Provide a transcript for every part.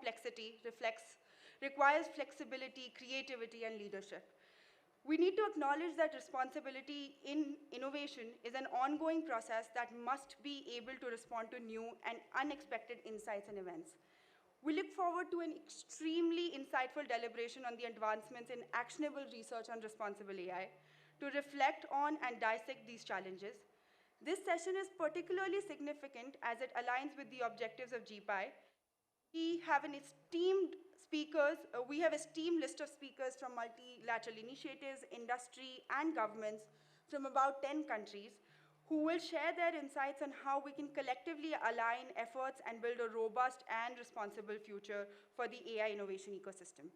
complexity requires flexibility, creativity, and leadership. We need to acknowledge that responsibility in innovation is an ongoing process that must be able to respond to new and unexpected insights and events. We look forward to an extremely insightful deliberation on the advancements in actionable research on responsible AI to reflect on and dissect these challenges. This session is particularly significant as it aligns with the objectives of GPI. We have esteemed list of speakers from multilateral initiatives, industry, and governments from about 10 countries who will share their insights on how we can collectively align efforts and build a robust and responsible future for the AI innovation ecosystem.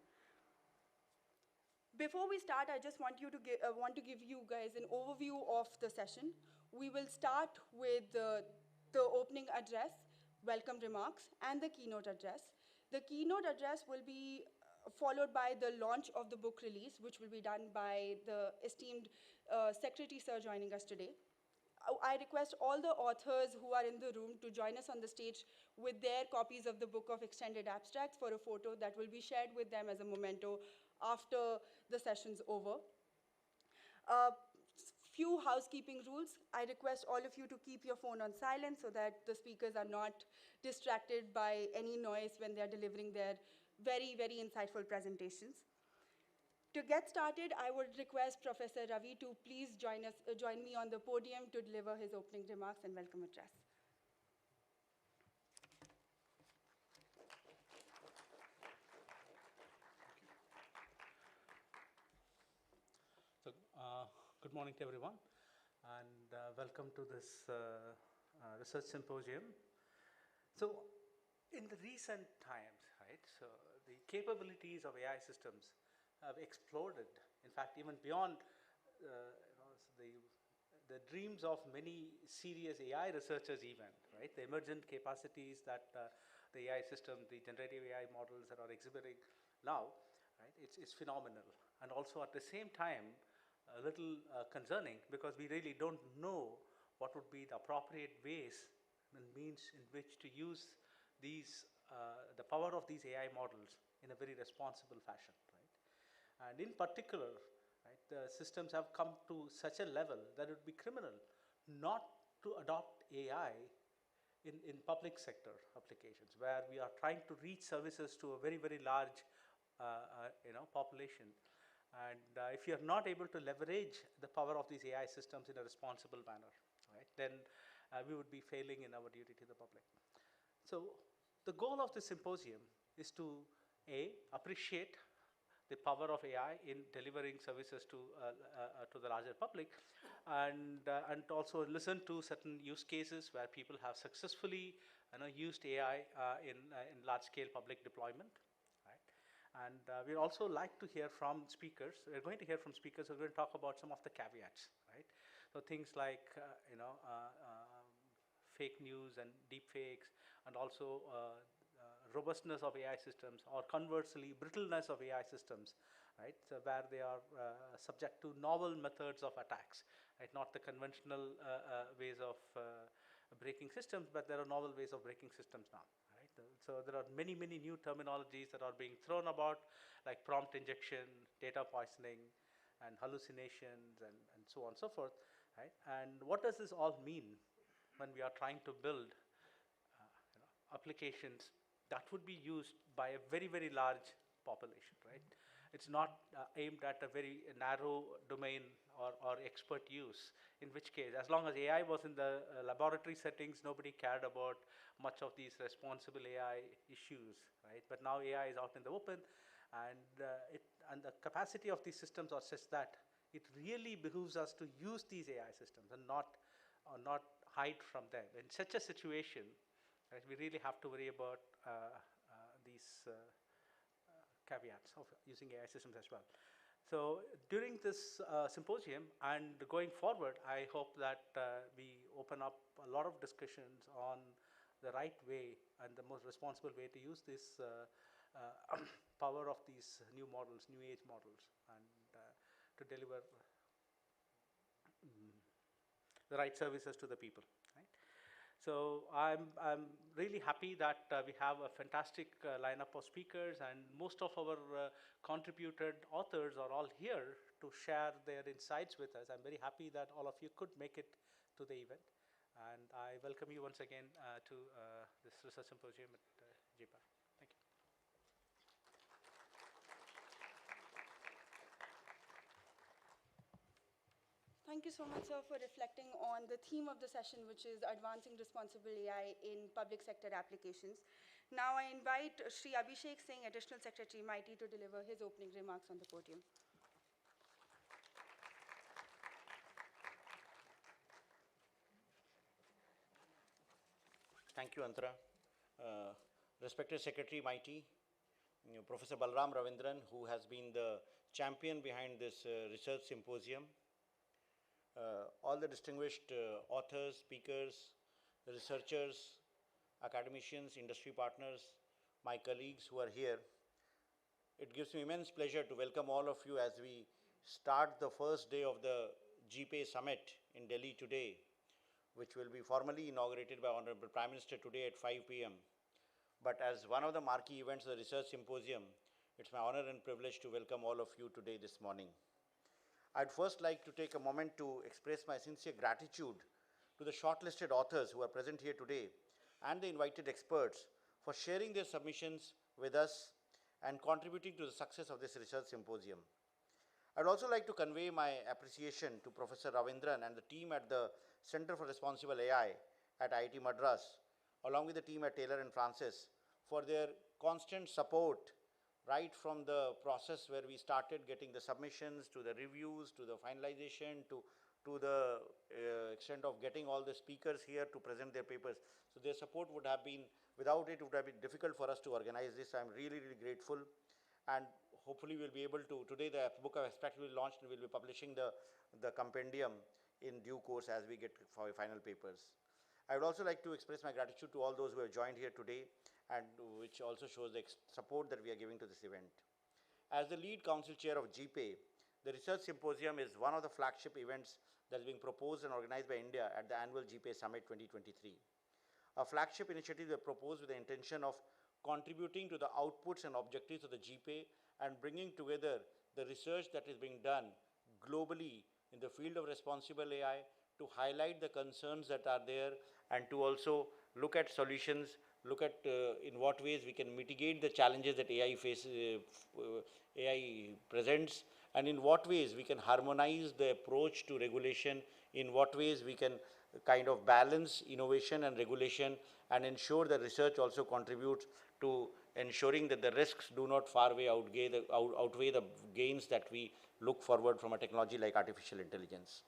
Before we start, I just want to give you guys an overview of the session. We will start with the opening address, welcome remarks, and the keynote address. The keynote address will be followed by the launch of the book release, which will be done by the esteemed Secretary Sir joining us today. I request all the authors who are in the room to join us on the stage with their copies of the book of extended abstracts for a photo that will be shared with them as a memento after the session's over. Few housekeeping rules. I request all of you to keep your phone on silent so that the speakers are not distracted by any noise when they're delivering their very, very insightful presentations. To get started, I would request Professor Ravi to please join me on the podium to deliver his opening remarks and welcome address. So, good morning to everyone, and welcome to this research symposium. So, in the recent times, right, so the capabilities of AI systems have exploded. In fact, even beyond the dreams of many serious AI researchers even, right? The emergent capacities that the AI system, the generative AI models that are exhibiting now, right? It's phenomenal. And also at the same time, a little concerning because we really don't know what would be the appropriate ways and means in which to use these, the power of these AI models in a very responsible fashion, right? And in particular, right, the systems have come to such a level that it would be criminal not to adopt AI in public sector applications where we are trying to reach services to a very, very large population. And if you are not able to leverage the power of these AI systems in a responsible manner, right, then we would be failing in our duty to the public. So the goal of this symposium is to appreciate the power of AI in delivering services to the larger public, and also listen to certain use cases where people have successfully used AI in large-scale public deployment. And we'd also like to hear from speakers. We're going to hear from speakers who are going to talk about some of the caveats, right? So things like, fake news and deep fakes, and also robustness of AI systems, or conversely, brittleness of AI systems, right? So where they are subject to novel methods of attacks, right? Not the conventional ways of breaking systems, but there are novel ways of breaking systems now. So there are many, many new terminologies that are being thrown about, like prompt injection, data poisoning, and hallucinations, and so on and so forth, right? And what does this all mean when we are trying to build applications that would be used by a very, very large population, right? It's not aimed at a very narrow domain or expert use, in which case, as long as AI was in the laboratory settings, nobody cared about much of these responsible AI issues, right? But now AI is out in the open, and the capacity of these systems are such that it really behooves us to use these AI systems and not hide from them. In such a situation, right, we really have to worry about these caveats of using AI systems as well. So during this symposium and going forward, I hope that we open up a lot of discussions on the right way and the most responsible way to use this power of these new models, new age models, and to deliver the right services to the people, right? So I'm really happy that we have a fantastic lineup of speakers, and most of our contributed authors are all here to share their insights with us. I'm very happy that all of you could make it to the event, and I welcome you once again to this research symposium at GPAC. Thank you. Thank you so much, sir, for reflecting on the theme of the session, which is advancing responsible AI in public sector applications. Now I invite Sri Abhishek Singh, Additional Secretary, MIT, to deliver his opening remarks on the podium. Thank you, Antara. Respected Secretary MIT, Professor Balram Ravindran, who has been the champion behind this research symposium, all the distinguished authors, speakers, researchers, academicians, industry partners, my colleagues who are here. It gives me immense pleasure to welcome all of you as we start the first day of the GPay Summit in Delhi today, which will be formally inaugurated by Honorable Prime Minister today at 5 p.m. But as one of the marquee events of the Research Symposium, it's my honor and privilege to welcome all of you today this morning. I'd first like to take a moment to express my sincere gratitude to the shortlisted authors who are present here today and the invited experts for sharing their submissions with us and contributing to the success of this research symposium. I'd also like to convey my appreciation to Professor Ravindran and the team at the Center for Responsible AI at IIT Madras, along with the team at Taylor and Francis, for their constant support right from the process where we started getting the submissions, to the reviews, to the finalization, to the extent of getting all the speakers here to present their papers. So their support would have been, without it, it would have been difficult for us to organize this. I'm really, really grateful. And hopefully we'll be able to, today the book of abstract will be launched and we'll be publishing the compendium in due course as we get for final papers. I would also like to express my gratitude to all those who have joined here today, and which also shows the support that we are giving to this event. As the lead council chair of GPay, the Research Symposium is one of the flagship events that is being proposed and organized by India at the annual GPay Summit 2023. A flagship initiative is proposed with the intention of contributing to the outputs and objectives of the GPay and bringing together the research that is being done globally in the field of responsible AI to highlight the concerns that are there and to also look at solutions, look at in what ways we can mitigate the challenges that AI presents, and in what ways we can harmonize the approach to regulation, in what ways we can kind of balance innovation and regulation and ensure that research also contributes to ensuring that the risks do not far way outweigh the gains that we look forward from a technology like artificial intelligence.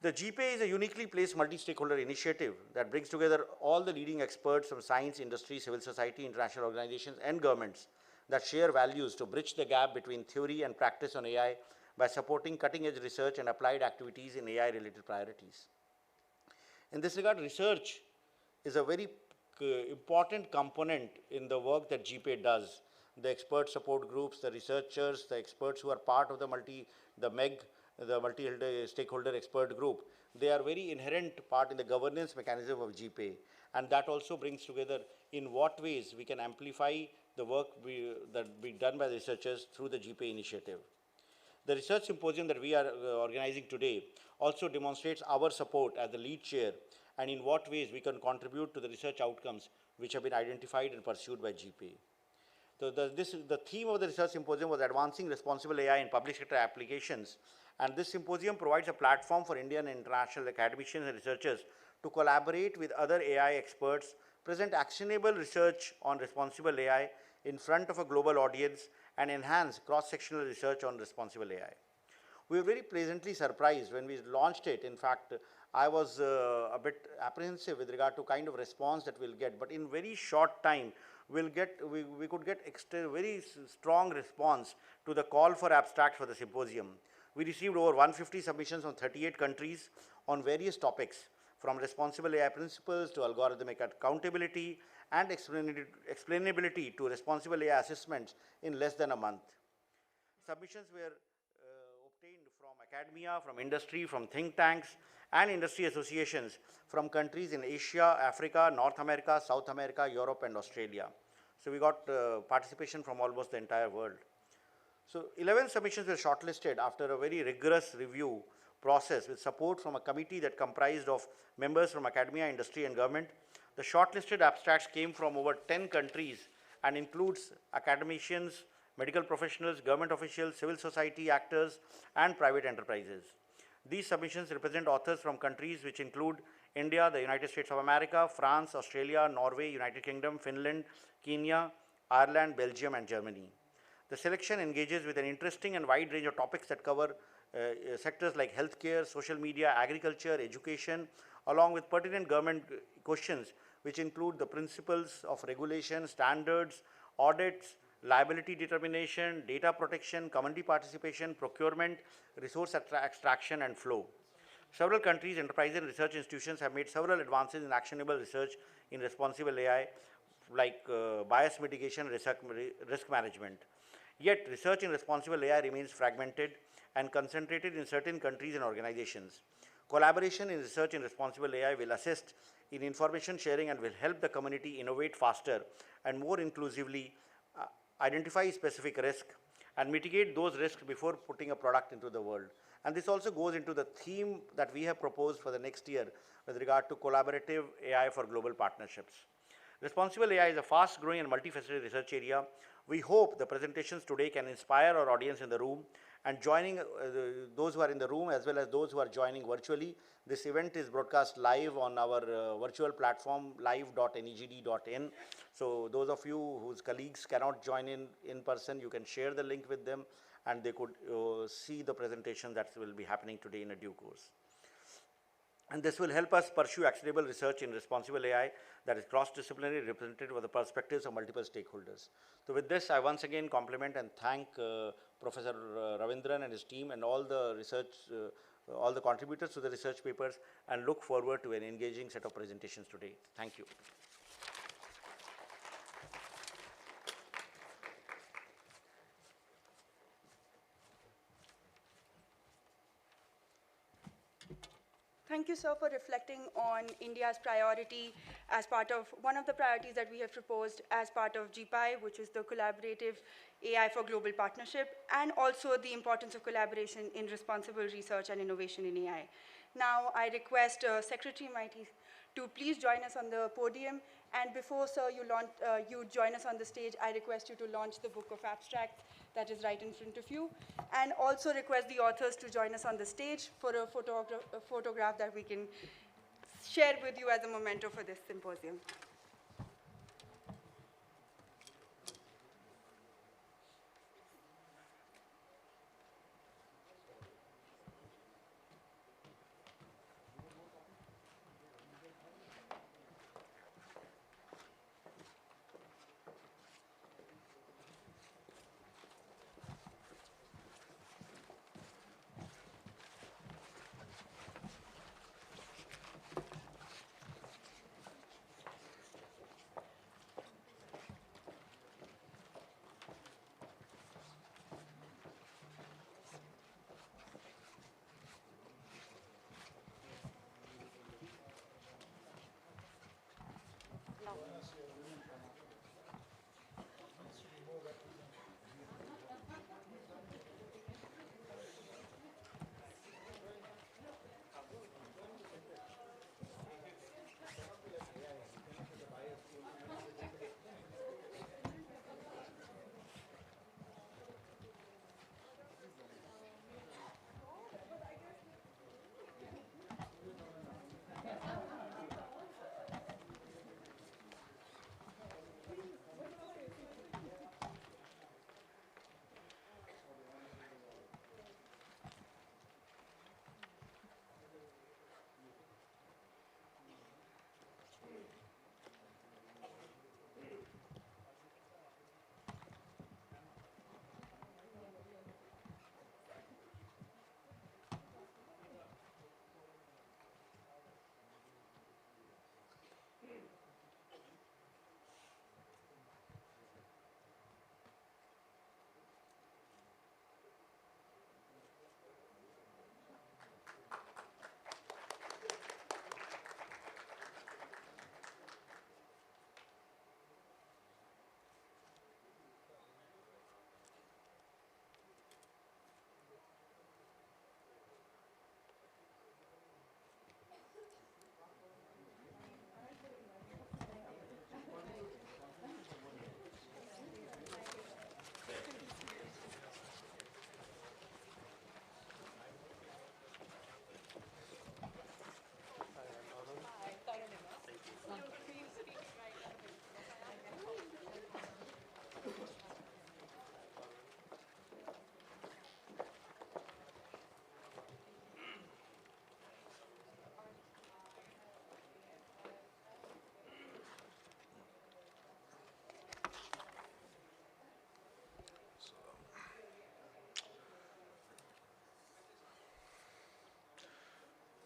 The GPay is a uniquely placed multi-stakeholder initiative that brings together all the leading experts from science, industry, civil society, international organizations, and governments that share values to bridge the gap between theory and practice on AI by supporting cutting-edge research and applied activities in AI-related priorities. In this regard, research is a very important component in the work that GPay does. The expert support groups, the researchers, the experts who are part of the multi-stakeholder expert group, they are very inherent part in the governance mechanism of GPay. And that also brings together in what ways we can amplify the work that be done by the researchers through the GPay initiative. The research symposium that we are organizing today also demonstrates our support as the lead chair and in what ways we can contribute to the research outcomes which have been identified and pursued by GPay. So the theme of the research symposium was advancing responsible AI in public sector applications, and this symposium provides a platform for Indian and international academicians and researchers to collaborate with other AI experts, present actionable research on responsible AI in front of a global audience, and enhance cross-sectional research on responsible AI. We were very pleasantly surprised when we launched it. In fact, I was a bit apprehensive with regard to kind of response that we'll get, but in very short time, we could get very strong response to the call for abstract for the symposium. We received over 150 submissions from 38 countries on various topics, from responsible AI principles to algorithmic accountability and explainability to responsible AI assessments in less than a month. Submissions were obtained from academia, from industry, from think tanks, and industry associations from countries in Asia, Africa, North America, South America, Europe, and Australia. So we got participation from almost the entire world. So 11 submissions were shortlisted after a very rigorous review process with support from a committee that comprised of members from academia, industry, and government. The shortlisted abstracts came from over 10 countries and includes academicians, medical professionals, government officials, civil society actors, and private enterprises. These submissions represent authors from countries which include India, the United States of America, France, Australia, Norway, United Kingdom, Finland, Kenya, Ireland, Belgium, and Germany. The selection engages with an interesting and wide range of topics that cover sectors like healthcare, social media, agriculture, education, along with pertinent government questions which include the principles of regulation, standards, audits, liability determination, data protection, community participation, procurement, resource extraction, and flow. Several countries, enterprises, and research institutions have made several advances in actionable research in responsible AI, like bias mitigation, risk management. Yet, research in responsible AI remains fragmented and concentrated in certain countries and organizations. Collaboration in research in responsible AI will assist in information sharing and will help the community innovate faster and more inclusively, identify specific risks, and mitigate those risks before putting a product into the world. And this also goes into the theme that we have proposed for the next year with regard to collaborative AI for global partnerships. Responsible AI is a fast-growing and multifaceted research area. We hope the presentations today can inspire our audience in the room, and joining those who are in the room as well as those who are joining virtually. This event is broadcast live on our virtual platform, live.negd.in. So those of you whose colleagues cannot join in person, you can share the link with them and they could see the presentation that will be happening today in a due course. And this will help us pursue actionable research in responsible AI that is cross-disciplinary, representative of the perspectives of multiple stakeholders. So with this, I once again compliment and thank Professor Ravindran and his team and all the research, all the contributors to the research papers, and look forward to an engaging set of presentations today. Thank you. Thank you, sir, for reflecting on India's priority as part of one of the priorities that we have proposed as part of GPI, which is the Collaborative AI for Global Partnership, and also the importance of collaboration in responsible research and innovation in AI. Now, I request Secretary Mighty to please join us on the podium. And before, sir, you join us on the stage, I request you to launch the book of abstracts that is right in front of you. And also request the authors to join us on the stage for a photograph that we can share with you as a memento for this symposium.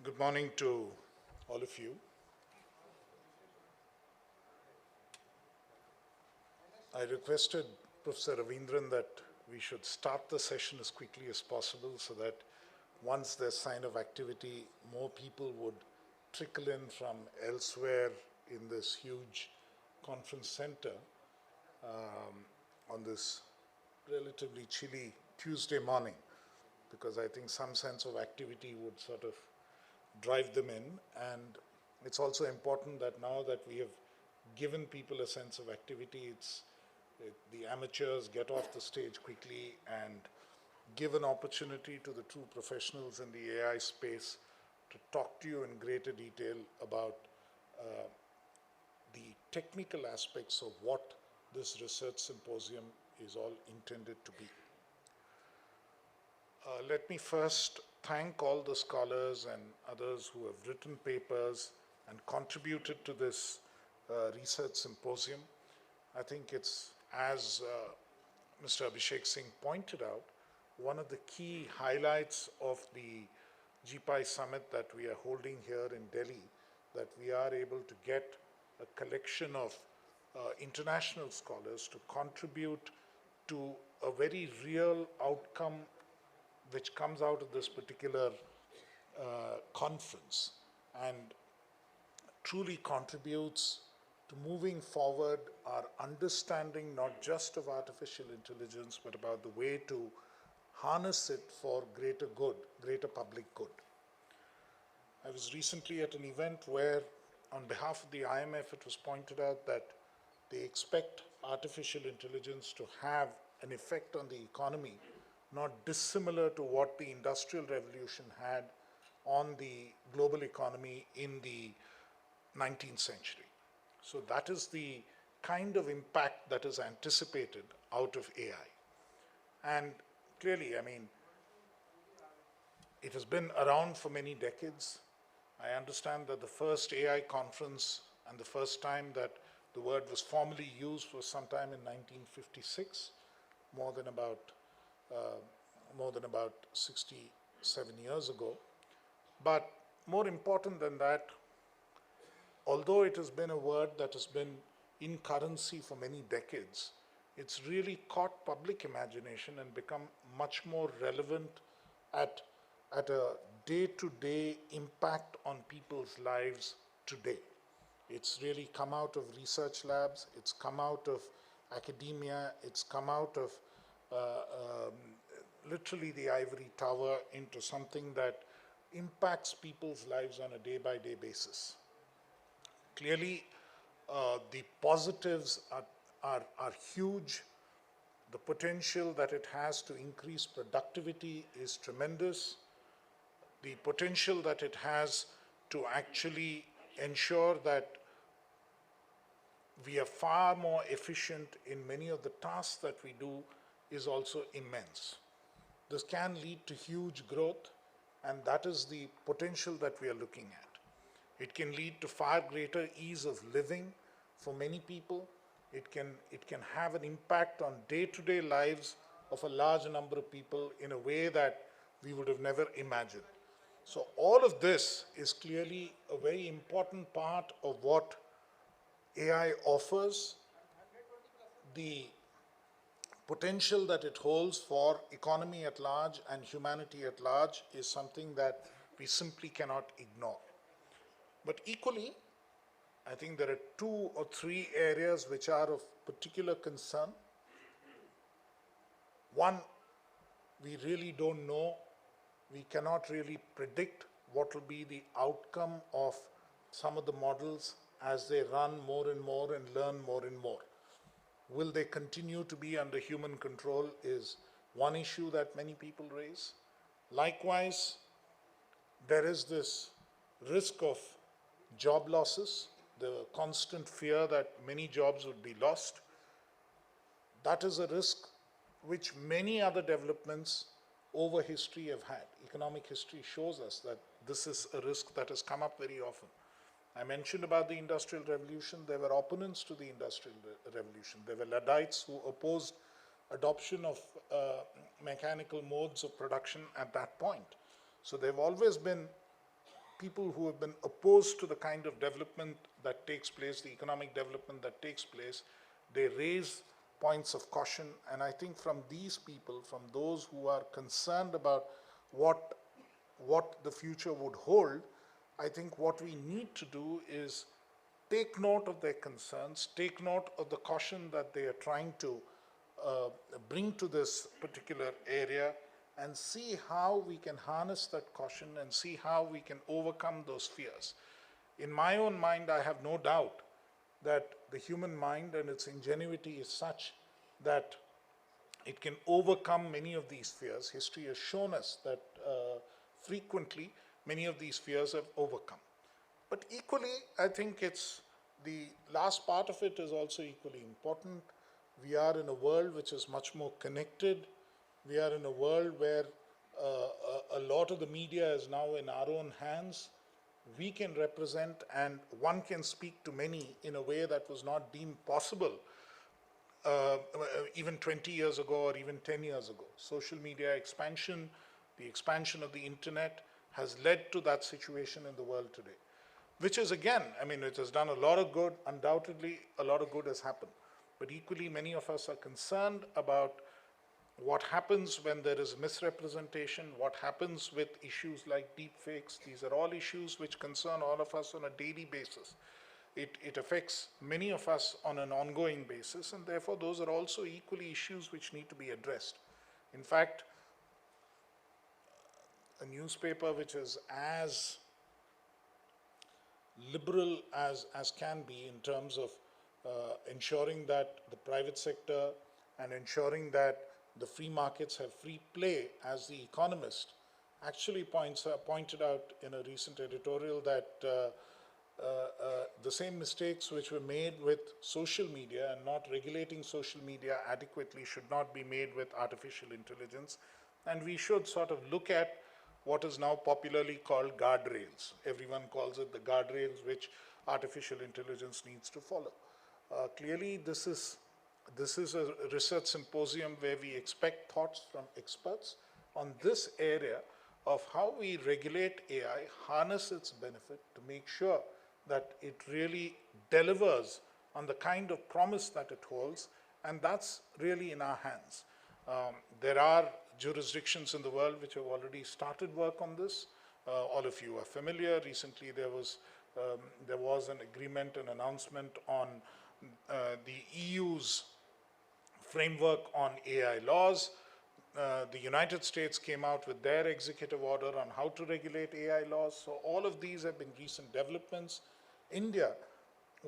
Good morning to all of you. I requested Professor Ravindran that we should start the session as quickly as possible so that once there's sign of activity, more people would trickle in from elsewhere in this huge conference center on this relatively chilly Tuesday morning, because I think some sense of activity would sort of drive them in. And it's also important that now that we have given people a sense of activity, the amateurs get off the stage quickly and give an opportunity to the true professionals in the AI space to talk to you in greater detail about the technical aspects of what this research symposium is all intended to be. Let me first thank all the scholars and others who have written papers and contributed to this research symposium. I think it's, as Mr. Abhishek Singh pointed out, one of the key highlights of the GPI summit that we are holding here in Delhi, that we are able to get a collection of international scholars to contribute to a very real outcome which comes out of this particular conference and truly contributes to moving forward our understanding not just of artificial intelligence, but about the way to harness it for greater good, greater public good. I was recently at an event where, on behalf of the IMF, it was pointed out that they expect artificial intelligence to have an effect on the economy not dissimilar to what the Industrial Revolution had on the global economy in the 19th century. So that is the kind of impact that is anticipated out of AI. And clearly, I mean, it has been around for many decades. I understand that the first AI conference and the first time that the word was formally used was sometime in 1956, more than about 67 years ago. But more important than that, although it has been a word that has been in currency for many decades, it's really caught public imagination and become much more relevant at a day-to-day impact on people's lives today. It's really come out of research labs, it's come out of academia, it's come out of literally the ivory tower into something that impacts people's lives on a day-by-day basis. Clearly, the positives are huge. The potential that it has to increase productivity is tremendous. The potential that it has to actually ensure that we are far more efficient in many of the tasks that we do is also immense. This can lead to huge growth, and that is the potential that we are looking at. It can lead to far greater ease of living for many people. It can have an impact on day-to-day lives of a large number of people in a way that we would have never imagined. So all of this is clearly a very important part of what AI offers. The potential that it holds for economy at large and humanity at large is something that we simply cannot ignore. But equally, I think there are 2 or 3 areas which are of particular concern. One, we really don't know, we cannot really predict what will be the outcome of some of the models as they run more and more and learn more and more. Will they continue to be under human control is one issue that many people raise. Likewise, there is this risk of job losses, the constant fear that many jobs would be lost. That is a risk which many other developments over history have had. Economic history shows us that this is a risk that has come up very often. I mentioned about the Industrial Revolution. There were opponents to the Industrial Revolution. There were Luddites who opposed adoption of mechanical modes of production at that point. So there have always been people who have been opposed to the kind of development that takes place, the economic development that takes place, they raise points of caution. And I think from these people, from those who are concerned about what the future would hold, I think what we need to do is take note of their concerns, take note of the caution that they are trying to uh, bring to this particular area, and see how we can harness that caution and see how we can overcome those fears. In my own mind, I have no doubt that the human mind and its ingenuity is such that it can overcome many of these fears. History has shown us that frequently many of these fears have overcome. But equally, I think it's the last part of it is also equally important. We are in a world which is much more connected. We are in a world where a lot of the media is now in our own hands. We can represent, and one can speak to many in a way that was not deemed possible even 20 years ago or even 10 years ago. Social media expansion, the expansion of the internet has led to that situation in the world today, which is, again, I mean, it has done a lot of good. Undoubtedly, a lot of good has happened. But equally, many of us are concerned about what happens when there is misrepresentation, what happens with issues like deepfakes. These are all issues which concern all of us on a daily basis. It affects many of us on an ongoing basis, and therefore those are also equally issues which need to be addressed. In fact, a newspaper which is as liberal as can be in terms of ensuring that the private sector and ensuring that the free markets have free play, as The Economist actually pointed out in a recent editorial that the same mistakes which were made with social media and not regulating social media adequately should not be made with artificial intelligence. And we should sort of look at what is now popularly called guardrails. Everyone calls it the guardrails which artificial intelligence needs to follow. Clearly, this is a research symposium where we expect thoughts from experts on this area of how we regulate AI, harness its benefit to make sure that it really delivers on the kind of promise that it holds, and that's really in our hands. There are jurisdictions in the world which have already started work on this. All of you are familiar. Recently there was an agreement, an announcement on the EU's framework on AI laws. The United States came out with their executive order on how to regulate AI laws. So all of these have been recent developments. India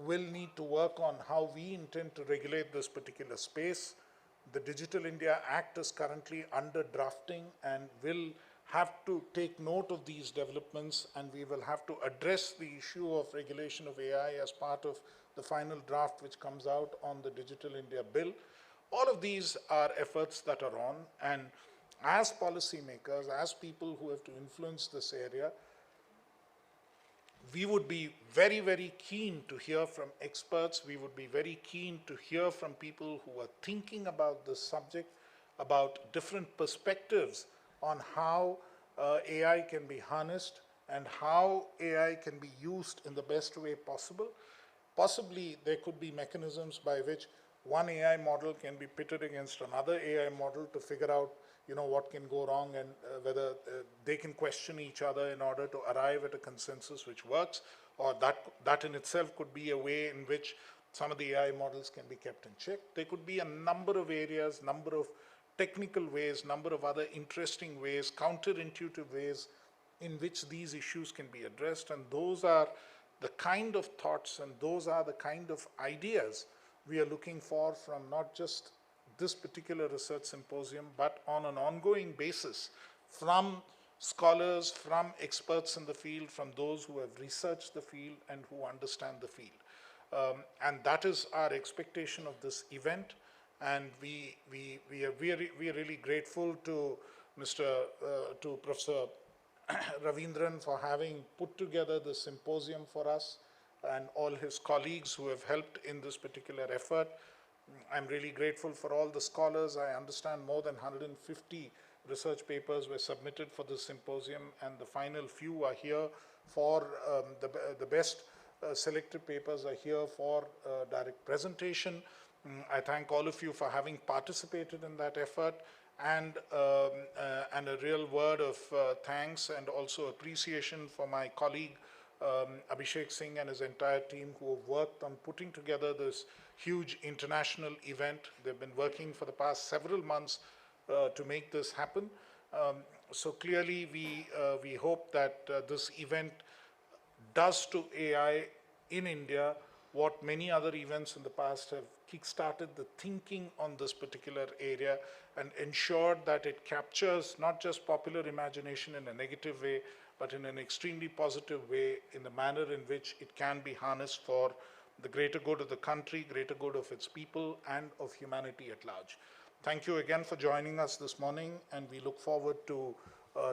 will need to work on how we intend to regulate this particular space. The Digital India Act is currently under drafting and will have to take note of these developments, and we will have to address the issue of regulation of AI as part of the final draft which comes out on the Digital India Bill. All of these are efforts that are on, and as policymakers, as people who have to influence this area, we would be very, very keen to hear from experts. We would be very keen to hear from people who are thinking about this subject, about different perspectives on how AI can be harnessed and how AI can be used in the best way possible. Possibly there could be mechanisms by which one AI model can be pitted against another AI model to figure out, what can go wrong, and whether they can question each other in order to arrive at a consensus which works, or that in itself could be a way in which some of the AI models can be kept in check. There could be a number of areas, number of technical ways, number of other interesting ways, counterintuitive ways in which these issues can be addressed, and those are the kind of thoughts and those are the kind of ideas we are looking for from not just this particular research symposium, but on an ongoing basis from scholars, from experts in the field, from those who have researched the field and who understand the field. And that is our expectation of this event. And we are really grateful to to Professor Ravindran for having put together this symposium for us, and all his colleagues who have helped in this particular effort. I'm really grateful for all the scholars. I understand more than 150 research papers were submitted for this symposium, and the final few are here for the best selected papers are here for direct presentation. I thank all of you for having participated in that effort, and a real word of thanks and also appreciation for my colleague Abhishek Singh and his entire team who have worked on putting together this huge international event. They've been working for the past several months to make this happen. So clearly we hope that this event does to AI in India what many other events in the past have kickstarted the thinking on this particular area and ensured that it captures not just popular imagination in a negative way, but in an extremely positive way in the manner in which it can be harnessed for the greater good of the country, greater good of its people, and of humanity at large. Thank you again for joining us this morning, and we look forward to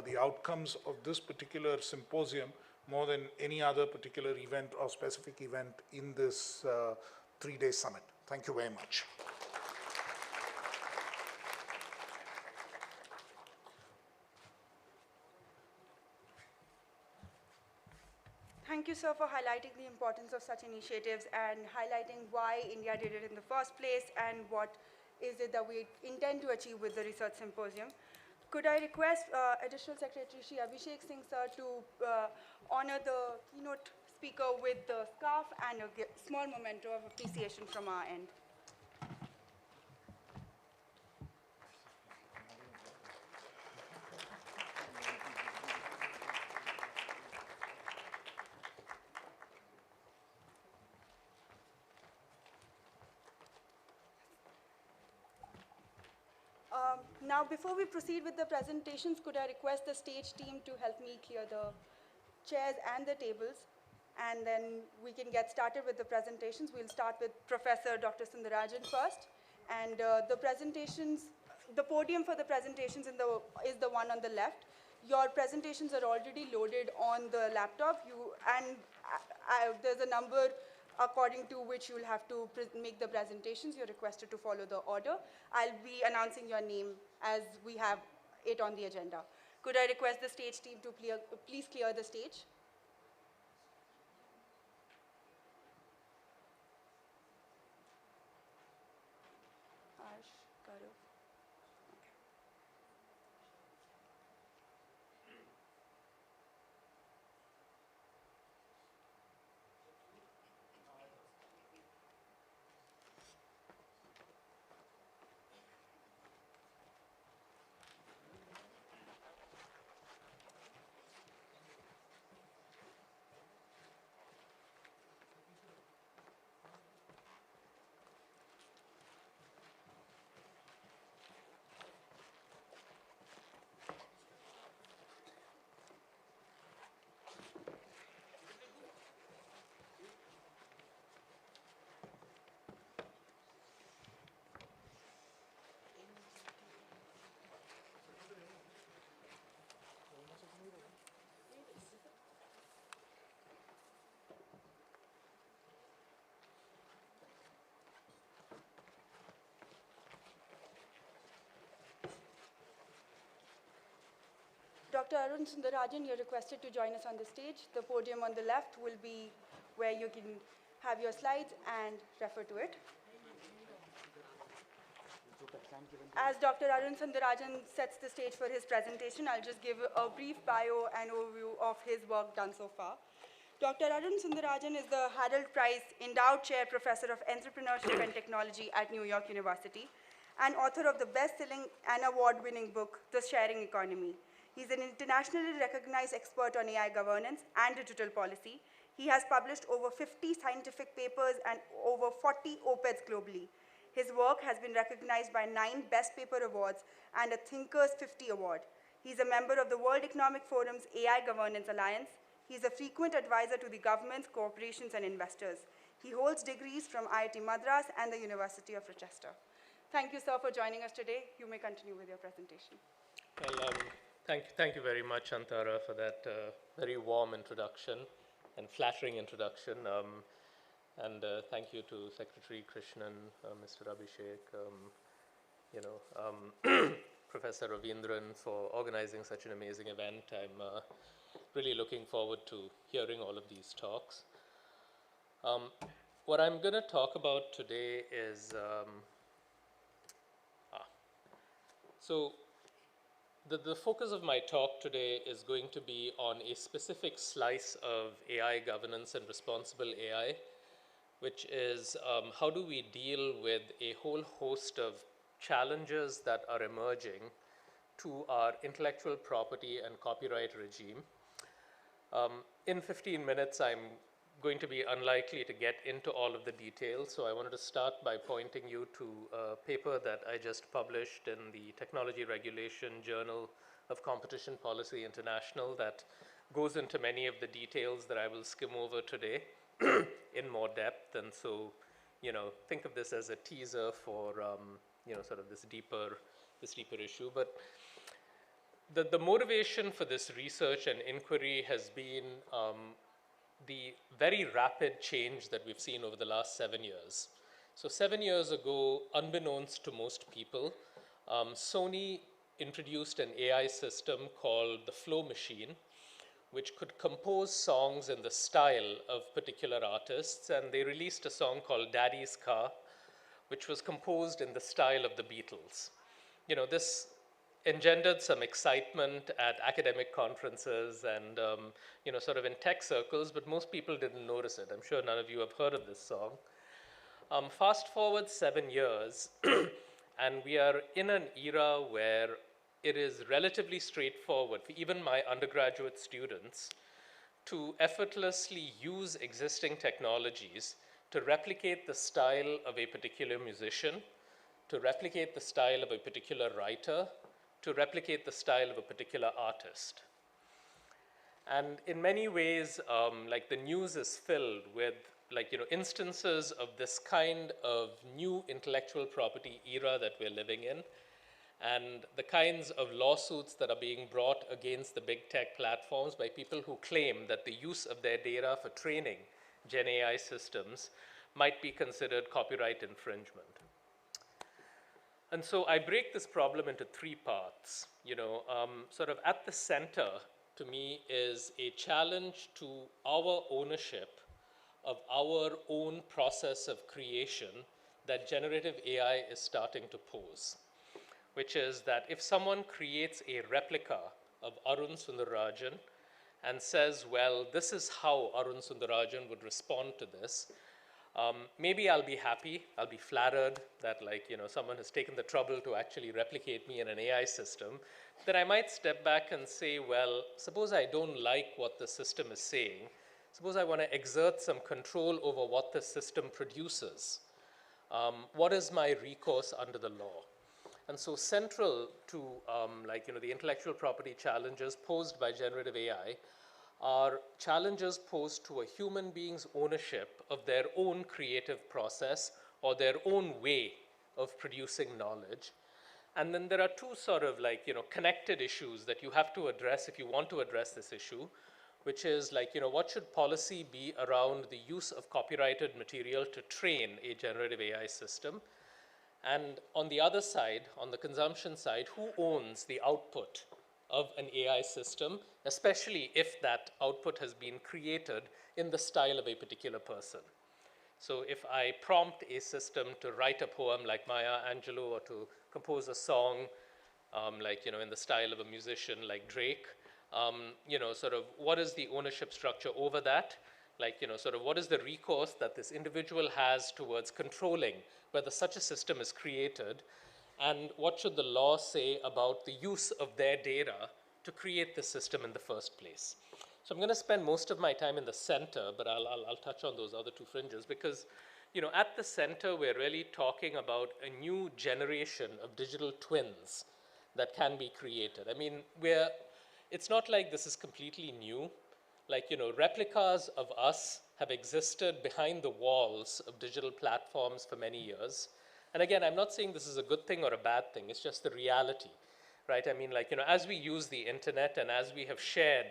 the outcomes of this particular symposium more than any other particular event or specific event in this three-day summit. Thank you very much. Thank you, sir, for highlighting the importance of such initiatives and highlighting why India did it in the first place and what is it that we intend to achieve with the research symposium. Could I request Additional Secretary Shri Abhishek Singh, sir, to honor the keynote speaker with the scarf and a small memento of appreciation from our end. Now, before we proceed with the presentations, could I request the stage team to help me clear the chairs and the tables, and then we can get started with the presentations. We'll start with Professor Dr. Sundarajan first, and the presentations, the podium for the presentations is the one on the left. Your presentations are already loaded on the laptop, and there's a number according to which you'll have to make the presentations. You're requested to follow the order. I'll be announcing your name as we have it on the agenda. Could I request the stage team to please clear the stage? Harsh, Gaurav. Dr. Arun Sundarajan, you're requested to join us on the stage. The podium on the left will be where you can have your slides and refer to it. As Dr. Arun Sundarajan sets the stage for his presentation, I'll just give a brief bio and overview of his work done so far. Dr. Arun Sundarajan is the Harold Prize Endowed Chair Professor of Entrepreneurship and Technology at New York University and author of the best-selling and award-winning book, The Sharing Economy. He's an internationally recognized expert on AI governance and digital policy. He has published over 50 scientific papers and over 40 op-eds globally. His work has been recognized by 9 Best Paper Awards and a Thinkers 50 Award. He's a member of the World Economic Forum's AI Governance Alliance. He's a frequent advisor to the governments, corporations, and investors. He holds degrees from IIT Madras and the University of Rochester. Thank you, sir, for joining us today. You may continue with your presentation. Well, thank you very much, Antara, for that very warm introduction and flattering introduction. Thank you to Secretary Krishnan, Mr. Abhishek, Professor Ravindran for organizing such an amazing event. I'm really looking forward to hearing all of these talks. What I'm going to talk about today is, so the focus of my talk today is going to be on a specific slice of AI governance and responsible AI, which is how do we deal with a whole host of challenges that are emerging to our intellectual property and copyright regime. In 15 minutes, I'm going to be unlikely to get into all of the details, so I wanted to start by pointing you to a paper that I just published in the Technology Regulation Journal of Competition Policy International that goes into many of the details that I will skim over today in more depth. And so, think of this as a teaser for, sort of this deeper issue. But the motivation for this research and inquiry has been the very rapid change that we've seen over the last 7 years. So 7 years ago, unbeknownst to most people, Sony introduced an AI system called the Flow Machine, which could compose songs in the style of particular artists, and they released a song called Daddy's Car, which was composed in the style of the Beatles. This engendered some excitement at academic conferences and, sort of in tech circles, but most people didn't notice it. I'm sure none of you have heard of this song. Fast forward 7 years, and we are in an era where it is relatively straightforward for even my undergraduate students to effortlessly use existing technologies to replicate the style of a particular musician, to replicate the style of a particular writer, to replicate the style of a particular artist. And in many ways, like the news is filled with instances of this kind of new intellectual property era that we're living in, and the kinds of lawsuits that are being brought against the big tech platforms by people who claim that the use of their data for training Gen AI systems might be considered copyright infringement. And so I break this problem into 3 parts. Sort of at the center, to me, is a challenge to our ownership of our own process of creation that generative AI is starting to pose, which is that if someone creates a replica of Arun Sundarajan and says, well, this is how Arun Sundarajan would respond to this, maybe I'll be happy, I'll be flattered that someone has taken the trouble to actually replicate me in an AI system. Then I might step back and say, well, suppose I don't like what the system is saying. Suppose I want to exert some control over what the system produces. What is my recourse under the law? And so central to the intellectual property challenges posed by generative AI are challenges posed to a human being's ownership of their own creative process or their own way of producing knowledge. And then there are 2 sort of connected issues that you have to address if you want to address this issue, which is what should policy be around the use of copyrighted material to train a generative AI system? And on the other side, on the consumption side, who owns the output of an AI system, especially if that output has been created in the style of a particular person? So if I prompt a system to write a poem like Maya Angelou or to compose a song in the style of a musician like Drake, sort of what is the ownership structure over that? Sort of what is the recourse that this individual has towards controlling whether such a system is created, and what should the law say about the use of their data to create the system in the first place? So I'm going to spend most of my time in the center, but I'll touch on those other 2 fringes because, at the center, we're really talking about a new generation of digital twins that can be created. I mean, it's not like this is completely new. Replicas of us have existed behind the walls of digital platforms for many years. And again, I'm not saying this is a good thing or a bad thing, it's just the reality, right? I mean, as we use the internet and as we have shared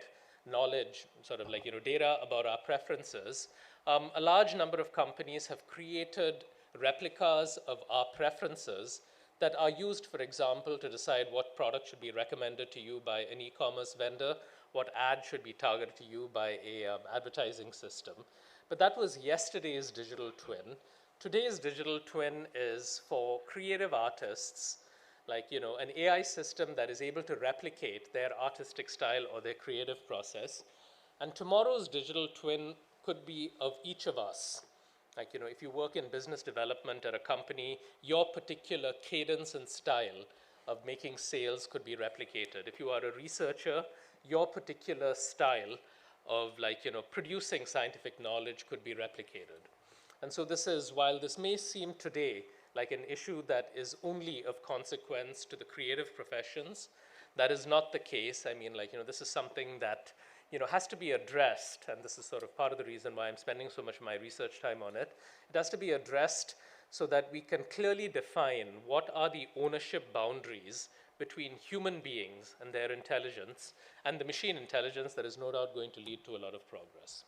knowledge, sort of data about our preferences, a large number of companies have created replicas of our preferences that are used, for example, to decide what product should be recommended to you by an e-commerce vendor what ad should be targeted to you by a advertising system. But that was yesterday's digital twin. Today's digital twin is for creative artists, like, you know, an AI system that is able to replicate their artistic style or their creative process. And tomorrow's digital twin could be of each of us. Like, you know, if you work in business development at a company, your particular cadence and style of making sales could be replicated. If you are a researcher, your particular style of, like, you know, producing scientific knowledge could be replicated. And so this is, while this may seem today like an issue that is only of consequence to the creative professions, that is not the case. I mean, like, you know, this is something that, you know, has to be addressed, and this is sort of part of the reason why I'm spending so much of my research time on it. It has to be addressed so that we can clearly define what are the ownership boundaries between human beings and their intelligence and the machine intelligence that is no doubt going to lead to a lot of progress.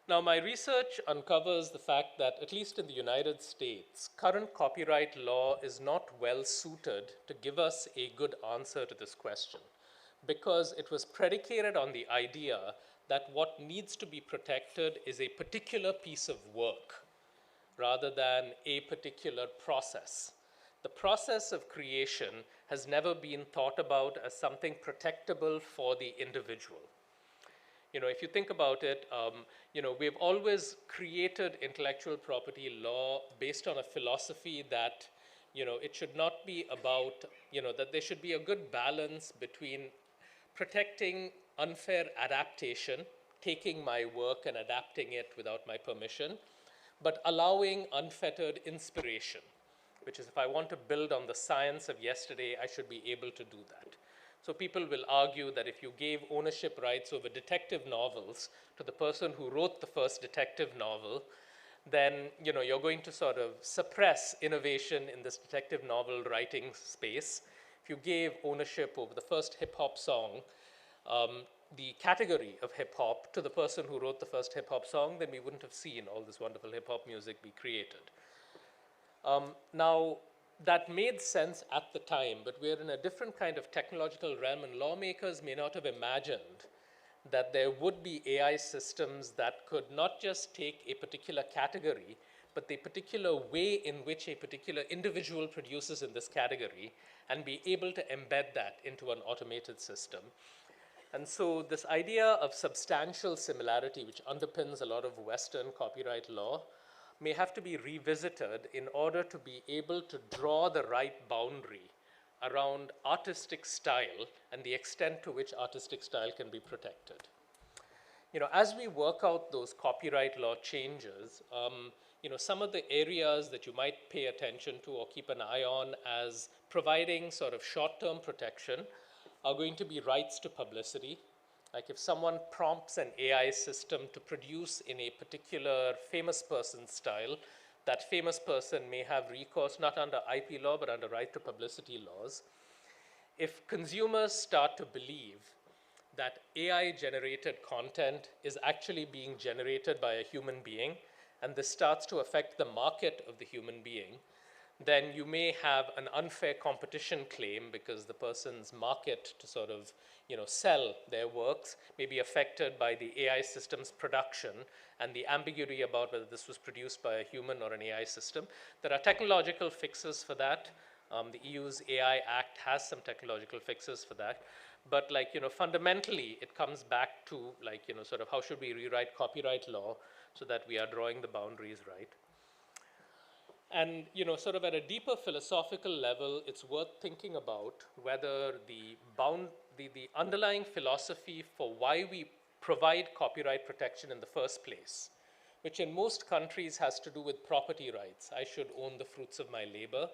Now, my research uncovers the fact that, at least in the United States, current copyright law is not well suited to give us a good answer to this question, because it was predicated on the idea that what needs to be protected is a particular piece of work rather than a particular process. The process of creation has never been thought about as something protectable for the individual. You know, if you think about it, you know, we've always created intellectual property law based on a philosophy that, you know, it should not be about, you know, that there should be a good balance between protecting unfair adaptation, taking my work and adapting it without my permission, but allowing unfettered inspiration, which is, if I want to build on the science of yesterday, I should be able to do that. So people will argue that if you gave ownership rights over detective novels to the person who wrote the first detective novel, then, you know, you're going to sort of suppress innovation in this detective novel writing space. If you gave ownership over the first hip hop song, the category of hip hop, to the person who wrote the first hip hop song, then we wouldn't have seen all this wonderful hip hop music be created. Now, that made sense at the time, but we're in a different kind of technological realm, and lawmakers may not have imagined that there would be AI systems that could not just take a particular category, but the particular way in which a particular individual produces in this category and be able to embed that into an automated system. And so this idea of substantial similarity, which underpins a lot of Western copyright law, may have to be revisited in order to be able to draw the right boundary around artistic style and the extent to which artistic style can be protected. You know, as we work out those copyright law changes, you know, some of the areas that you might pay attention to or keep an eye on as providing sort of short-term protection are going to be rights to publicity. Like, if someone prompts an AI system to produce in a particular famous person's style, that famous person may have recourse not under IP law, but under right to publicity laws. If consumers start to believe that AI-generated content is actually being generated by a human being, and this starts to affect the market of the human being, then you may have an unfair competition claim because the person's market to sort of, you know, sell their works may be affected by the AI system's production and the ambiguity about whether this was produced by a human or an AI system. There are technological fixes for that. The EU's AI Act has some technological fixes for that. But, like, you know, fundamentally, it comes back to, like, you know, sort of how should we rewrite copyright law so that we are drawing the boundaries right. And, you know, sort of at a deeper philosophical level, it's worth thinking about whether the underlying philosophy for why we provide copyright protection in the first place, which in most countries has to do with property rights. I should own the fruits of my labor,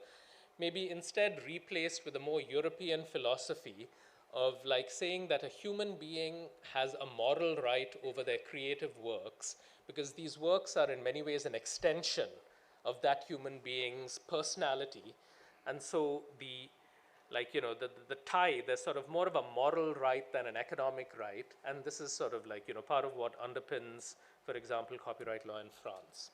may be instead replaced with a more European philosophy of, like, saying that a human being has a moral right over their creative works because these works are in many ways an extension of that human being's personality. And so like, you know, the tie, there's sort of more of a moral right than an economic right. And this is sort of like, you know, part of what underpins, for example, copyright law in France.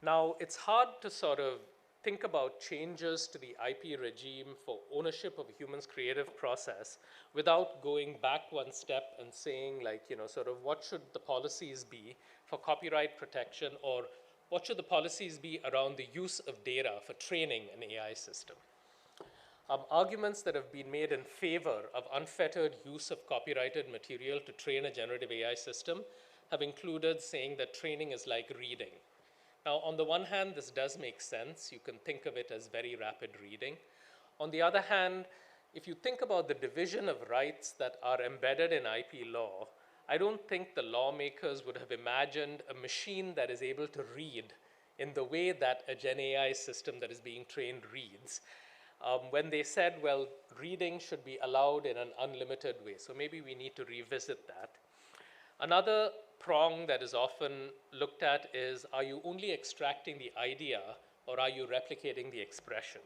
Now, it's hard to sort of think about changes to the IP regime for ownership of a human's creative process without going back one step and saying, like, sort of what should the policies be for copyright protection, or what should the policies be around the use of data for training an AI system? Arguments that have been made in favor of unfettered use of copyrighted material to train a generative AI system have included saying that training is like reading. Now, on the one hand, this does make sense. You can think of it as very rapid reading. On the other hand, if you think about the division of rights that are embedded in IP law, I don't think the lawmakers would have imagined a machine that is able to read in the way that a Gen AI system that is being trained reads, when they said, well, reading should be allowed in an unlimited way. So maybe we need to revisit that. Another prong that is often looked at is, are you only extracting the idea, or are you replicating the expression?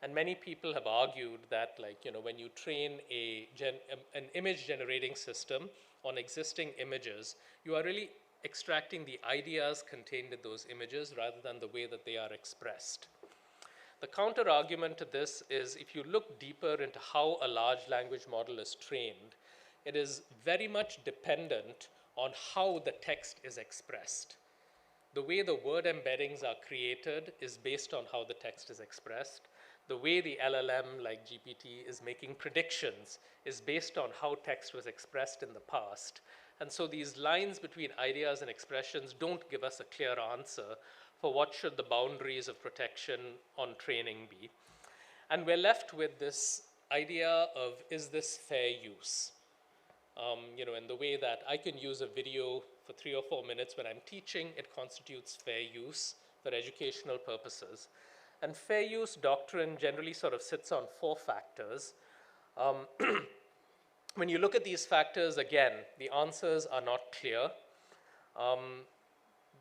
And many people have argued that, like, when you train an image generating system on existing images, you are really extracting the ideas contained in those images rather than the way that they are expressed. The counter argument to this is, if you look deeper into how a large language model is trained, it is very much dependent on how the text is expressed. The way the word embeddings are created is based on how the text is expressed. The way the LLM, like GPT, is making predictions is based on how text was expressed in the past. And so these lines between ideas and expressions don't give us a clear answer for what should the boundaries of protection on training be. And we're left with this idea of, is this fair use? In the way that I can use a video for 3 or 4 minutes when I'm teaching, it constitutes fair use for educational purposes. And fair use doctrine generally sort of sits on 4 factors. When you look at these factors, again, the answers are not clear.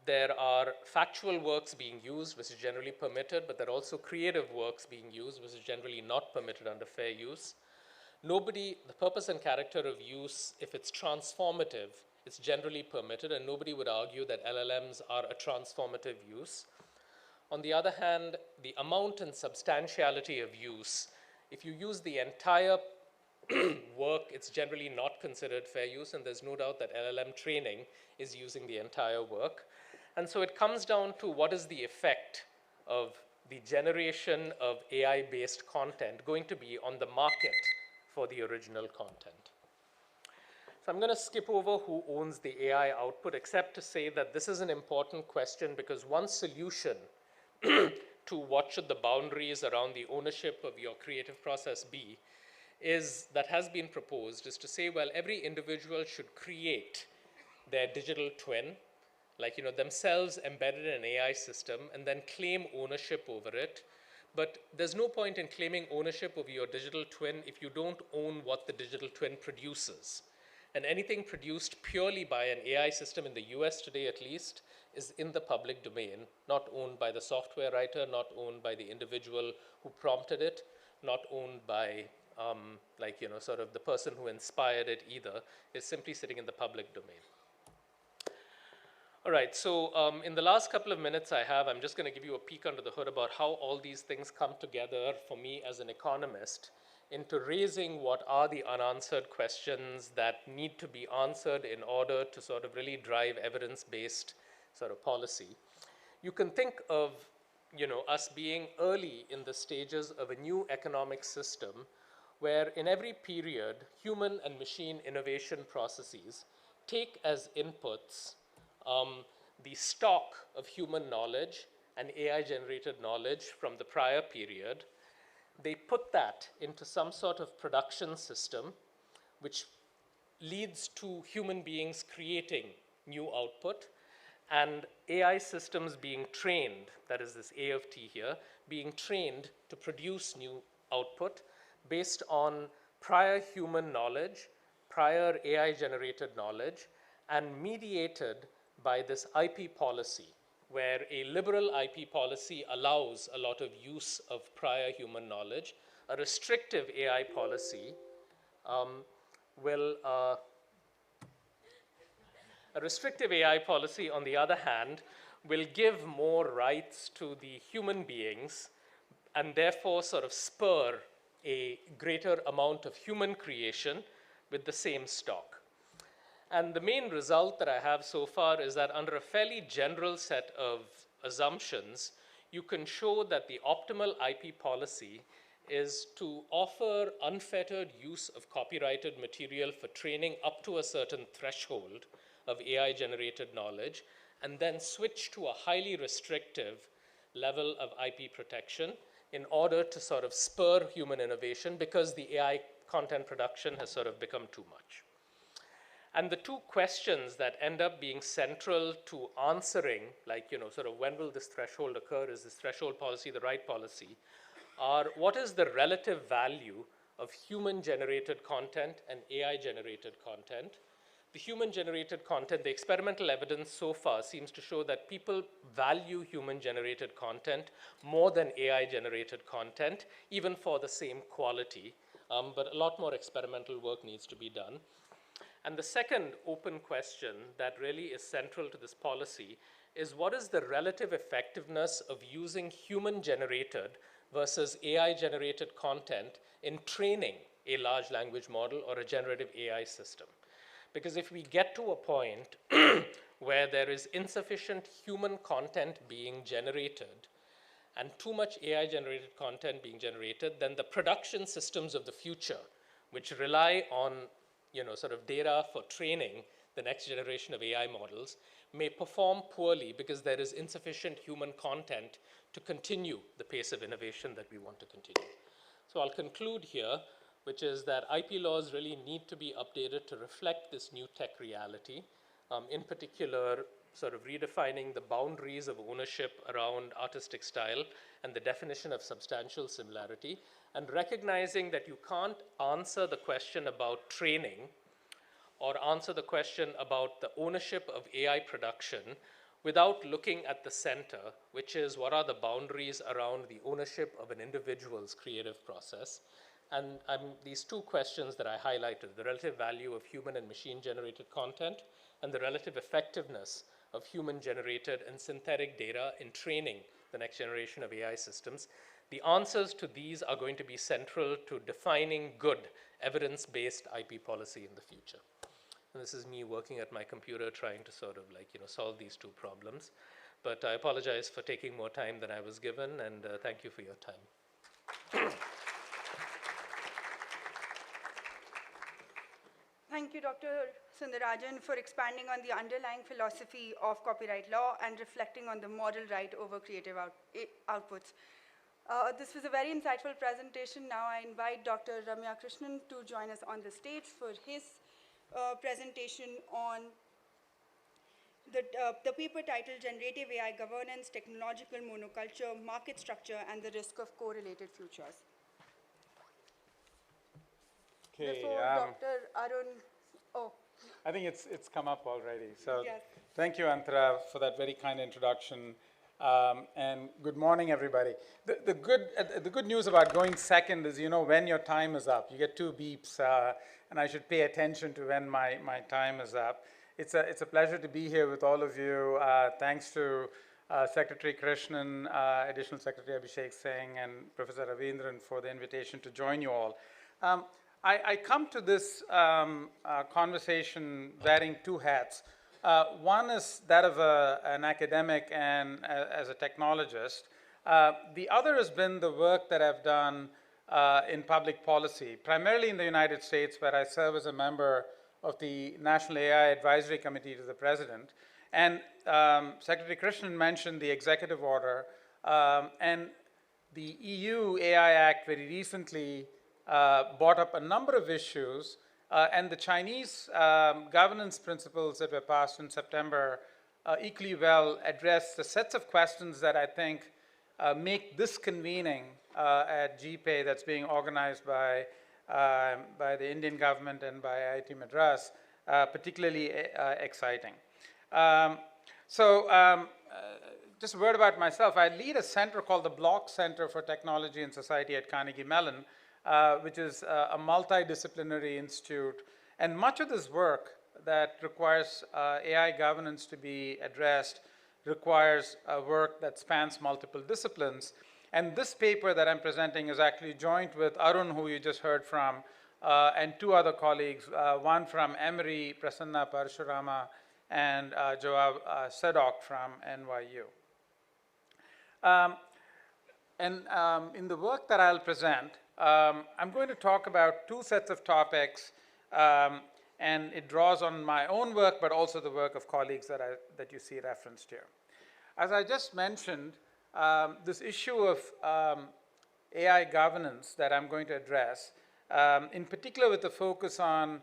There are factual works being used, which is generally permitted, but there are also creative works being used, which is generally not permitted under fair use. The purpose and character of use, if it's transformative, it's generally permitted, and nobody would argue that LLMs are a transformative use. On the other hand, the amount and substantiality of use, if you use the entire work, it's generally not considered fair use, and there's no doubt that LLM training is using the entire work. And so it comes down to, what is the effect of the generation of AI-based content going to be on the market for the original content? So I'm going to skip over who owns the AI output, except to say that this is an important question, because one solution to what should the boundaries around the ownership of your creative process be that has been proposed, is to say, well, every individual should create their digital twin, like, themselves embedded in an AI system, and then claim ownership over it. But there's no point in claiming ownership over your digital twin if you don't own what the digital twin produces. And anything produced purely by an AI system, in the US today at least, is in the public domain, not owned by the software writer, not owned by the individual who prompted it, not owned by sort of the person who inspired it either. It's simply sitting in the public domain. All right, so in the last couple of minutes I have, I'm just going to give you a peek under the hood about how all these things come together for me as an economist into raising what are the unanswered questions that need to be answered in order to sort of really drive evidence-based sort of policy. You can think of us being early in the stages of a new economic system where in every period, human and machine innovation processes take as inputs the stock of human knowledge and AI-generated knowledge from the prior period. They put that into some sort of production system, which leads to human beings creating new output, and AI systems being trained, that is this A of T here, being trained to produce new output based on prior human knowledge, prior AI-generated knowledge, and mediated by this IP policy, where a liberal IP policy allows a lot of use of prior human knowledge. A restrictive AI policy a restrictive AI policy, on the other hand, will give more rights to the human beings and therefore sort of spur a greater amount of human creation with the same stock. And the main result that I have so far is that under a fairly general set of assumptions, you can show that the optimal IP policy is to offer unfettered use of copyrighted material for training up to a certain threshold of AI-generated knowledge, and then switch to a highly restrictive level of IP protection in order to sort of spur human innovation because the AI content production has sort of become too much. And the two questions that end up being central to answering, like, sort of when will this threshold occur? Is this threshold policy the right policy? Are what is the relative value of human-generated content and AI-generated content? The human-generated content, the experimental evidence so far seems to show that people value human-generated content more than AI-generated content, even for the same quality, but a lot more experimental work needs to be done. And the second open question that really is central to this policy is what is the relative effectiveness of using human-generated versus AI-generated content in training a large language model or a generative AI system? Because if we get to a point where there is insufficient human content being generated and too much AI-generated content being generated, then the production systems of the future, which rely on sort of data for training the next generation of AI models, may perform poorly because there is insufficient human content to continue the pace of innovation that we want to continue. So I'll conclude here, which is that IP laws really need to be updated to reflect this new tech reality, in particular, sort of redefining the boundaries of ownership around artistic style and the definition of substantial similarity, and recognizing that you can't answer the question about training or answer the question about the ownership of AI production without looking at the center, which is what are the boundaries around the ownership of an individual's creative process. And these two questions that I highlighted, the relative value of human and machine-generated content and the relative effectiveness of human-generated and synthetic data in training the next generation of AI systems, the answers to these are going to be central to defining good evidence-based IP policy in the future. And this is me working at my computer trying to sort of solve these two problems. But I apologize for taking more time than I was given, and thank you for your time. Thank you, Dr. Sundarajan, for expanding on the underlying philosophy of copyright law and reflecting on the moral right over creative outputs. This was a very insightful presentation. Now I invite Dr. Ramya Krishnan to join us on the stage for his presentation on the paper titled Generative AI Governance, Technological Monoculture, Market Structure, and the Risk of Correlated Futures. Okay, Before Dr. Arun, I think it's come up already. So yes. Thank you, Antara, for that very kind introduction. And good morning, everybody. The good news about going second is, when your time is up. You get two beeps, and I should pay attention to when my time is up. It's a pleasure to be here with all of you. Thanks to Secretary Krishnan, Additional Secretary Abhishek Singh, and Professor Ravindran for the invitation to join you all. I come to this conversation wearing two hats. One is that of an academic and as a technologist. The other has been the work that I've done in public policy, primarily in the United States, where I serve as a member of the National AI Advisory Committee to the President. And Secretary Krishnan mentioned the executive order, and the EU AI Act very recently brought up a number of issues, and the Chinese governance principles that were passed in September equally well address the sets of questions that I think make this convening at GPay that's being organized by the Indian government and by IIT Madras particularly exciting. Just a word about myself. I lead a center called the Block Center for Technology and Society at Carnegie Mellon, which is a multidisciplinary institute. And much of this work that requires AI governance to be addressed requires work that spans multiple disciplines. And this paper that I'm presenting is actually joint with Arun, who you just heard from, and two other colleagues, one from Emory, Prasanna Parashurama, and Joab Sadok from NYU. In the work that I'll present, I'm going to talk about two sets of topics, and it draws on my own work, but also the work of colleagues that you see referenced here. As I just mentioned, this issue of AI governance that I'm going to address, in particular with the focus on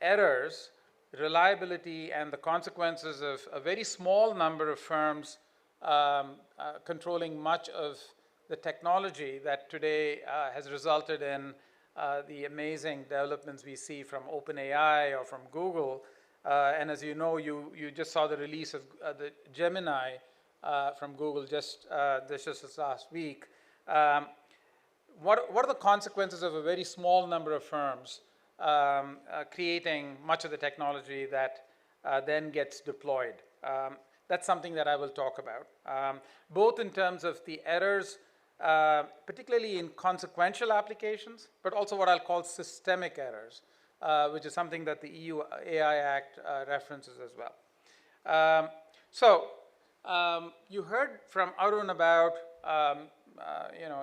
errors, reliability, and the consequences of a very small number of firms controlling much of the technology that today has resulted in the amazing developments we see from OpenAI or from Google. And as you know, you just saw the release of the Gemini from Google just this last week. What are the consequences of a very small number of firms creating much of the technology that then gets deployed? That's something that I will talk about, both in terms of the errors, particularly in consequential applications, but also what I'll call systemic errors, which is something that the EU AI Act references as well. You heard from Arun about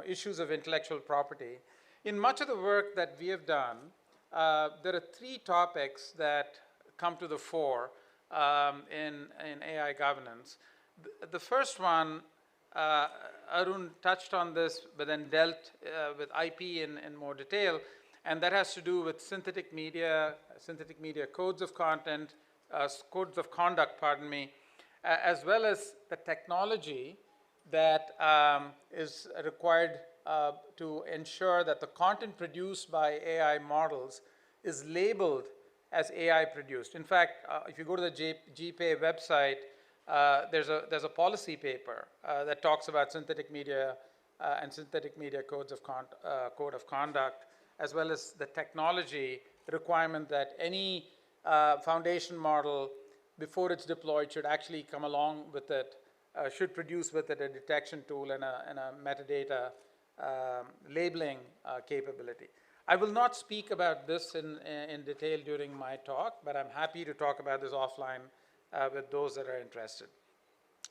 issues of intellectual property. In much of the work that we have done, there are three topics that come to the fore in AI governance. The first one, Arun touched on this, but then dealt with IP in more detail, and that has to do with synthetic media codes of content, codes of conduct, pardon me, as well as the technology that is required to ensure that the content produced by AI models is labeled as AI produced. In fact, if you go to the GPay website, there's a policy paper that talks about synthetic media and synthetic media codes of code of conduct, as well as the technology requirement that any foundation model, before it's deployed, should actually come along with it, should produce with it a detection tool and a metadata labeling capability. I will not speak about this in detail during my talk, but I'm happy to talk about this offline with those that are interested.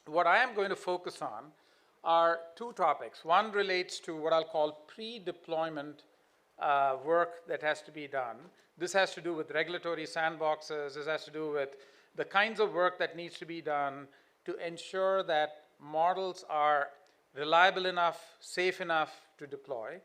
What I am going to focus on are two topics. One relates to what I'll call pre-deployment work that has to be done. This has to do with regulatory sandboxes. This has to do with the kinds of work that needs to be done to ensure that models are reliable enough, safe enough to deploy.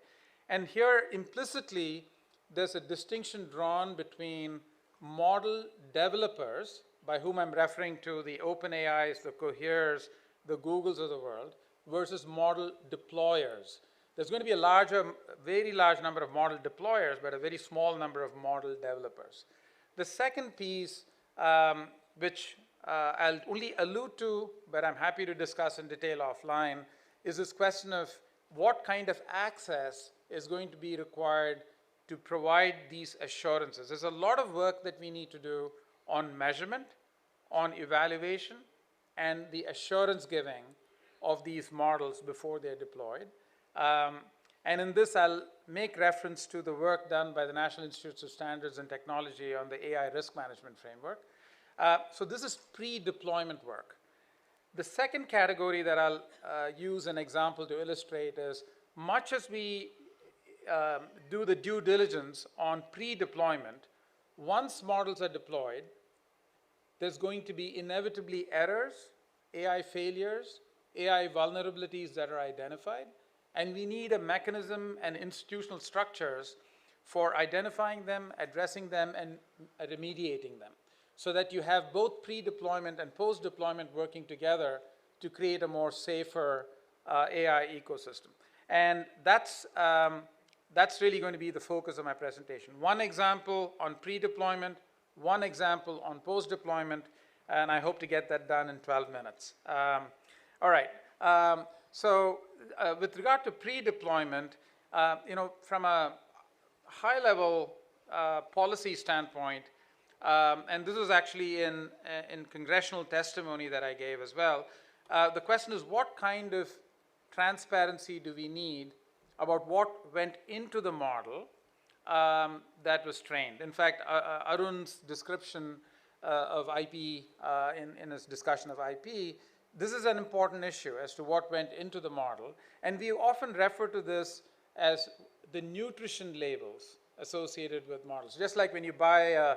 And here, implicitly, there's a distinction drawn between model developers, by whom I'm referring to the OpenAIs, the Coheres, the Googles of the world, versus model deployers. There's going to be a very large number of model deployers, but a very small number of model developers. The second piece, which I'll only allude to, but I'm happy to discuss in detail offline, is this question of what kind of access is going to be required to provide these assurances. There's a lot of work that we need to do on measurement, on evaluation, and the assurance giving of these models before they're deployed. And in this, I'll make reference to the work done by the National Institutes of Standards and Technology on the AI risk management framework. So this is pre-deployment work. The second category that I'll use an example to illustrate is, much as we do the due diligence on pre-deployment, once models are deployed, there's going to be inevitably errors, AI failures, AI vulnerabilities that are identified, and we need a mechanism and institutional structures for identifying them, addressing them, and remediating them, so that you have both pre-deployment and post-deployment working together to create a more safer AI ecosystem. And that's really going to be the focus of my presentation. One example on pre-deployment, one example on post-deployment, and I hope to get that done in 12 minutes. All right. With regard to pre-deployment, from a high-level policy standpoint, and this was actually in congressional testimony that I gave as well, the question is, what kind of transparency do we need about what went into the model that was trained? In fact, Arun's description of IP, in his discussion of IP, this is an important issue as to what went into the model. And we often refer to this as the nutrition labels associated with models. Just like when you buy a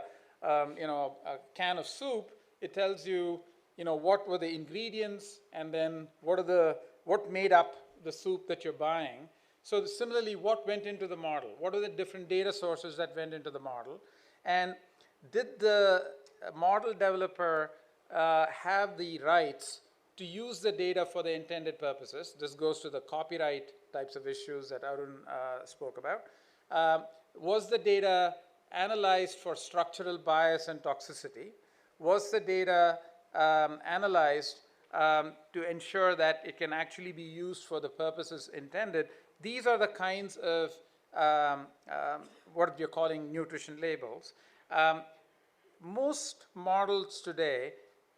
can of soup, it tells you, what were the ingredients and then what made up the soup that you're buying. So similarly, what went into the model? What are the different data sources that went into the model? And did the model developer have the rights to use the data for the intended purposes? This goes to the copyright types of issues that Arun spoke about. Was the data analyzed for structural bias and toxicity? Was the data analyzed to ensure that it can actually be used for the purposes intended? These are the kinds of what you're calling nutrition labels. Most models today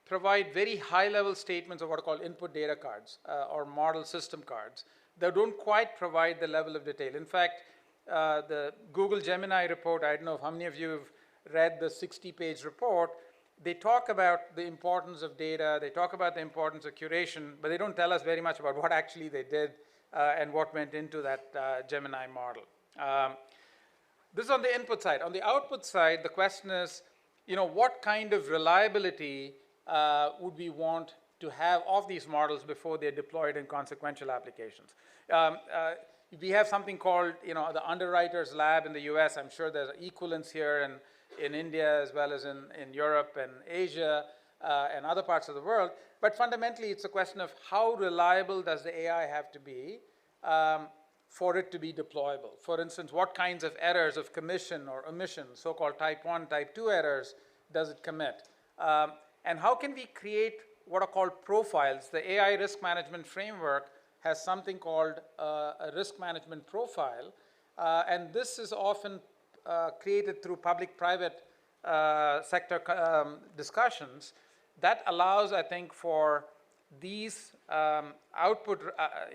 provide very high-level statements of what are called input data cards or model system cards that don't quite provide the level of detail. In fact, the Google Gemini report, I don't know how many of you have read the 60-page report, they talk about the importance of data, they talk about the importance of curation, but they don't tell us very much about what actually they did and what went into that Gemini model. This is on the input side. On the output side, the question is, what kind of reliability would we want to have of these models before they're deployed in consequential applications? We have something called, the Underwriters Lab in the US. I'm sure there's equivalents here in India as well as in Europe and Asia and other parts of the world. But fundamentally, it's a question of how reliable does the AI have to be for it to be deployable. For instance, what kinds of errors of commission or omission, so-called type 1, type 2 errors, does it commit? And how can we create what are called profiles? The AI risk management framework has something called a risk management profile, and this is often created through public-private sector discussions that allows, I think, for these output,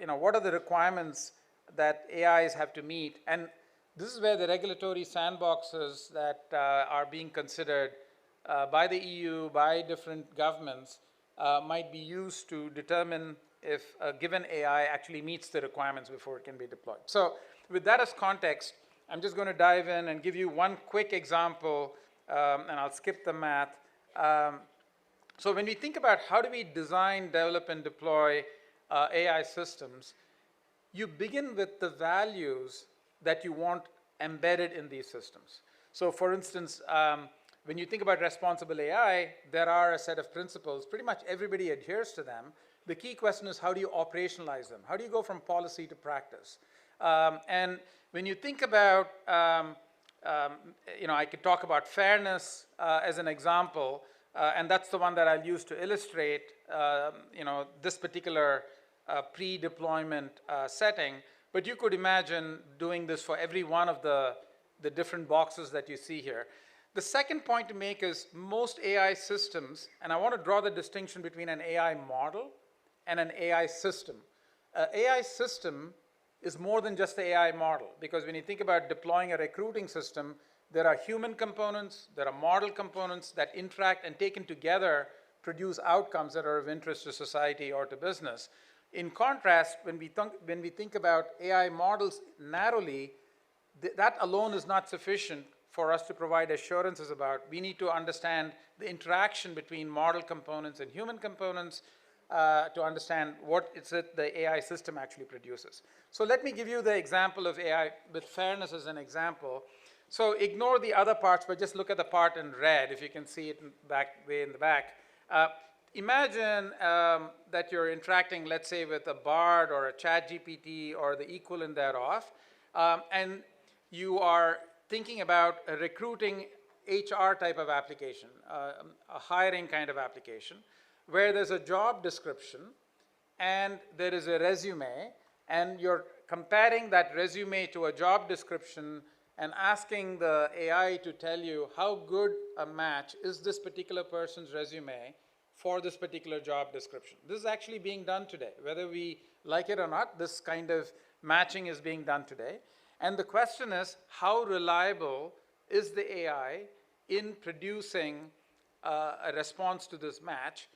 what are the requirements that AIs have to meet? And this is where the regulatory sandboxes that are being considered by the EU, by different governments, might be used to determine if a given AI actually meets the requirements before it can be deployed. So with that as context, I'm just going to dive in and give you one quick example, and I'll skip the math. So when we think about how do we design, develop, and deploy AI systems, you begin with the values that you want embedded in these systems. So for instance, when you think about responsible AI, there are a set of principles. Pretty much everybody adheres to them. The key question is, how do you operationalize them? How do you go from policy to practice? And when you think about, I could talk about fairness as an example, and that's the one that I'll use to illustrate, this particular pre-deployment setting. But you could imagine doing this for every one of the different boxes that you see here. The second point to make is most AI systems, and I want to draw the distinction between an AI model and an AI system. An AI system is more than just the AI model, because when you think about deploying a recruiting system, there are human components, there are model components that interact and taken together produce outcomes that are of interest to society or to business. In contrast, when we think about AI models narrowly, that alone is not sufficient for us to provide assurances about. We need to understand the interaction between model components and human components to understand what is it the AI system actually produces. So let me give you the example of AI with fairness as an example. So ignore the other parts, but just look at the part in red, if you can see it way in the back. Imagine that you're interacting, let's say, with a BARD or a ChatGPT or the equivalent thereof, and you are thinking about a recruiting HR type of application, a hiring kind of application, where there's a job description and there is a resume, and you're comparing that resume to a job description and asking the AI to tell you how good a match is this particular person's resume for this particular job description. This is actually being done today. Whether we like it or not, this kind of matching is being done today. And the question is, how reliable is the AI in producing a response to this match?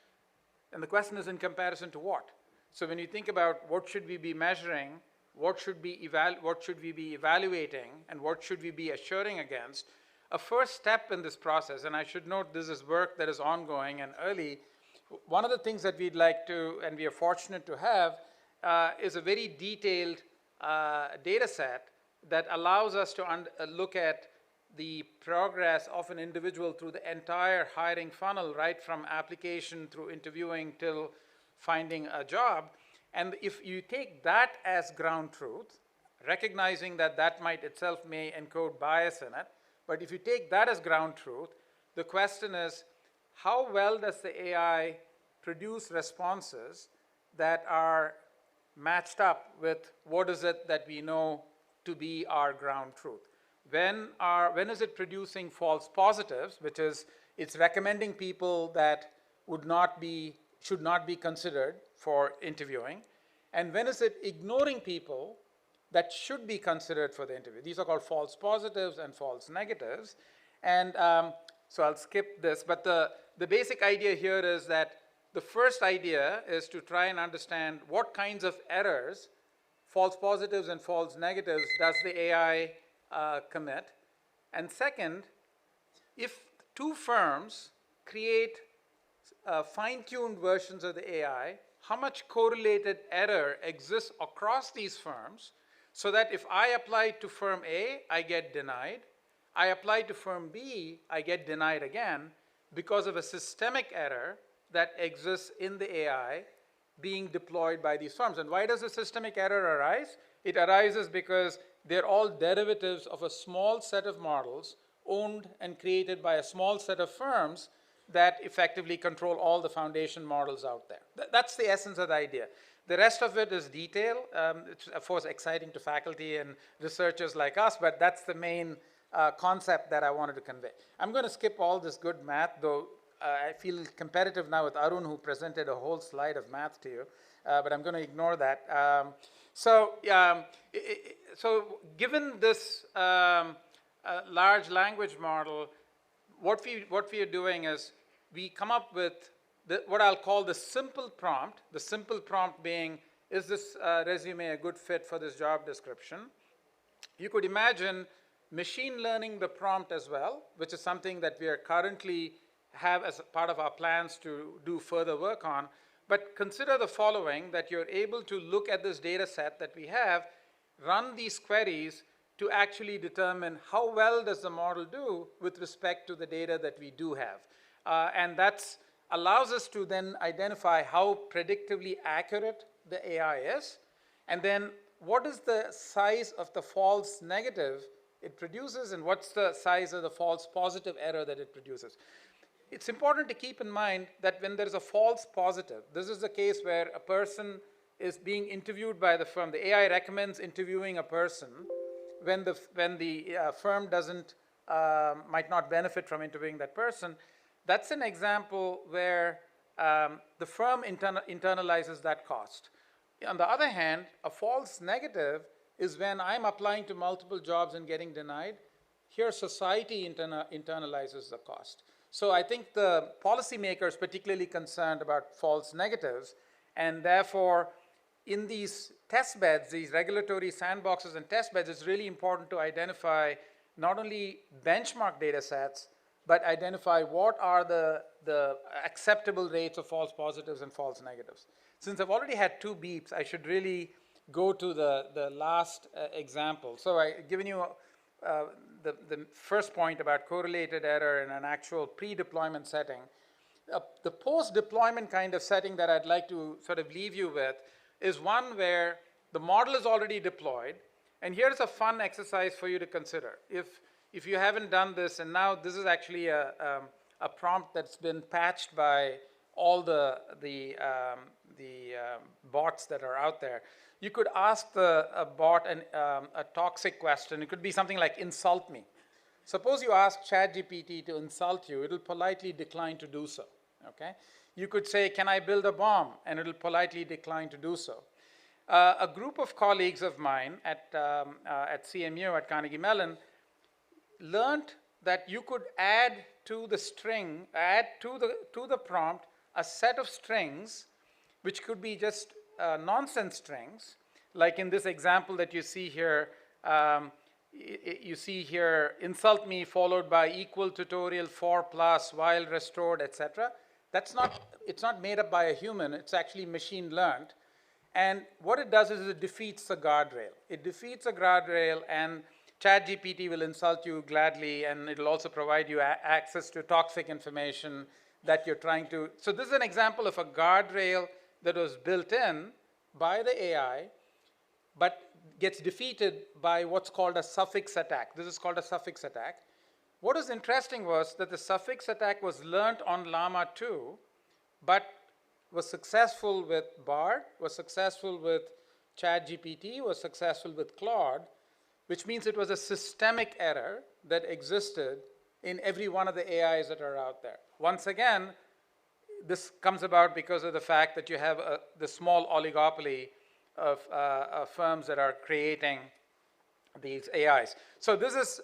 And the question is, in comparison to what? So when you think about what should we be measuring, what should we be evaluating, and what should we be assuring against, a first step in this process, and I should note this is work that is ongoing and early, one of the things that we'd like to, and we are fortunate to have, is a very detailed data set that allows us to look at the progress of an individual through the entire hiring funnel, right from application through interviewing till finding a job. And if you take that as ground truth, recognizing that that might itself may encode bias in it, but if you take that as ground truth, the question is, how well does the AI produce responses that are matched up with what is it that we know to be our ground truth? When is it producing false positives, which is it's recommending people that should not be considered for interviewing, and when is it ignoring people that should be considered for the interview? These are called false positives and false negatives. And so I'll skip this, but the basic idea here is that the first idea is to try and understand what kinds of errors, false positives and false negatives, does the AI commit. And second, if two firms create fine-tuned versions of the AI, how much correlated error exists across these firms, so that if I apply to firm A, I get denied. I apply to firm B, I get denied again because of a systemic error that exists in the AI being deployed by these firms. And why does a systemic error arise? It arises because they're all derivatives of a small set of models owned and created by a small set of firms that effectively control all the foundation models out there. That's the essence of the idea. The rest of it is detail. It's, of course, exciting to faculty and researchers like us, but that's the main concept that I wanted to convey. I'm going to skip all this good math, though I feel competitive now with Arun, who presented a whole slide of math to you, but I'm going to ignore that. So given this large language model, what we are doing is we come up with what I'll call the simple prompt. The simple prompt being, is this resume a good fit for this job description? You could imagine machine learning the prompt as well, which is something that we are currently have as part of our plans to do further work on. But consider the following, that you're able to look at this data set that we have, run these queries to actually determine how well does the model do with respect to the data that we do have. And that allows us to then identify how predictively accurate the AI is, and then what is the size of the false negative it produces, and what's the size of the false positive error that it produces. It's important to keep in mind that when there's a false positive, this is the case where a person is being interviewed by the firm. The AI recommends interviewing a person when the firm might not benefit from interviewing that person. That's an example where the firm internalizes that cost. On the other hand, a false negative is when I'm applying to multiple jobs and getting denied. Here, society internalizes the cost. So I think the policymaker is particularly concerned about false negatives, and therefore, in these test beds, these regulatory sandboxes and test beds, it's really important to identify not only benchmark data sets, but identify what are the acceptable rates of false positives and false negatives. Since I've already had 2 beeps, I should really go to the last example. So I've given you the first point about correlated error in an actual pre-deployment setting. The post-deployment kind of setting that I'd like to sort of leave you with is one where the model is already deployed, and here's a fun exercise for you to consider. If you haven't done this, and now this is actually a prompt that's been patched by all the bots that are out there. You could ask a bot a toxic question. It could be something like, insult me. Suppose you ask ChatGPT to insult you, it'll politely decline to do so, okay? you could say, can I build a bomb? And it'll politely decline to do so. A group of colleagues of mine at CMU, at Carnegie Mellon, learned that you could add to the prompt a set of strings, which could be just nonsense strings, like in this example that you see here. You see here, insult me followed by equal tutorial for plus while restored, etc. It's not made up by a human, it's actually machine learned. And what it does is it defeats the guardrail. It defeats a guardrail, and ChatGPT will insult you gladly, and it'll also provide you access to toxic information that you're trying to. So this is an example of a guardrail that was built in by the AI, but gets defeated by what's called a suffix attack. This is called a suffix attack. What was interesting was that the suffix attack was learned on Llama 2, but was successful with Bard, was successful with ChatGPT, was successful with Claude, which means it was a systemic error that existed in every one of the AIs that are out there. Once again, this comes about because of the fact that you have the small oligopoly of firms that are creating these AIs. So this is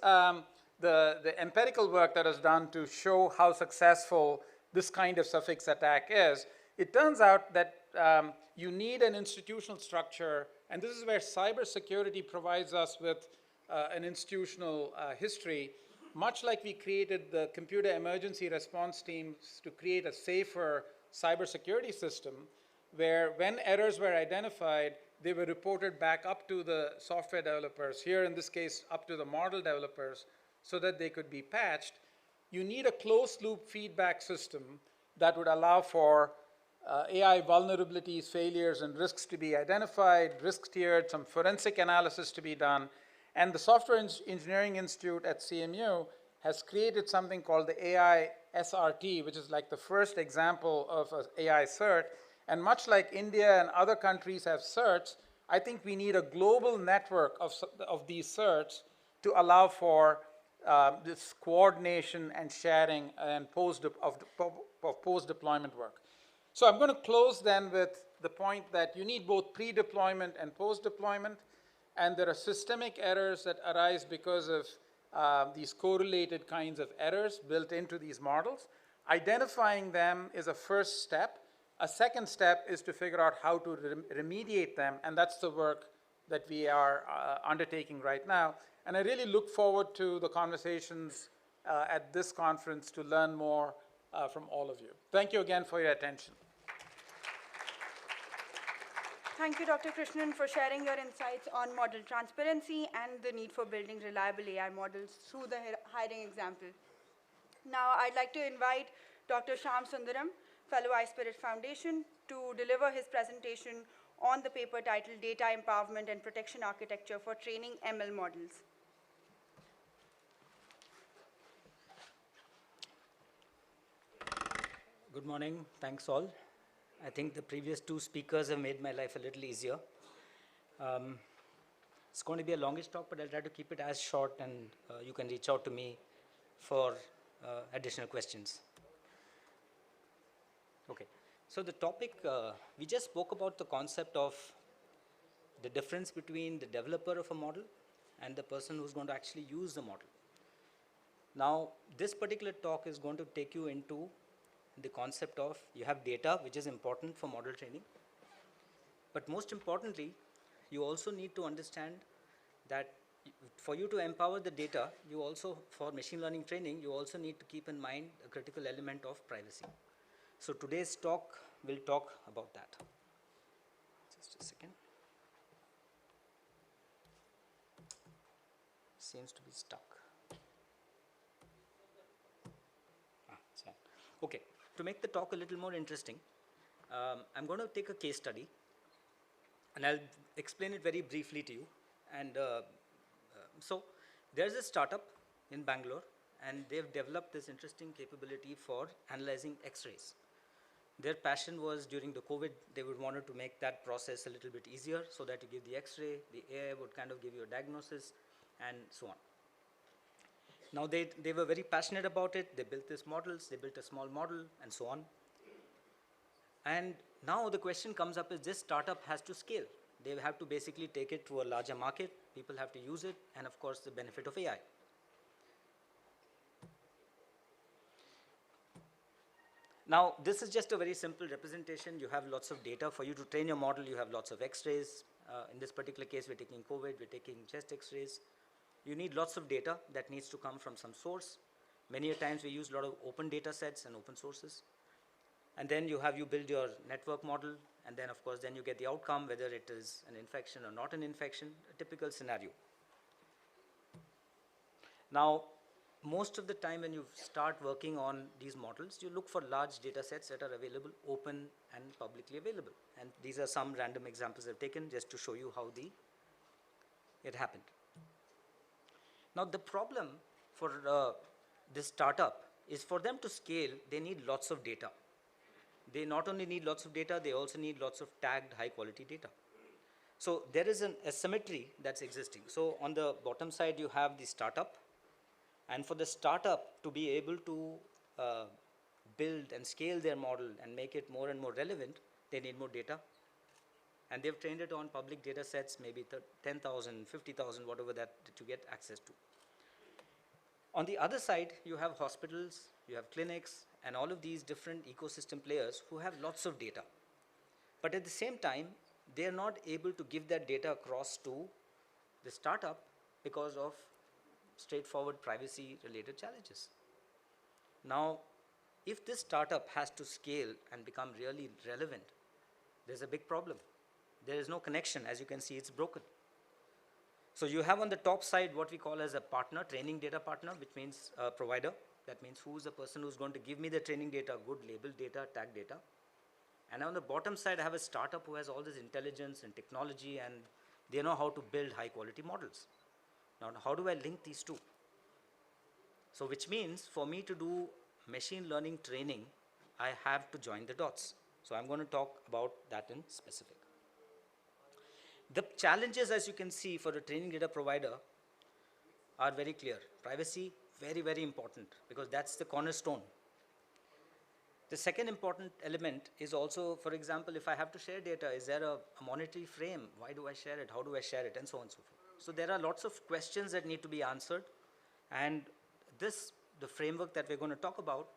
the empirical work that is done to show how successful this kind of suffix attack is. It turns out that you need an institutional structure, and this is where cybersecurity provides us with an institutional history. Much like we created the computer emergency response teams to create a safer cybersecurity system, where when errors were identified, they were reported back up to the software developers, here in this case up to the model developers, so that they could be patched. You need a closed loop feedback system that would allow for AI vulnerabilities, failures, and risks to be identified, risk tiered, some forensic analysis to be done. And the Software Engineering Institute at CMU has created something called the AI SRT, which is like the first example of an AI cert. And much like India and other countries have certs, I think we need a global network of these certs to allow for this coordination and sharing and post-deployment work. So I'm going to close then with the point that you need both pre-deployment and post-deployment, and there are systemic errors that arise because of these correlated kinds of errors built into these models. Identifying them is a first step. A second step is to figure out how to remediate them, and that's the work that we are undertaking right now. And I really look forward to the conversations at this conference to learn more from all of you. Thank you again for your attention. Thank you, Dr. Krishnan, for sharing your insights on model transparency and the need for building reliable AI models through the hiring example. Now, I'd like to invite Dr. Shyam Sundaram, Fellow iSpirit Foundation, to deliver his presentation on the paper titled Data Empowerment and Protection Architecture for Training ML Models. Good morning. Thanks all. I think the previous two speakers have made my life a little easier. It's going to be a longish talk, but I'll try to keep it as short, and you can reach out to me for additional questions. Okay. So the topic, we just spoke about the concept of the difference between the developer of a model and the person who's going to actually use the model. Now, this particular talk is going to take you into the concept of you have data, which is important for model training. But most importantly, you also need to understand that for you to empower the data, you also, for machine learning training, you also need to keep in mind a critical element of privacy. So today's talk will talk about that. Just a second. Seems to be stuck. It's fine. Okay. To make the talk a little more interesting, I'm going to take a case study, and I'll explain it very briefly to you. And so there's a startup in Bangalore, and they've developed this interesting capability for analyzing X-rays. Their passion was during the COVID, they would wanted to make that process a little bit easier so that you give the X-ray, the AI would kind of give you a diagnosis, and so on. Now they were very passionate about it. They built these models, they built a small model, and so on. And now the question comes up is this startup has to scale. They have to basically take it to a larger market, people have to use it, and of course the benefit of AI. Now, this is just a very simple representation. You have lots of data. For you to train your model, you have lots of x-rays. In this particular case, we're taking COVID, we're taking chest x-rays. You need lots of data that needs to come from some source. Many a times we use a lot of open data sets and open sources. And then you build your network model, and then of course, then you get the outcome, whether it is an infection or not an infection, a typical scenario. Now, most of the time when you start working on these models, you look for large data sets that are available, open and publicly available. And these are some random examples I've taken just to show you how it happened. Now, the problem for this startup is for them to scale, they need lots of data. They not only need lots of data, they also need lots of tagged high quality data. So there is an asymmetry that's existing. So on the bottom side, you have the startup. And for the startup to be able to build and scale their model and make it more and more relevant, they need more data. And they've trained it on public data sets, maybe 10,000, 50,000, whatever that you get access to. On the other side, you have hospitals, you have clinics, and all of these different ecosystem players who have lots of data. But at the same time, they are not able to give that data across to the startup because of straightforward privacy-related challenges. Now, if this startup has to scale and become really relevant, there's a big problem. There is no connection. As you can see, it's broken. So you have on the top side what we call as a partner, training data partner, which means a provider. That means who's the person who's going to give me the training data, good labeled data, tag data. And on the bottom side, I have a startup who has all this intelligence and technology, and they know how to build high-quality models. Now, how do I link these two? So which means for me to do machine learning training, I have to join the dots. So I'm going to talk about that in specific. The challenges, as you can see, for a training data provider are very clear. Privacy, very, very important, because that's the cornerstone. The second important element is also, for example, if I have to share data, is there a monetary frame? Why do I share it? How do I share it? And so on and so forth. So there are lots of questions that need to be answered, and the framework that we're going to talk about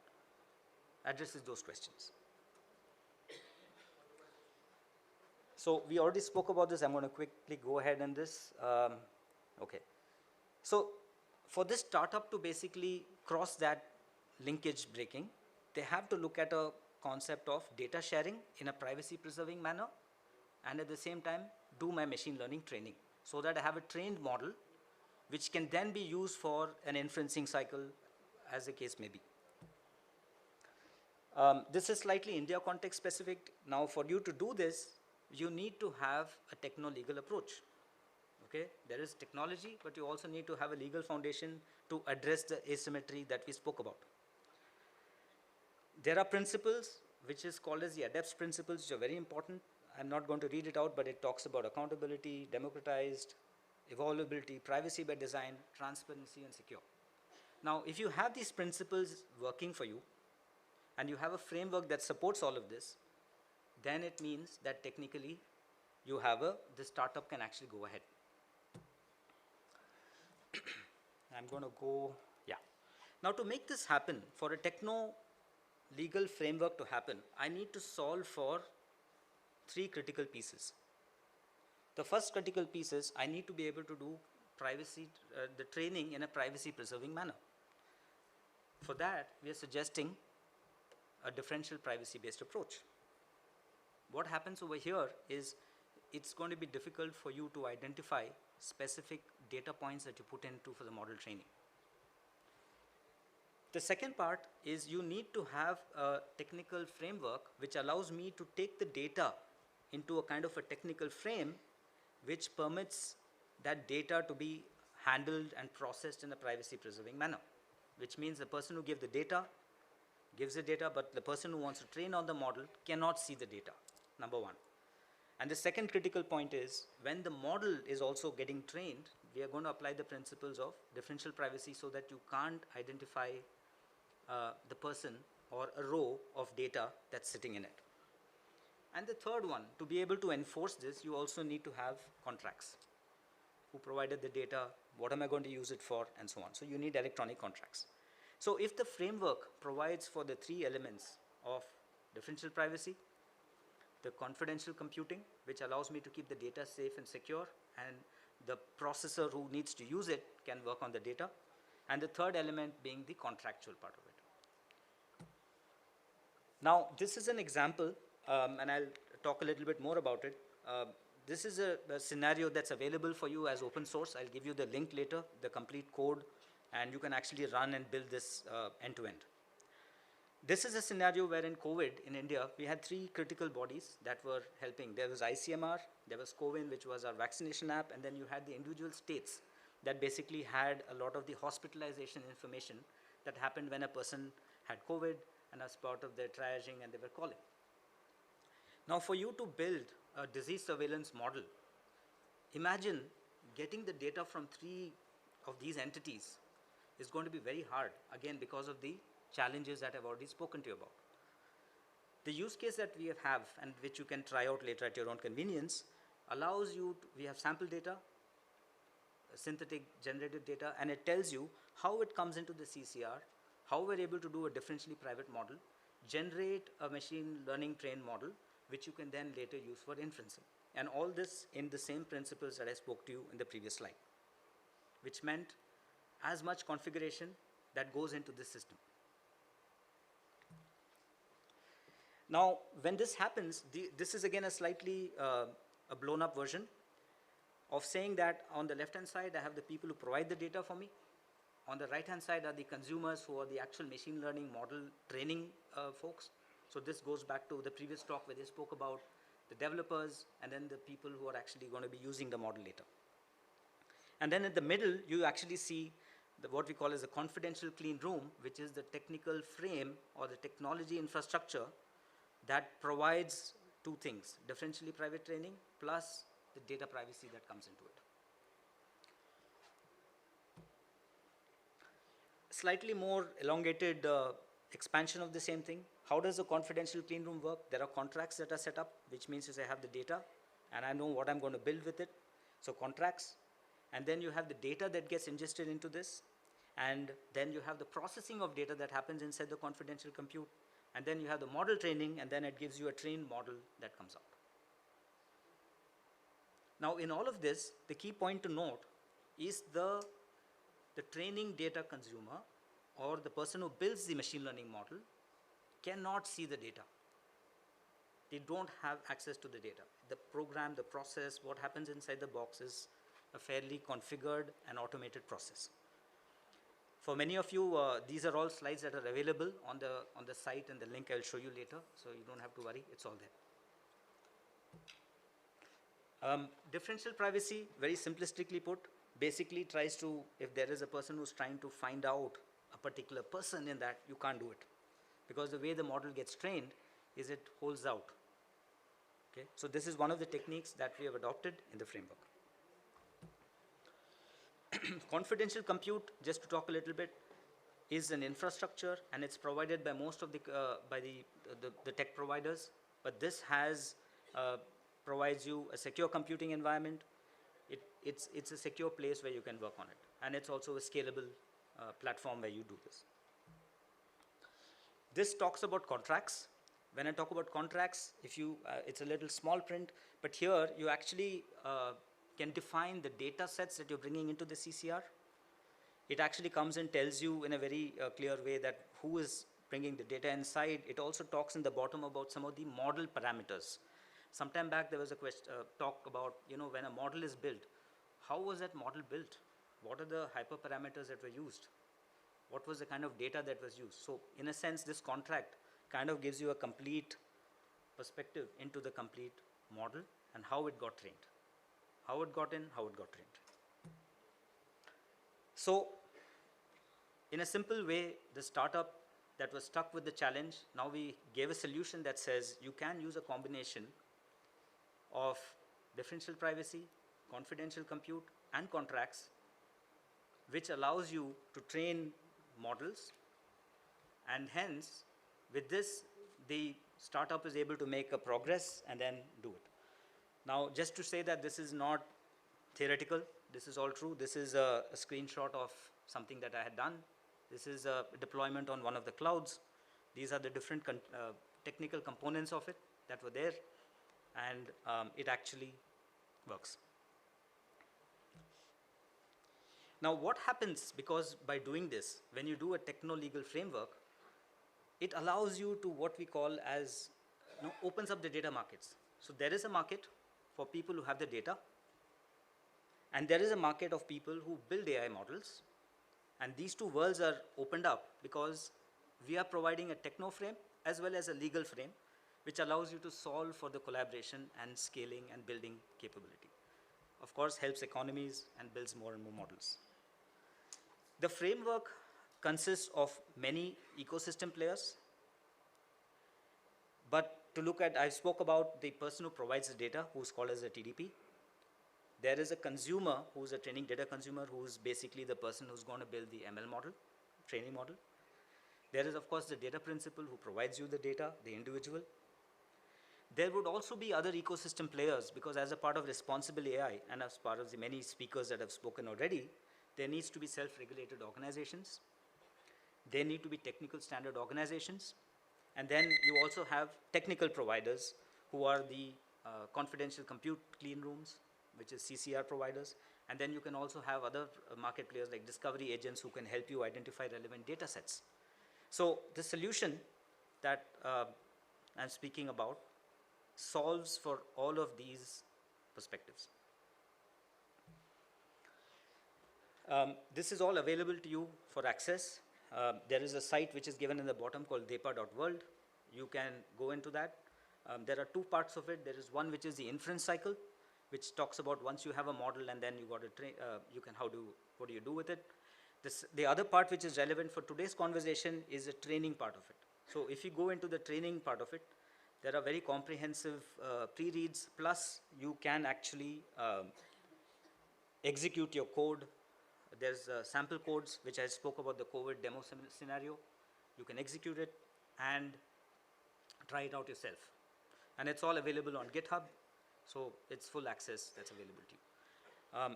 addresses those questions. So we already spoke about this. I'm going to quickly go ahead in this. Okay. So for this startup to basically cross that linkage breaking, they have to look at a concept of data sharing in a privacy preserving manner, and at the same time do my machine learning training so that I have a trained model which can then be used for an inferencing cycle, as the case may be. This is slightly India context specific. Now for you to do this, you need to have a techno-legal approach. Okay? There is technology, but you also need to have a legal foundation to address the asymmetry that we spoke about. There are principles, which is called as the ADEPS principles, which are very important. I'm not going to read it out, but it talks about accountability, democratized, evolvability, privacy by design, transparency, and secure. Now, if you have these principles working for you, and you have a framework that supports all of this, then it means that technically you have the startup can actually go ahead. I'm going to go, yeah. Now to make this happen, for a techno-legal framework to happen, I need to solve for 3 critical pieces. The first critical piece is I need to be able to do privacy, the training in a privacy preserving manner. For that, we are suggesting a differential privacy based approach. What happens over here is it's going to be difficult for you to identify specific data points that you put into for the model training. The second part is you need to have a technical framework which allows me to take the data into a kind of a technical frame which permits that data to be handled and processed in a privacy preserving manner, which means the person who gives the data, but the person who wants to train on the model cannot see the data, number one. And the second critical point is when the model is also getting trained, we are going to apply the principles of differential privacy so that you can't identify the person or a row of data that's sitting in it. And the third one, to be able to enforce this, you also need to have contracts. Who provided the data, what am I going to use it for, and so on. So you need electronic contracts. So if the framework provides for the three elements of differential privacy, the confidential computing, which allows me to keep the data safe and secure, and the processor who needs to use it can work on the data, and the third element being the contractual part of it. Now, this is an example, and I'll talk a little bit more about it. This is a scenario that's available for you as open source. I'll give you the link later, the complete code, and you can actually run and build this end to end. This is a scenario where in COVID in India, we had three critical bodies that were helping. There was ICMR, there was CoWIN, which was our vaccination app, and then you had the individual states that basically had a lot of the hospitalization information that happened when a person had COVID and as part of their triaging and they were calling. Now for you to build a disease surveillance model, imagine getting the data from three of these entities is going to be very hard, again, because of the challenges that I've already spoken to you about. The use case that we have and which you can try out later at your own convenience allows you, we have sample data, synthetic generated data, and it tells you how it comes into the CCR, how we're able to do a differentially private model, generate a machine learning trained model, which you can then later use for inferencing. And all this in the same principles that I spoke to you in the previous slide, which meant as much configuration that goes into this system. Now, when this happens, this is again a slightly a blown up version of saying that on the left-hand side, I have the people who provide the data for me. On the right-hand side are the consumers who are the actual machine learning model training folks. So this goes back to the previous talk where they spoke about the developers and then the people who are actually going to be using the model later. And then in the middle, you actually see what we call as a confidential clean room, which is the technical frame or the technology infrastructure that provides two things, differentially private training plus the data privacy that comes into it. Slightly more elongated expansion of the same thing. How does the confidential clean room work? There are contracts that are set up, which means I have the data and I know what I'm going to build with it. So contracts. And then you have the data that gets ingested into this. And then you have the processing of data that happens inside the confidential compute. And then you have the model training, and then it gives you a trained model that comes out. Now, in all of this, the key point to note is the training data consumer or the person who builds the machine learning model cannot see the data. They don't have access to the data. The program, the process, what happens inside the box is a fairly configured and automated process. For many of you, these are all slides that are available on the site, and the link I'll show you later, so you don't have to worry, it's all there. Differential privacy, very simplistically put, basically tries to, if there is a person who's trying to find out a particular person in that, you can't do it. Because the way the model gets trained is it holds out. Okay? So this is one of the techniques that we have adopted in the framework. Confidential compute, just to talk a little bit, is an infrastructure, and it's provided by most of the tech providers. But this provides you a secure computing environment. It's a secure place where you can work on it, and it's also a scalable platform where you do this. This talks about contracts. When I talk about contracts, it's a little small print, but here you actually can define the data sets that you're bringing into the CCR. It actually comes and tells you in a very clear way that who is bringing the data inside. It also talks in the bottom about some of the model parameters. Sometime back there was a talk about, when a model is built, how was that model built? What are the hyperparameters that were used? What was the kind of data that was used? So in a sense, this contract kind of gives you a complete perspective into the complete model and how it got trained. How it got in, how it got trained. So, in a simple way, the startup that was stuck with the challenge, now we gave a solution that says you can use a combination of differential privacy, confidential compute, and contracts, which allows you to train models, and hence, with this, the startup is able to make a progress and then do it. Now, just to say that this is not theoretical, this is all true. This is a screenshot of something that I had done. This is a deployment on one of the clouds. These are the different technical components of it that were there, and it actually works. Now, what happens, because by doing this, when you do a techno-legal framework, it allows you to what we call as, opens up the data markets. So there is a market for people who have the data, and there is a market of people who build AI models, and these two worlds are opened up because we are providing a techno frame as well as a legal frame, which allows you to solve for the collaboration and scaling and building capability. Of course, helps economies and builds more and more models. The framework consists of many ecosystem players, but to look at, I spoke about the person who provides the data, who's called as a TDP. There is a consumer who's a training data consumer, who's basically the person who's going to build the ML model, training model. There is, of course, the data principal who provides you the data, the individual. There would also be other ecosystem players, because as a part of responsible AI and as part of the many speakers that have spoken already, there needs to be self-regulated organizations. There need to be technical standard organizations. And then you also have technical providers who are the confidential compute clean rooms, which is CCR providers. And then you can also have other market players like discovery agents who can help you identify relevant data sets. So the solution that I'm speaking about solves for all of these perspectives. This is all available to you for access. There is a site which is given in the bottom called depa.world. You can go into that. There are two parts of it. There is one which is the inference cycle, which talks about once you have a model and then you got to train, what do you do with it? The other part which is relevant for today's conversation is the training part of it. So if you go into the training part of it, there are very comprehensive pre-reads, plus you can actually execute your code. There's sample codes, which I spoke about the COVID demo scenario. You can execute it and try it out yourself. And it's all available on GitHub, so it's full access that's available to you.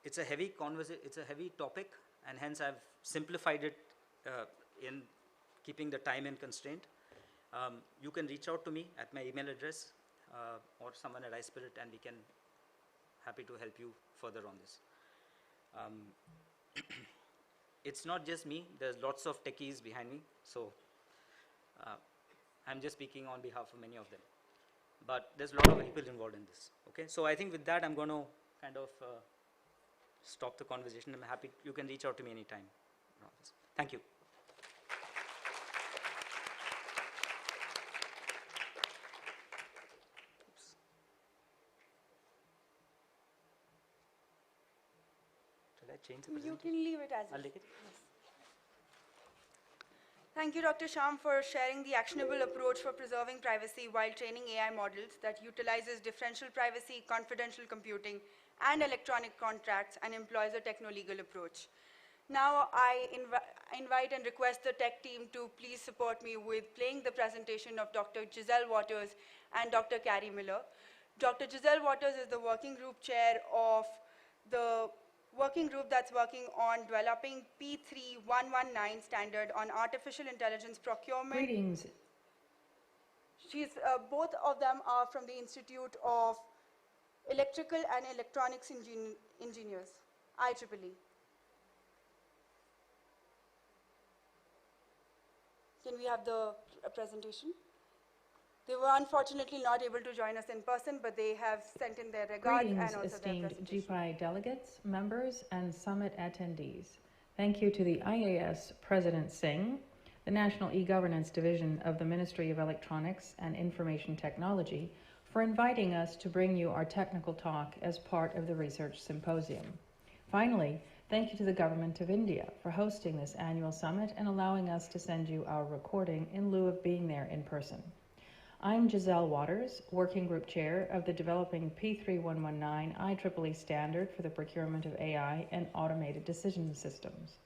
It's a heavy topic, and hence I've simplified it in keeping the time in constraint. You can reach out to me at my email address or someone at iSpirit, and we can happy to help you further on this. It's not just me, there's lots of techies behind me, so I'm just speaking on behalf of many of them. But there's a lot of people involved in this, okay? So I think with that, I'm going to kind of stop the conversation. I'm happy, you can reach out to me anytime. Thank you. Change the You presentation? can leave it as I'll is. take it. Yes. Thank you, Dr. Sham, for sharing the actionable approach for preserving privacy while training AI models that utilizes differential privacy, confidential computing, and electronic contracts, and employs a techno-legal approach. Now, I invite and request the tech team to please support me with playing the presentation of Dr. Giselle Waters and Dr. Carrie Miller. Dr. Giselle Waters is the working group chair of the working group that's working on developing P3119 standard on artificial intelligence procurement. Greetings. Both of them are from the Institute of Electrical and Electronics Engineers, IEEE. Can we have the presentation? They were unfortunately not able to join us in person, but they have sent in their regards and Greetings, also their esteemed presentation. GPI delegates, members, and summit attendees. Thank you to the IAS President Singh, the National E-Governance Division of the Ministry of Electronics and Information Technology, for inviting us to bring you our technical talk as part of the Research Symposium. Finally, thank you to the Government of India for hosting this annual summit and allowing us to send you our recording in lieu of being there in person. I'm Giselle Waters, Working Group Chair of the Developing P3119 IEEE Standard for the Procurement of AI and Automated Decision Systems.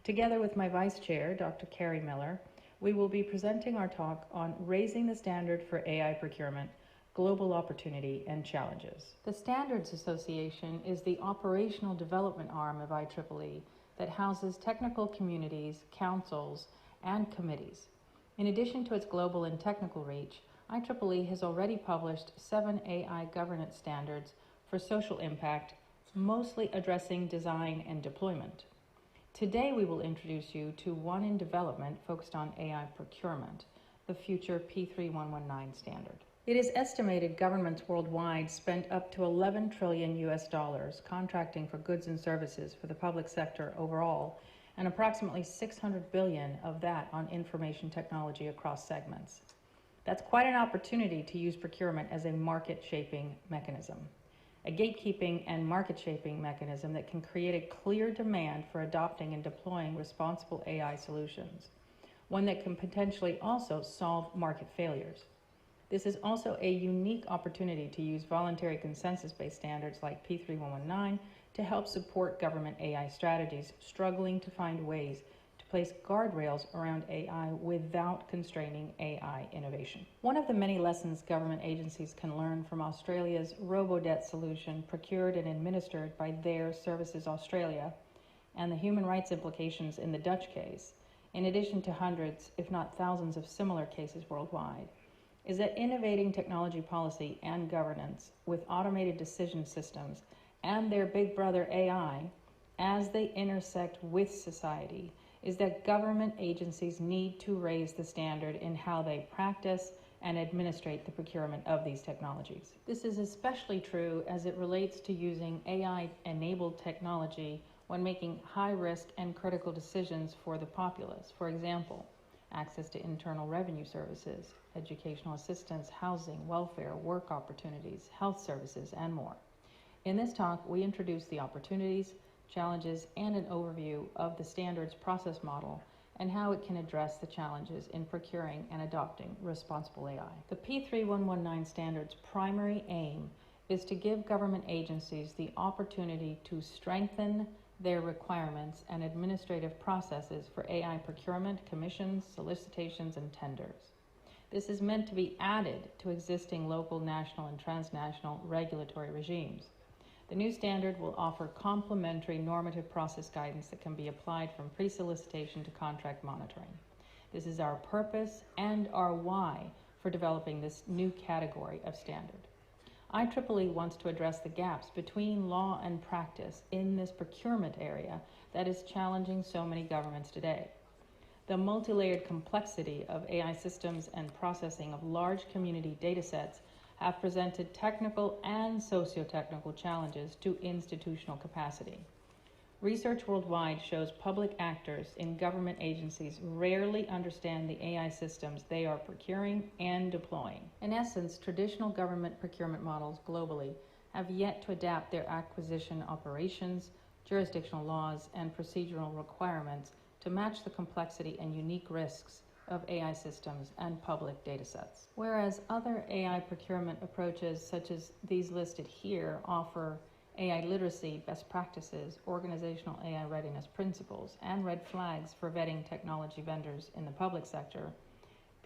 Together with my Vice Chair, Dr. Carrie Miller, we will be presenting our talk on Raising the Standard for AI Procurement, Global Opportunity and Challenges. The Standards Association is the operational development arm of IEEE that houses technical communities, councils, and committees. In addition to its global and technical reach, IEEE has already published 7 AI governance standards for social impact, mostly addressing design and deployment. Today we will introduce you to one in development focused on AI procurement, the future P3119 standard. It is estimated governments worldwide spent up to 11 trillion US dollars contracting for goods and services for the public sector overall, and approximately 600 billion of that on information technology across segments. That's quite an opportunity to use procurement as a market-shaping mechanism, a gatekeeping and market-shaping mechanism that can create a clear demand for adopting and deploying responsible AI solutions, one that can potentially also solve market failures. This is also a unique opportunity to use voluntary consensus-based standards like P3119 to help support government AI strategies struggling to find ways to place guardrails around AI without constraining AI innovation. One of the many lessons government agencies can learn from Australia's robo-debt solution procured and administered by their Services Australia and the human rights implications in the Dutch case, in addition to hundreds, if not thousands of similar cases worldwide, is that innovating technology policy and governance with automated decision systems and their big brother AI as they intersect with society is that government agencies need to raise the standard in how they practice and administrate the procurement of these technologies. This is especially true as it relates to using AI-enabled technology when making high-risk and critical decisions for the populace. For example, access to internal revenue services, educational assistance, housing, welfare, work opportunities, health services, and more. In this talk, we introduce the opportunities, challenges, and an overview of the standards process model and how it can address the challenges in procuring and adopting responsible AI. The P3119 standard's primary aim is to give government agencies the opportunity to strengthen their requirements and administrative processes for AI procurement, commissions, solicitations, and tenders. This is meant to be added to existing local, national, and transnational regulatory regimes. The new standard will offer complementary normative process guidance that can be applied from pre-solicitation to contract monitoring. This is our purpose and our why for developing this new category of standard. IEEE wants to address the gaps between law and practice in this procurement area that is challenging so many governments today. The multi-layered complexity of AI systems and processing of large community data sets have presented technical and socio-technical challenges to institutional capacity. Research worldwide shows public actors in government agencies rarely understand the AI systems they are procuring and deploying. In essence, traditional government procurement models globally have yet to adapt their acquisition operations, jurisdictional laws, and procedural requirements to match the complexity and unique risks of AI systems and public data sets. Whereas other AI procurement approaches, such as these listed here, offer AI literacy, best practices, organizational AI readiness principles, and red flags for vetting technology vendors in the public sector,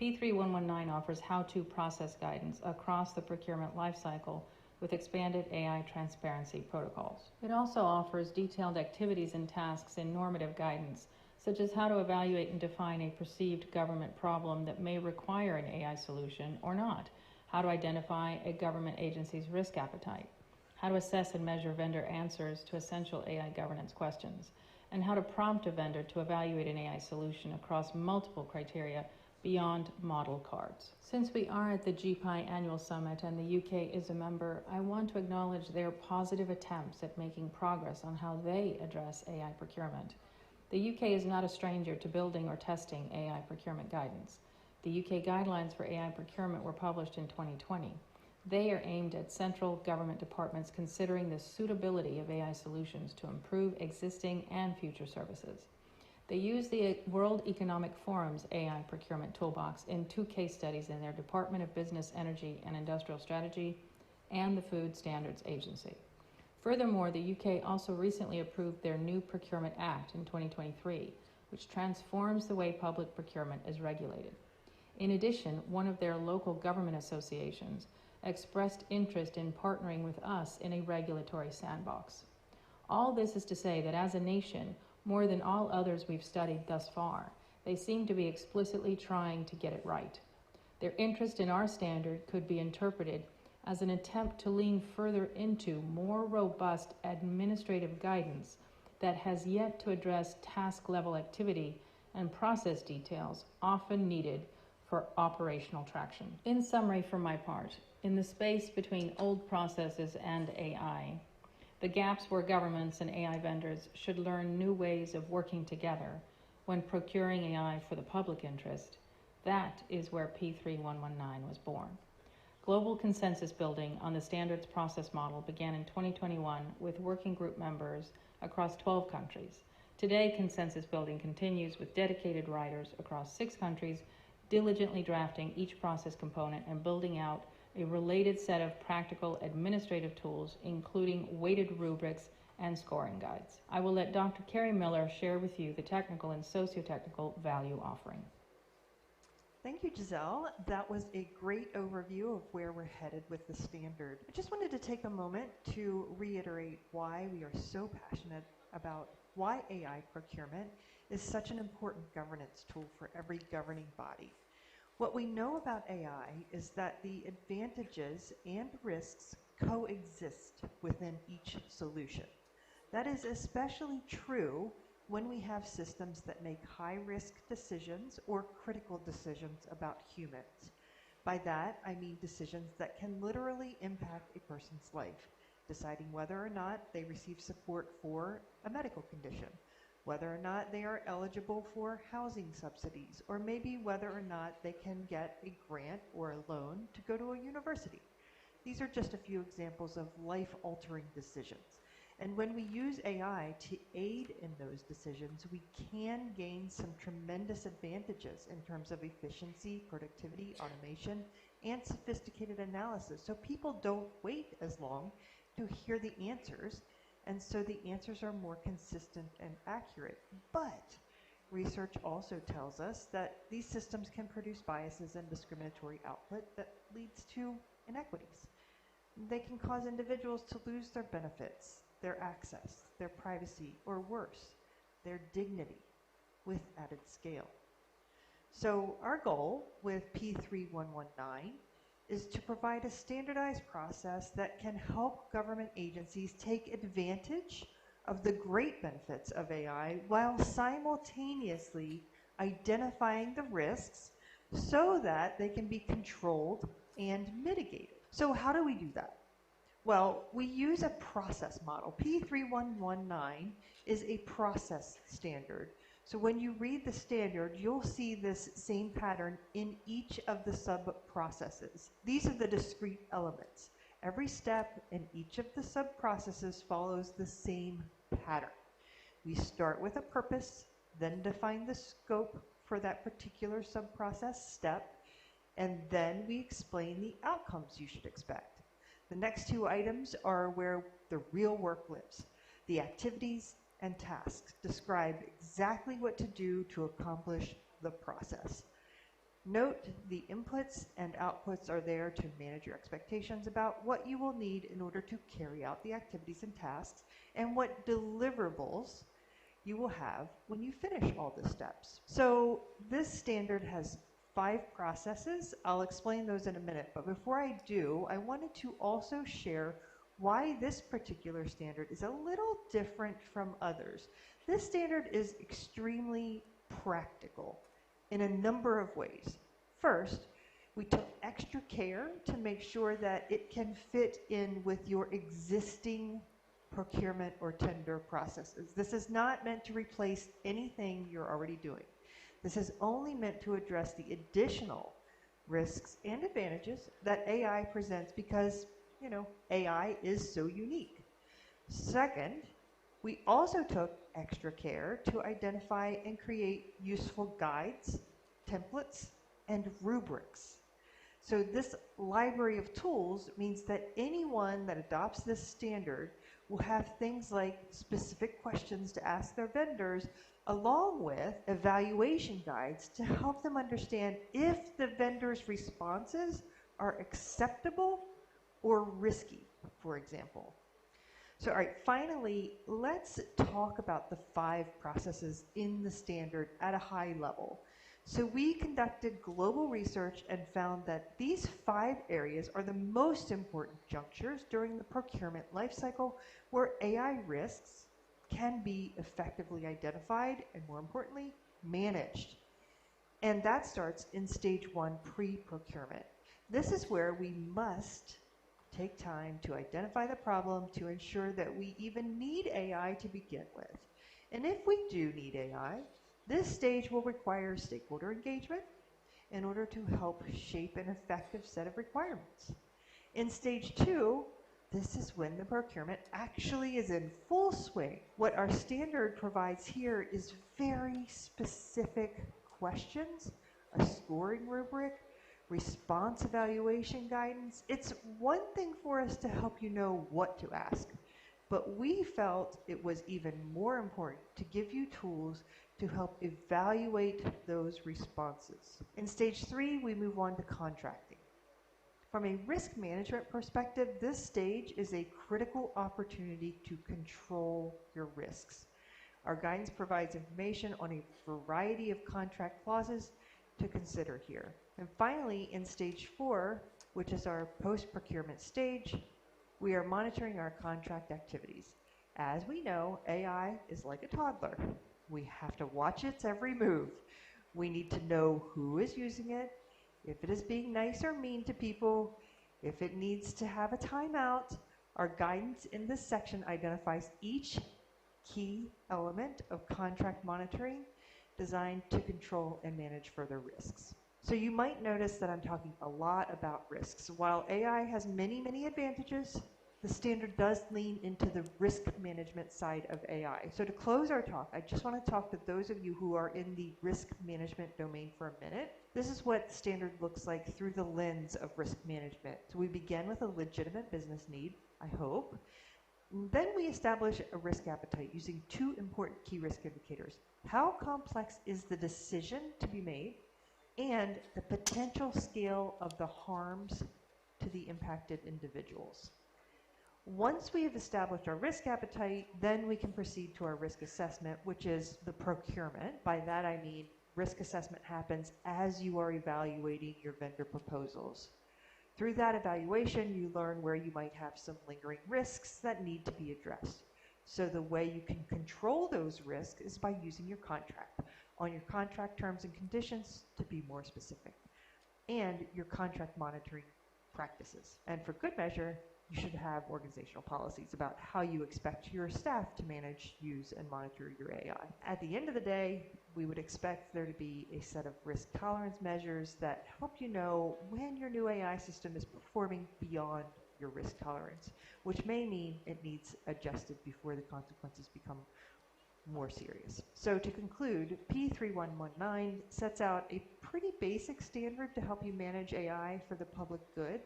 P3119 offers how-to process guidance across the procurement lifecycle with expanded AI transparency protocols. It also offers detailed activities and tasks in normative guidance, such as how to evaluate and define a perceived government problem that may require an AI solution or not, how to identify a government agency's risk appetite, how to assess and measure vendor answers to essential AI governance questions, and how to prompt a vendor to evaluate an AI solution across multiple criteria beyond model cards. Since we are at the GPI Annual Summit and the UK is a member, I want to acknowledge their positive attempts at making progress on how they address AI procurement. The UK is not a stranger to building or testing AI procurement guidance. The UK guidelines for AI procurement were published in 2020. They are aimed at central government departments considering the suitability of AI solutions to improve existing and future services. They use the World Economic Forum's AI procurement toolbox in 2 case studies in their Department of Business, Energy and Industrial Strategy and the Food Standards Agency. Furthermore, the UK also recently approved their new Procurement Act in 2023, which transforms the way public procurement is regulated. In addition, one of their local government associations expressed interest in partnering with us in a regulatory sandbox. All this is to say that as a nation, more than all others we've studied thus far, they seem to be explicitly trying to get it right. Their interest in our standard could be interpreted as an attempt to lean further into more robust administrative guidance that has yet to address task-level activity and process details often needed for operational traction. In summary, for my part, in the space between old processes and AI, the gaps where governments and AI vendors should learn new ways of working together when procuring AI for the public interest, that is where P3119 was born. Global consensus building on the standards process model began in 2021 with working group members across 12 countries. Today, consensus building continues with dedicated writers across 6 countries, diligently drafting each process component and building out a related set of practical administrative tools, including weighted rubrics and scoring guides. I will let Dr. Carrie Miller share with you the technical and socio-technical value offering. Thank you, Giselle. That was a great overview of where we're headed with the standard. I just wanted to take a moment to reiterate why we are so passionate about why AI procurement is such an important governance tool for every governing body. What we know about AI is that the advantages and risks coexist within each solution. That is especially true when we have systems that make high-risk decisions or critical decisions about humans. By that, I mean decisions that can literally impact a person's life, deciding whether or not they receive support for a medical condition, whether or not they are eligible for housing subsidies, or maybe whether or not they can get a grant or a loan to go to a university. These are just a few examples of life-altering decisions. And when we use AI to aid in those decisions, we can gain some tremendous advantages in terms of efficiency, productivity, automation, and sophisticated analysis. So people don't wait as long to hear the answers, and so the answers are more consistent and accurate. But research also tells us that these systems can produce biases and discriminatory output that leads to inequities. They can cause individuals to lose their benefits, their access, their privacy, or worse, their dignity with added scale. So our goal with P3119 is to provide a standardized process that can help government agencies take advantage of the great benefits of AI while simultaneously identifying the risks so that they can be controlled and mitigated. So how do we do that? Well, we use a process model. P3119 is a process standard. So when you read the standard, you'll see this same pattern in each of the sub-processes. These are the discrete elements. Every step in each of the sub-processes follows the same pattern. We start with a purpose, then define the scope for that particular sub-process step, and then we explain the outcomes you should expect. The next 2 items are where the real work lives. The activities and tasks describe exactly what to do to accomplish the process. Note the inputs and outputs are there to manage your expectations about what you will need in order to carry out the activities and tasks, and what deliverables you will have when you finish all the steps. So this standard has 5 processes. I'll explain those in a minute, but before I do, I wanted to also share why this particular standard is a little different from others. This standard is extremely practical in a number of ways. First, we took extra care to make sure that it can fit in with your existing procurement or tender processes. This is not meant to replace anything you're already doing. This is only meant to address the additional risks and advantages that AI presents because, you know, AI is so unique. Second, we also took extra care to identify and create useful guides, templates, and rubrics. So this library of tools means that anyone that adopts this standard will have things like specific questions to ask their vendors, along with evaluation guides to help them understand if the vendor's responses are acceptable or risky, for example. So, all right, finally, let's talk about the 5 processes in the standard at a high level. So we conducted global research and found that these 5 areas are the most important junctures during the procurement lifecycle where AI risks can be effectively identified and, more importantly, managed. And that starts in stage 1, pre-procurement. This is where we must take time to identify the problem to ensure that we even need AI to begin with. And if we do need AI, this stage will require stakeholder engagement in order to help shape an effective set of requirements. In stage 2, this is when the procurement actually is in full swing. What our standard provides here is very specific questions, a scoring rubric, response evaluation guidance. It's one thing for us to help you know what to ask, but we felt it was even more important to give you tools to help evaluate those responses. In stage 3, we move on to contracting. From a risk management perspective, this stage is a critical opportunity to control your risks. Our guidance provides information on a variety of contract clauses to consider here. And finally, in stage 4, which is our post-procurement stage, we are monitoring our contract activities. As we know, AI is like a toddler. We have to watch its every move. We need to know who is using it, if it is being nice or mean to people, if it needs to have a timeout. Our guidance in this section identifies each key element of contract monitoring designed to control and manage further risks. So you might notice that I'm talking a lot about risks. While AI has many, many advantages, the standard does lean into the risk management side of AI. So to close our talk, I just want to talk to those of you who are in the risk management domain for a minute. This is what standard looks like through the lens of risk management. So we begin with a legitimate business need, I hope. Then we establish a risk appetite using 2 important key risk indicators. How complex is the decision to be made, and the potential scale of the harms to the impacted individuals. Once we have established our risk appetite, then we can proceed to our risk assessment, which is the procurement. By that I mean risk assessment happens as you are evaluating your vendor proposals. Through that evaluation, you learn where you might have some lingering risks that need to be addressed. So the way you can control those risks is by using your contract, on your contract terms and conditions to be more specific, and your contract monitoring practices. And for good measure, you should have organizational policies about how you expect your staff to manage, use, and monitor your AI. At the end of the day, we would expect there to be a set of risk tolerance measures that help you know when your new AI system is performing beyond your risk tolerance, which may mean it needs adjusted before the consequences become more serious. So to conclude, P3119 sets out a pretty basic standard to help you manage AI for the public good,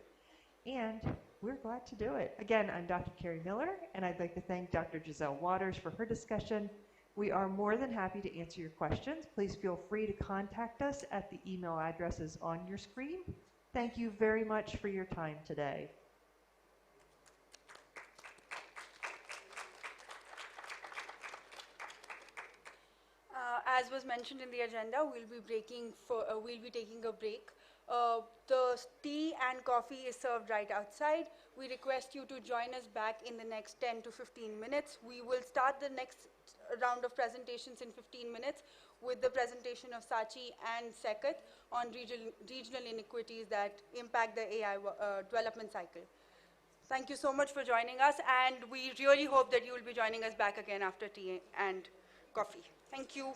and we're glad to do it. Again, I'm Dr. Carrie Miller, and I'd like to thank Dr. Giselle Waters for her discussion. We are more than happy to answer your questions. Please feel free to contact us at the email addresses on your screen. Thank you very much for your time today. As was mentioned in the agenda, we'll be taking a break. The tea and coffee is served right outside. We request you to join us back in the next 10 to 15 minutes. We will start the next round of presentations in 15 minutes with the presentation of Sachi and Sekat on regional inequities that impact the AI development cycle. Thank you so much for joining us, and we really hope that you will be joining us back again after tea and coffee. Thank you.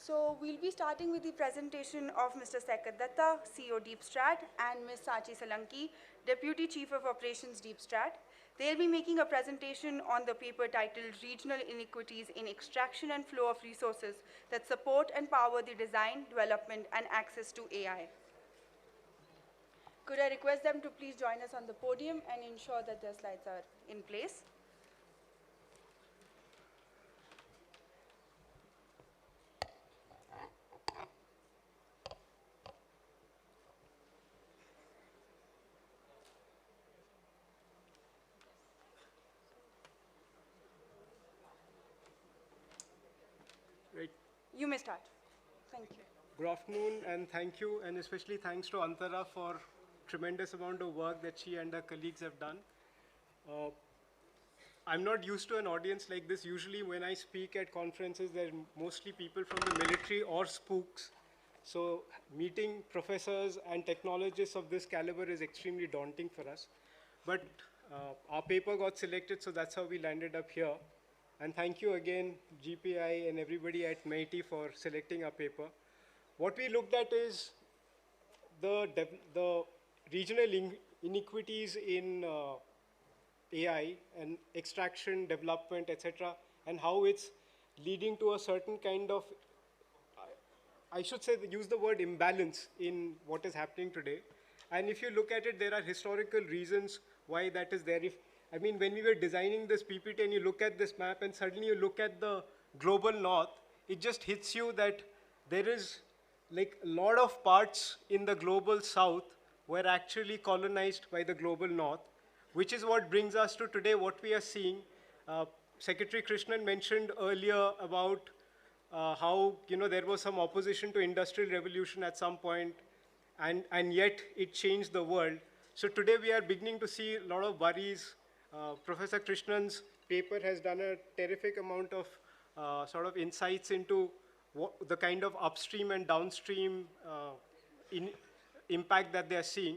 So we'll be starting with the presentation of Mr. Sekat Datta, CEO DeepStrat, and Ms. Sachi Salanki, Deputy Chief of Operations DeepStrat. They'll be making a presentation on the paper titled Regional Inequities in Extraction and Flow of Resources that Support and Power the Design, Development, and Access to AI. Could I request them to please join us on the podium and ensure that their slides are in place? Right. You may start. Thank you. Good afternoon, and thank you, and especially thanks to Antara for tremendous amount of work that she and her colleagues have done. I'm not used to an audience like this. Usually when I speak at conferences, there are mostly people from the military or spooks. So meeting professors and technologists of this caliber is extremely daunting for us. But our paper got selected, so that's how we landed up here. And thank you again, GPI and everybody at MIT for selecting our paper. What we looked at is the regional inequities in AI and extraction, development, etc., and how it's leading to a certain kind of, I should say, use the word imbalance in what is happening today. And if you look at it, there are historical reasons why that is there. I mean, when we were designing this PPT and you look at this map and suddenly you look at the global north, it just hits you that there is like a lot of parts in the global south were actually colonized by the global north, which is what brings us to today, what we are seeing. Secretary Krishnan mentioned earlier about how there was some opposition to industrial revolution at some point, and yet it changed the world. So today we are beginning to see a lot of worries. Professor Krishnan's paper has done a terrific amount of sort of insights into the kind of upstream and downstream impact that they are seeing.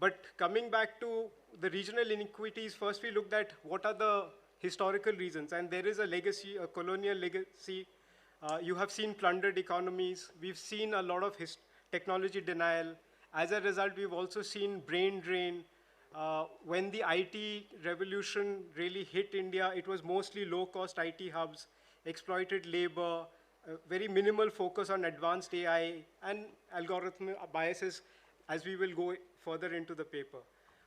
But coming back to the regional inequities, first we looked at what are the historical reasons, and there is a legacy, a colonial legacy. You have seen plundered economies. We've seen a lot of technology denial. As a result, we've also seen brain drain. When the IT revolution really hit India, it was mostly low-cost IT hubs, exploited labor, very minimal focus on advanced AI, and algorithm biases, as we will go further into the paper.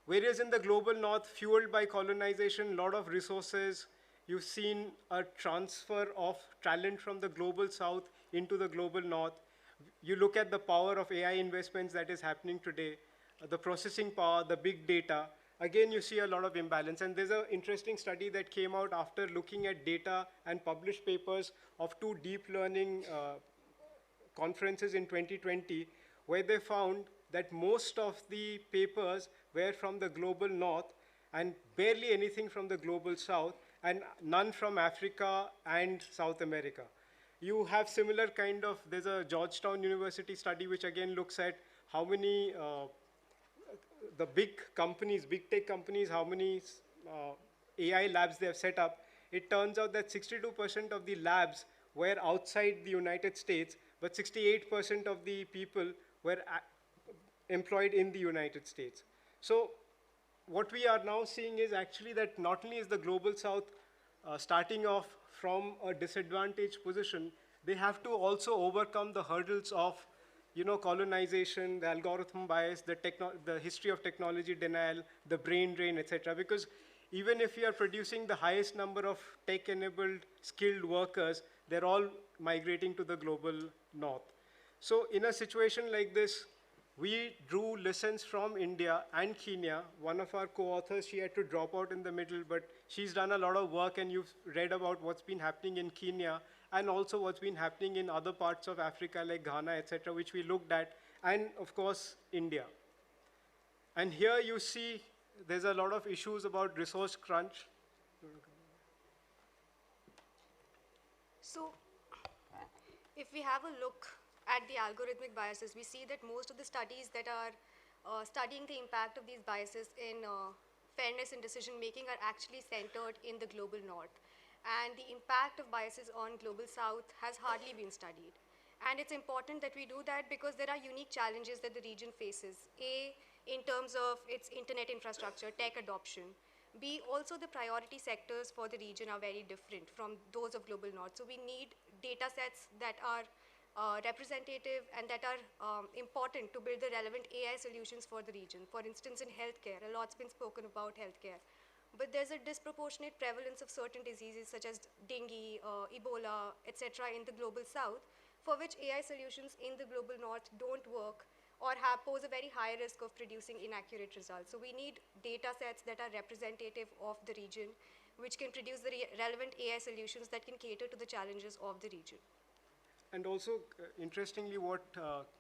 Whereas in the global north, fueled by colonization, a lot of resources, you've seen a transfer of talent from the global south into the global north. You look at the power of AI investments that is happening today, the processing power, the big data. Again, you see a lot of imbalance. And there's an interesting study that came out after looking at data and published papers of 2 deep learning conferences in 2020, where they found that most of the papers were from the global north and barely anything from the global south, and none from Africa and South America. You have similar kind of, there's a Georgetown University study which again looks at how many, the big companies, big tech companies, how many AI labs they have set up. It turns out that 62% of the labs were outside the United States, but 68% of the people were employed in the United States. So what we are now seeing is actually that not only is the global south starting off from a disadvantaged position, they have to also overcome the hurdles of colonization, the algorithm bias, the history of technology denial, the brain drain, etc. Because even if you are producing the highest number of tech-enabled skilled workers, they're all migrating to the global north. So in a situation like this, we drew lessons from India and Kenya. One of our co-authors, she had to drop out in the middle, but she's done a lot of work, and you've read about what's been happening in Kenya and also what's been happening in other parts of Africa like Ghana, etc., which we looked at, and of course, India. And here you see there's a lot of issues about resource crunch. So if we have a look at the algorithmic biases, we see that most of the studies that are studying the impact of these biases in fairness in decision making are actually centered in the global north. And the impact of biases on global south has hardly been studied. And it's important that we do that because there are unique challenges that the region faces. A, in terms of its internet infrastructure, tech adoption. B, also the priority sectors for the region are very different from those of Global North. So we need data sets that are representative and that are important to build the relevant AI solutions for the region. For instance, in healthcare, a lot's been spoken about healthcare. But there's a disproportionate prevalence of certain diseases such as dengue, Ebola, etc. in the global south, for which AI solutions in the global north don't work or pose a very high risk of producing inaccurate results. So we need data sets that are representative of the region, which can produce the relevant AI solutions that can cater to the challenges of the region. And also, interestingly, what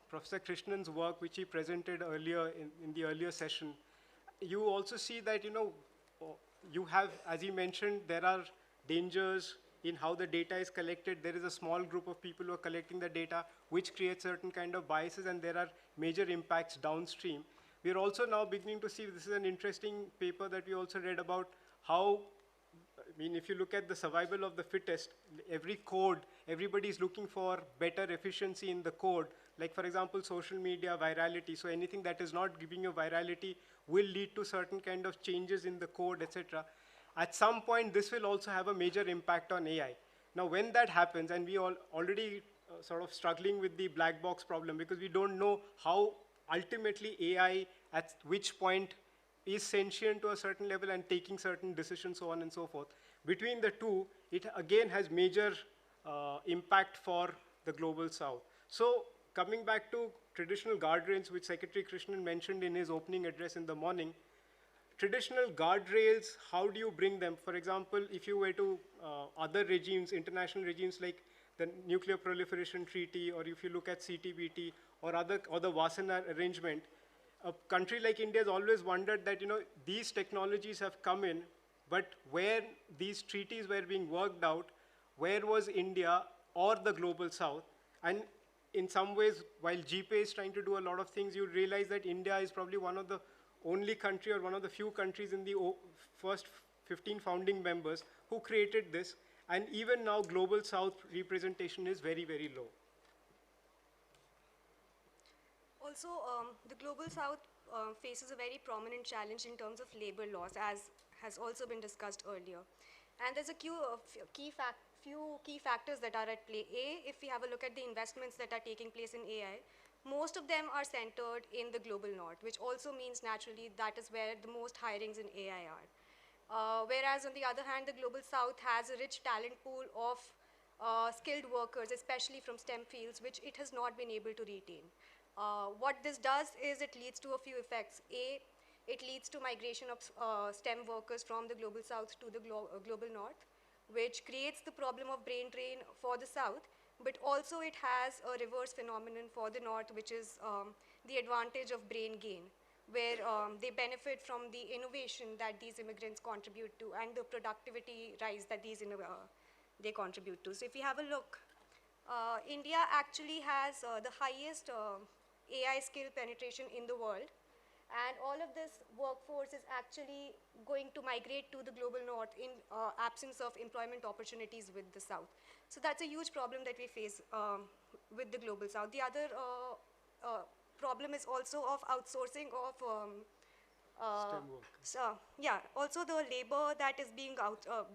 Professor Krishnan's work, which he presented earlier in the earlier session, you also see that, you have, as he mentioned, there are dangers in how the data is collected. There is a small group of people who are collecting the data, which creates certain kind of biases, and there are major impacts downstream. We are also now beginning to see, this is an interesting paper that we also read about, how, if you look at the survival of the fittest, every code, everybody is looking for better efficiency in the code. Like, for example, social media virality. So anything that is not giving you virality will lead to certain kind of changes in the code, etc. At some point, this will also have a major impact on AI. Now, when that happens, and we all already sort of struggling with the black box problem because we don't know how ultimately AI at which point is sentient to a certain level and taking certain decisions, so on and so forth. Between the two, it again has major impact for the global south. So coming back to traditional guardrails, which Secretary Krishnan mentioned in his opening address in the morning, traditional guardrails, how do you bring them? For example, if you were to other regimes, international regimes like the Nuclear Proliferation Treaty, or if you look at CTBT or the Wassenaar arrangement, a country like India has always wondered that, these technologies have come in, but where these treaties were being worked out, where was India or the global south? And in some ways, while GPA is trying to do a lot of things, you realize that India is probably one of the only country or one of the few countries in the first 15 founding members who created this. And even now, global south representation is very, very low. Also, the global south faces a very prominent challenge in terms of labor laws, as has also been discussed earlier. And there's a few key factors that are at play. A, if we have a look at the investments that are taking place in AI, most of them are centered in the global north, which also means naturally that is where the most hirings in AI are. Whereas on the other hand, the global south has a rich talent pool of skilled workers, especially from STEM fields, which it has not been able to retain. What this does is it leads to a few effects. A, it leads to migration of STEM workers from the global south to the global north, which creates the problem of brain drain for the south, but also it has a reverse phenomenon for the north, which is the advantage of brain gain, where they benefit from the innovation that these immigrants contribute to and the productivity rise that they contribute to. So if you have a look, India actually has the highest AI skill penetration in the world, and all of this workforce is actually going to migrate to the global north in absence of employment opportunities with the south. So that's a huge problem that we face with the global south. The other problem is also of outsourcing of STEM workers. so, yeah, also the labor that is being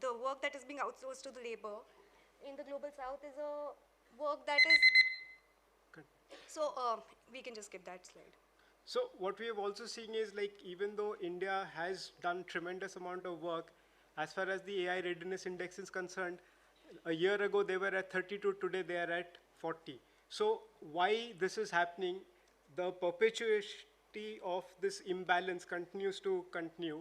the work that is being outsourced to the labor in the global south is a work that is, so we can just skip that slide. So what we have also seen is, like, even though India has done tremendous amount of work, as far as the AI readiness index is concerned, a year ago they were at 32, today they are at 40. So why this is happening, the perpetuity of this imbalance continues to continue.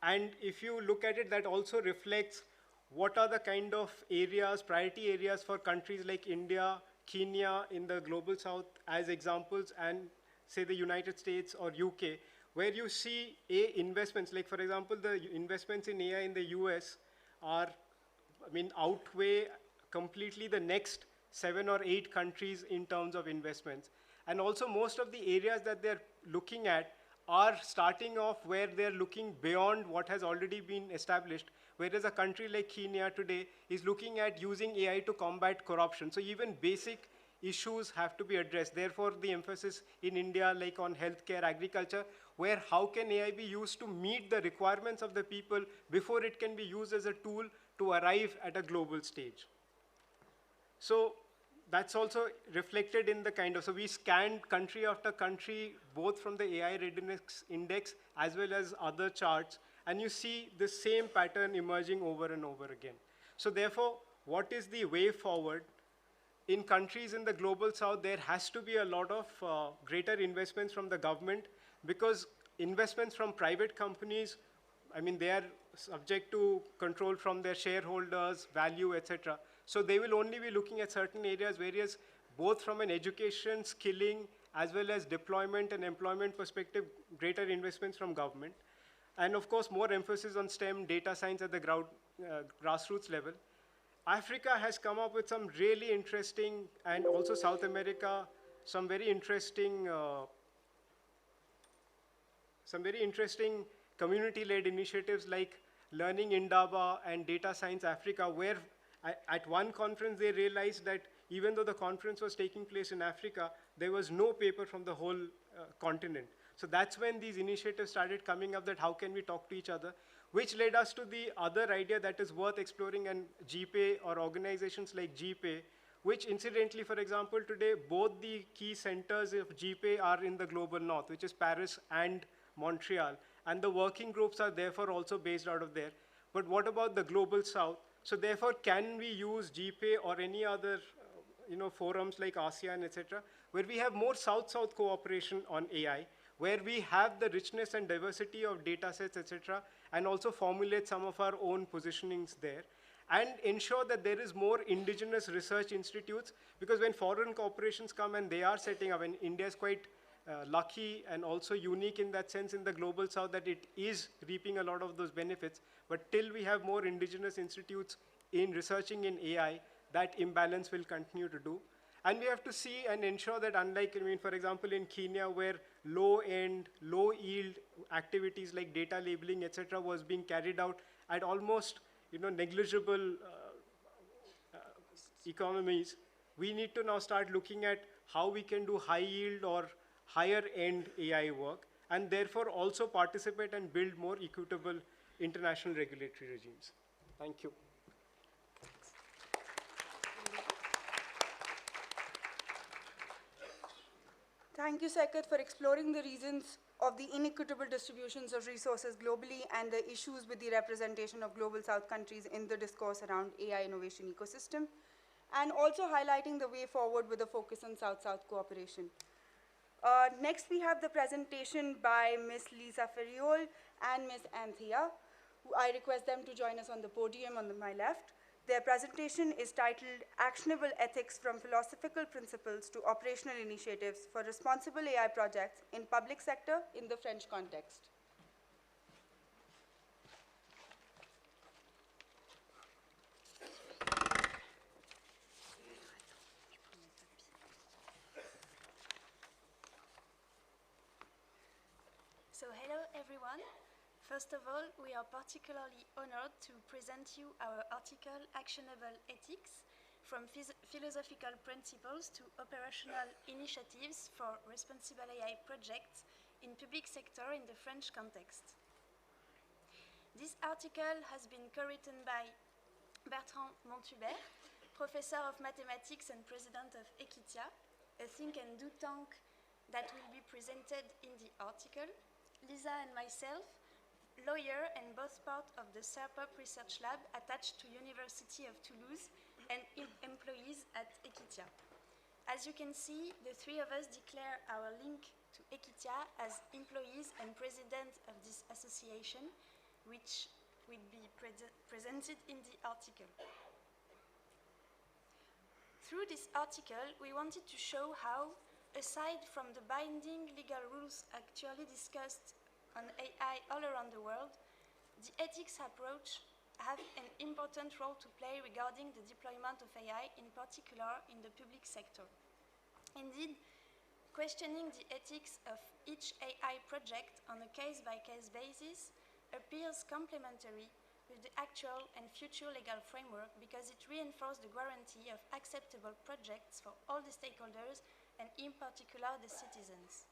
And if you look at it, that also reflects what are the kind of areas, priority areas for countries like India, Kenya in the global south as examples, and say the United States or UK, where you see investments, like for example, the investments in AI in the US are, outweigh completely the next 7 or 8 countries in terms of investments. And also most of the areas that they're looking at are starting off where they're looking beyond what has already been established, whereas a country like Kenya today is looking at using AI to combat corruption. So even basic issues have to be addressed. Therefore, the emphasis in India, like on healthcare, agriculture, where how can AI be used to meet the requirements of the people before it can be used as a tool to arrive at a global stage. So that's also reflected in the kind of, so we scanned country after country, both from the AI readiness index as well as other charts, and you see the same pattern emerging over and over again. So therefore, what is the way forward? In countries in the global south, there has to be a lot of greater investments from the government, because investments from private companies, I mean, they are subject to control from their shareholders, value, etc. So they will only be looking at certain areas, whereas both from an education, skilling, as well as deployment and employment perspective, greater investments from government. And of course, more emphasis on STEM, data science at the grassroots level. Africa has come up with some really interesting, and also South America, some very interesting community-led initiatives like Learning Indaba and Data Science Africa, where at one conference they realized that even though the conference was taking place in Africa, there was no paper from the whole continent. So that's when these initiatives started coming up, that how can we talk to each other, which led us to the other idea that is worth exploring, and GPay, or organizations like GPay, which incidentally, for example, today, both the key centers of GPay are in the global north, which is Paris and Montreal, and the working groups are therefore also based out of there. But what about the global south? So therefore, can we use GPay or any other forums like ASEAN, etc., where we have more south-south cooperation on AI, where we have the richness and diversity of data sets, etc., and also formulate some of our own positionings there, and ensure that there is more indigenous research institutes, because when foreign corporations come and they are setting up, and India is quite lucky and also unique in that sense in the global south, that it is reaping a lot of those benefits, but till we have more indigenous institutes in researching in AI, that imbalance will continue to do. And we have to see and ensure that, unlike, for example, in Kenya, where low-end, low-yield activities like data labeling, etc., was being carried out at almost, negligible economies, we need to now start looking at how we can do high-yield or higher-end AI work, and therefore also participate and build more equitable international regulatory regimes. Thank you. Thank you, Saikat, for exploring the reasons of the inequitable distributions of resources globally and the issues with the representation of global south countries in the discourse around AI innovation ecosystem, and also highlighting the way forward with a focus on south-south cooperation. Next, we have the presentation by Ms. Lisa Ferriol and Ms. Anthea. I request them to join us on the podium on my left. Their presentation is titled Actionable Ethics from Philosophical Principles to Operational Initiatives for Responsible AI Projects in Public Sector in the French Context. So hello everyone. First of all, we are particularly honored to present you our article Actionable Ethics from Philosophical Principles to Operational Initiatives for Responsible AI Projects in Public Sector in the French Context. This article has been co-written by Bertrand Montubert, Professor of Mathematics and President of Equitia, a think and do tank that will be presented in the article, Lisa and myself, lawyer and both part of the SERPOP Research Lab attached to University of Toulouse and employees at Equitia. As you can see, the three of us declare our link to Equitia as employees and president of this association, which will be presented in the article. Through this article, we wanted to show how, aside from the binding legal rules actually discussed on AI all around the world, the ethics approach have an important role to play regarding the deployment of AI, in particular in the public sector. Indeed, questioning the ethics of each AI project on a case-by-case basis appears complementary with the actual and future legal framework because it reinforces the guarantee of acceptable projects for all the stakeholders and in particular the citizens.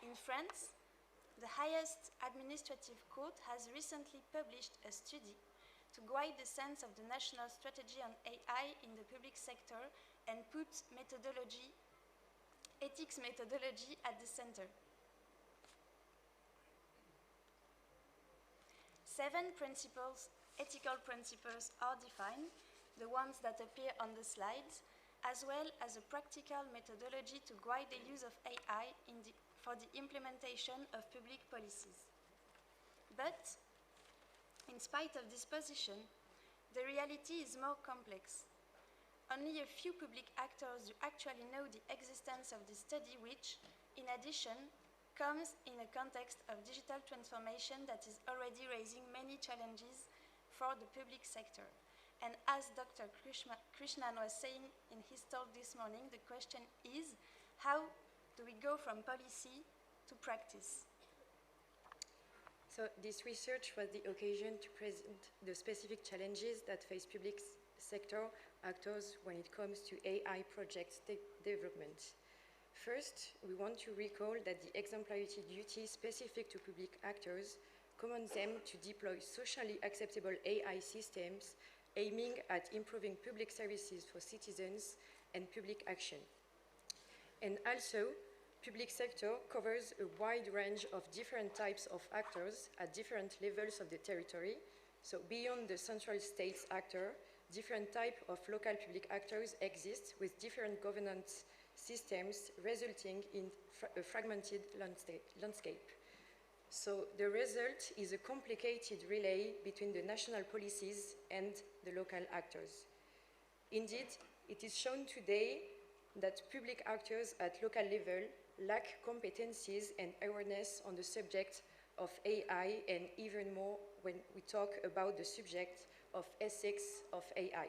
In France, the highest administrative court has recently published a study to guide the sense of the national strategy on AI in the public sector and put ethics methodology at the center. 7 ethical principles are defined, the ones that appear on the slides, as well as a practical methodology to guide the use of AI for the implementation of public policies. But, in spite of this position, the reality is more complex. Only a few public actors do actually know the existence of this study, which, in addition, comes in a context of digital transformation that is already raising many challenges for the public sector. And as Dr. Krishnan was saying in his talk this morning, the question is, how do we go from policy to practice? So this research was the occasion to present the specific challenges that face public sector actors when it comes to AI project development. First, we want to recall that the exemplarity duty specific to public actors commands them to deploy socially acceptable AI systems aiming at improving public services for citizens and public action. And also, public sector covers a wide range of different types of actors at different levels of the territory. So beyond the central state's actor, different types of local public actors exist with different governance systems resulting in a fragmented landscape. So the result is a complicated relay between the national policies and the local actors. Indeed, it is shown today that public actors at local level lack competencies and awareness on the subject of AI, and even more when we talk about the subject of ethics of AI.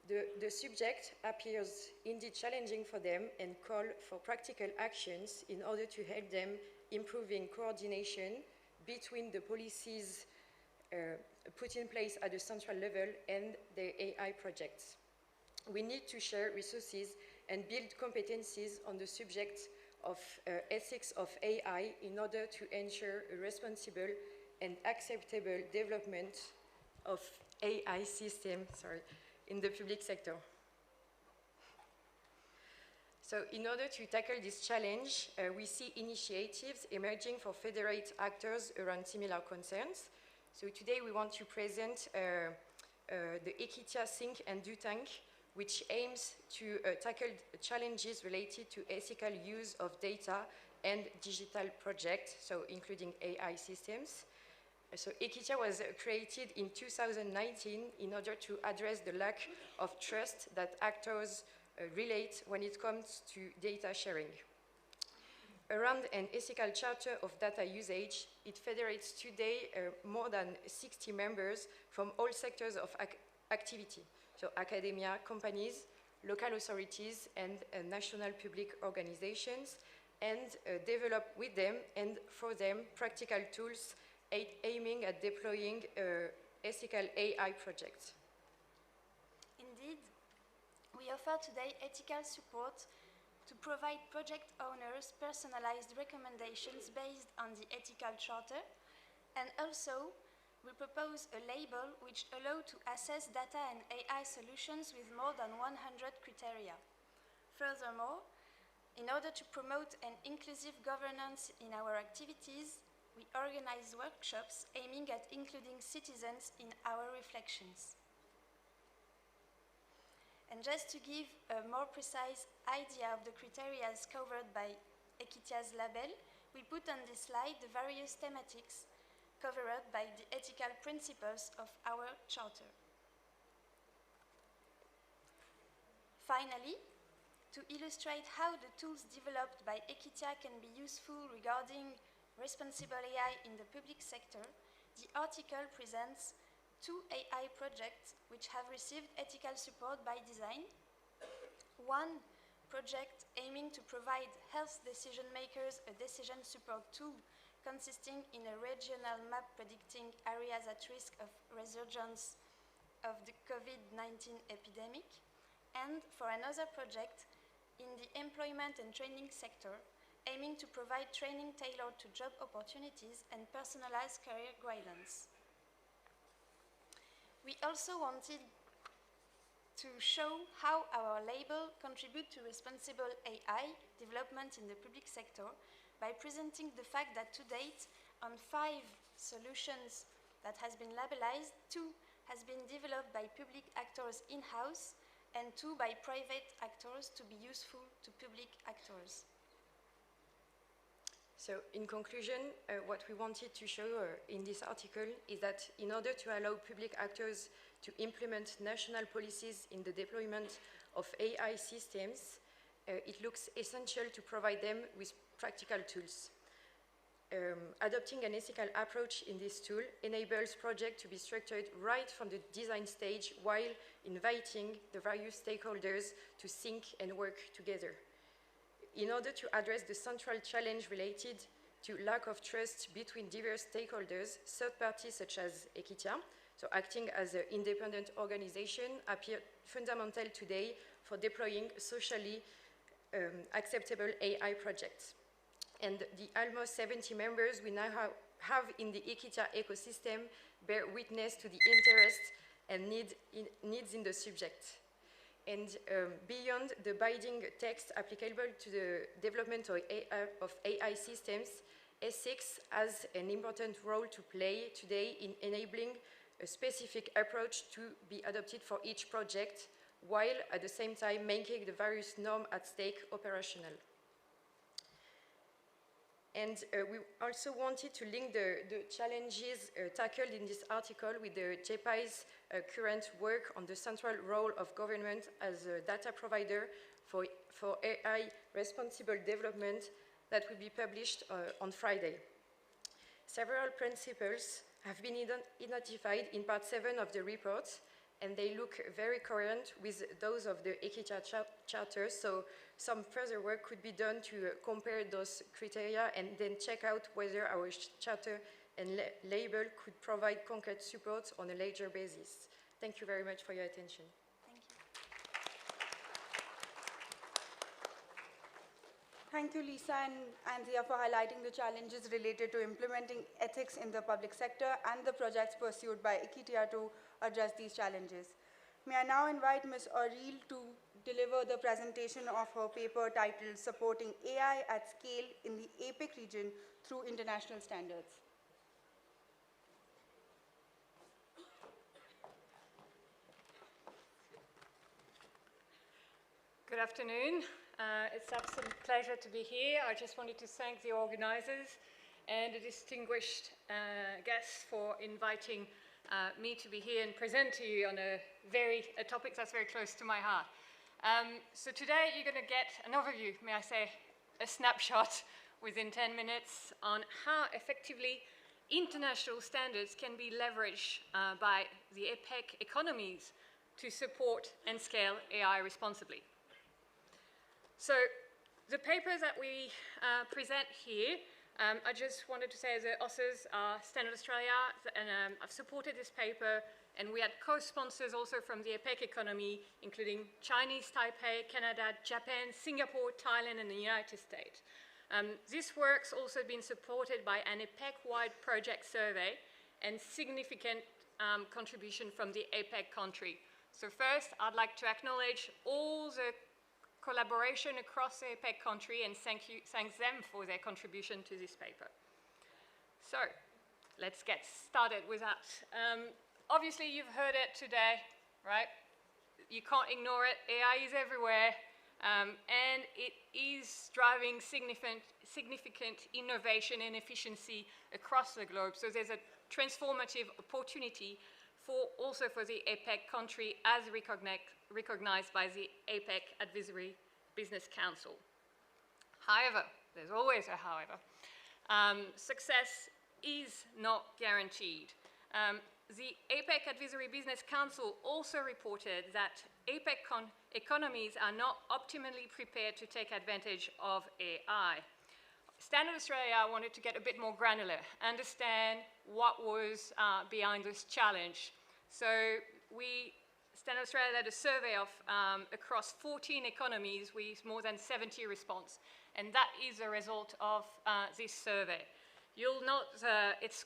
The subject appears indeed challenging for them and call for practical actions in order to help them improving coordination between the policies put in place at the central level and the AI projects. We need to share resources and build competencies on the subject of ethics of AI in order to ensure a responsible and acceptable development of AI systems in the public sector. So in order to tackle this challenge, we see initiatives emerging for federate actors around similar concerns. So today we want to present the Equitia Think and Do Tank, which aims to tackle challenges related to ethical use of data and digital projects, so including AI systems. So Equitia was created in 2019 in order to address the lack of trust that actors relate when it comes to data sharing. Around an ethical charter of data usage, it federates today more than 60 members from all sectors of activity, so academia, companies, local authorities, and national public organizations, and develop with them and for them practical tools aiming at deploying ethical AI projects. Indeed, we offer today ethical support to provide project owners personalized recommendations based on the ethical charter, and also we propose a label which allows to assess data and AI solutions with more than 100 criteria. Furthermore, in order to promote an inclusive governance in our activities, we organize workshops aiming at including citizens in our reflections. And just to give a more precise idea of the criteria covered by Equitia's label, we put on this slide the various thematics covered by the ethical principles of our charter. Finally, to illustrate how the tools developed by Equitia can be useful regarding responsible AI in the public sector, the article presents 2 AI projects which have received ethical support by design. One project aiming to provide health decision makers a decision support tool consisting in a regional map predicting areas at risk of resurgence of the COVID-19 epidemic, and for another project in the employment and training sector, aiming to provide training tailored to job opportunities and personalized career guidance. We also wanted to show how our label contributes to responsible AI development in the public sector by presenting the fact that to date, on 5 solutions that has been labelized, 2 has been developed by public actors in-house and 2 by private actors to be useful to public actors. So in conclusion, what we wanted to show in this article is that in order to allow public actors to implement national policies in the deployment of AI systems, it looks essential to provide them with practical tools. Adopting an ethical approach in this tool enables projects to be structured right from the design stage while inviting the various stakeholders to think and work together. In order to address the central challenge related to lack of trust between diverse stakeholders, third parties such as Equitia, so acting as an independent organization, appear fundamental today for deploying socially acceptable AI projects. And the almost 70 members we now have in the Equitia ecosystem bear witness to the interest and needs in the subject. And beyond the binding text applicable to the development of AI systems, ethics has an important role to play today in enabling a specific approach to be adopted for each project, while at the same time making the various norms at stake operational. And we also wanted to link the challenges tackled in this article with the JPI's current work on the central role of government as a data provider for AI responsible development that will be published on Friday. Several principles have been identified in part 7 of the report, and they look very coherent with those of the Equitia Charter, so some further work could be done to compare those criteria and then check out whether our charter and label could provide concrete support on a later basis. Thank you very much for your attention. Thank you, Lisa and Anzia, for highlighting the challenges related to implementing ethics in the public sector and the projects pursued by Equitia to address these challenges. May I now invite Ms. Auril to deliver the presentation of her paper titled Supporting AI at Scale in the APEC Region Through International Standards. Good afternoon. It's an absolute pleasure to be here. I just wanted to thank the organizers and the distinguished guests for inviting me to be here and present to you on a topic that's very close to my heart. So today you're going to get an overview, may I say, a snapshot within 10 minutes on how effectively international standards can be leveraged by the APEC economies to support and scale AI responsibly. So the papers that we present here, I just wanted to say the authors are Standard Australia, and I've supported this paper, and we had co-sponsors also from the APEC economy, including Chinese Taipei, Canada, Japan, Singapore, Thailand, and the United States. This work's also been supported by an APEC-wide project survey and significant contribution from the APEC country. So first, I'd like to acknowledge all the collaboration across the APEC country and thank them for their contribution to this paper. So let's get started with that. Obviously, you've heard it today, right? You can't ignore it. AI is everywhere, and it is driving significant innovation and efficiency across the globe. So there's a transformative opportunity also for the APEC country as recognized by the APEC Advisory Business Council. However, there's always a however, success is not guaranteed. The APEC Advisory Business Council also reported that APEC economies are not optimally prepared to take advantage of AI. Standard Australia wanted to get a bit more granular, understand what was behind this challenge. So Standard Australia led a survey of across 14 economies with more than 70 response, and that is a result of this survey. You'll note it's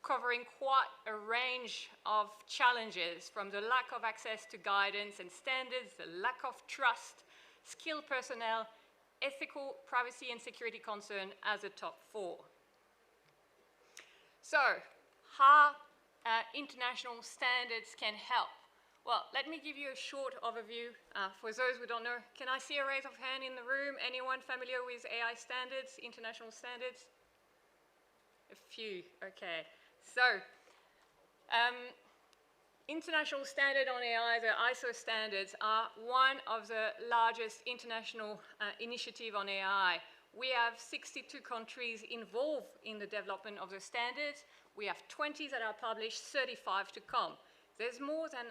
covering quite a range of challenges, from the lack of access to guidance and standards, the lack of trust, skilled personnel, ethical, privacy and security concern as a top 4. So, how international standards can help? Well, let me give you a short overview. For those who don't know, can I see a raise of hand in the room? Anyone familiar with AI standards, international standards? A few, okay. So, international standard on AI, the ISO standards, are one of the largest international initiative on AI. We have 62 countries involved in the development of the standards. We have 20 that are published, 35 to come. There's more than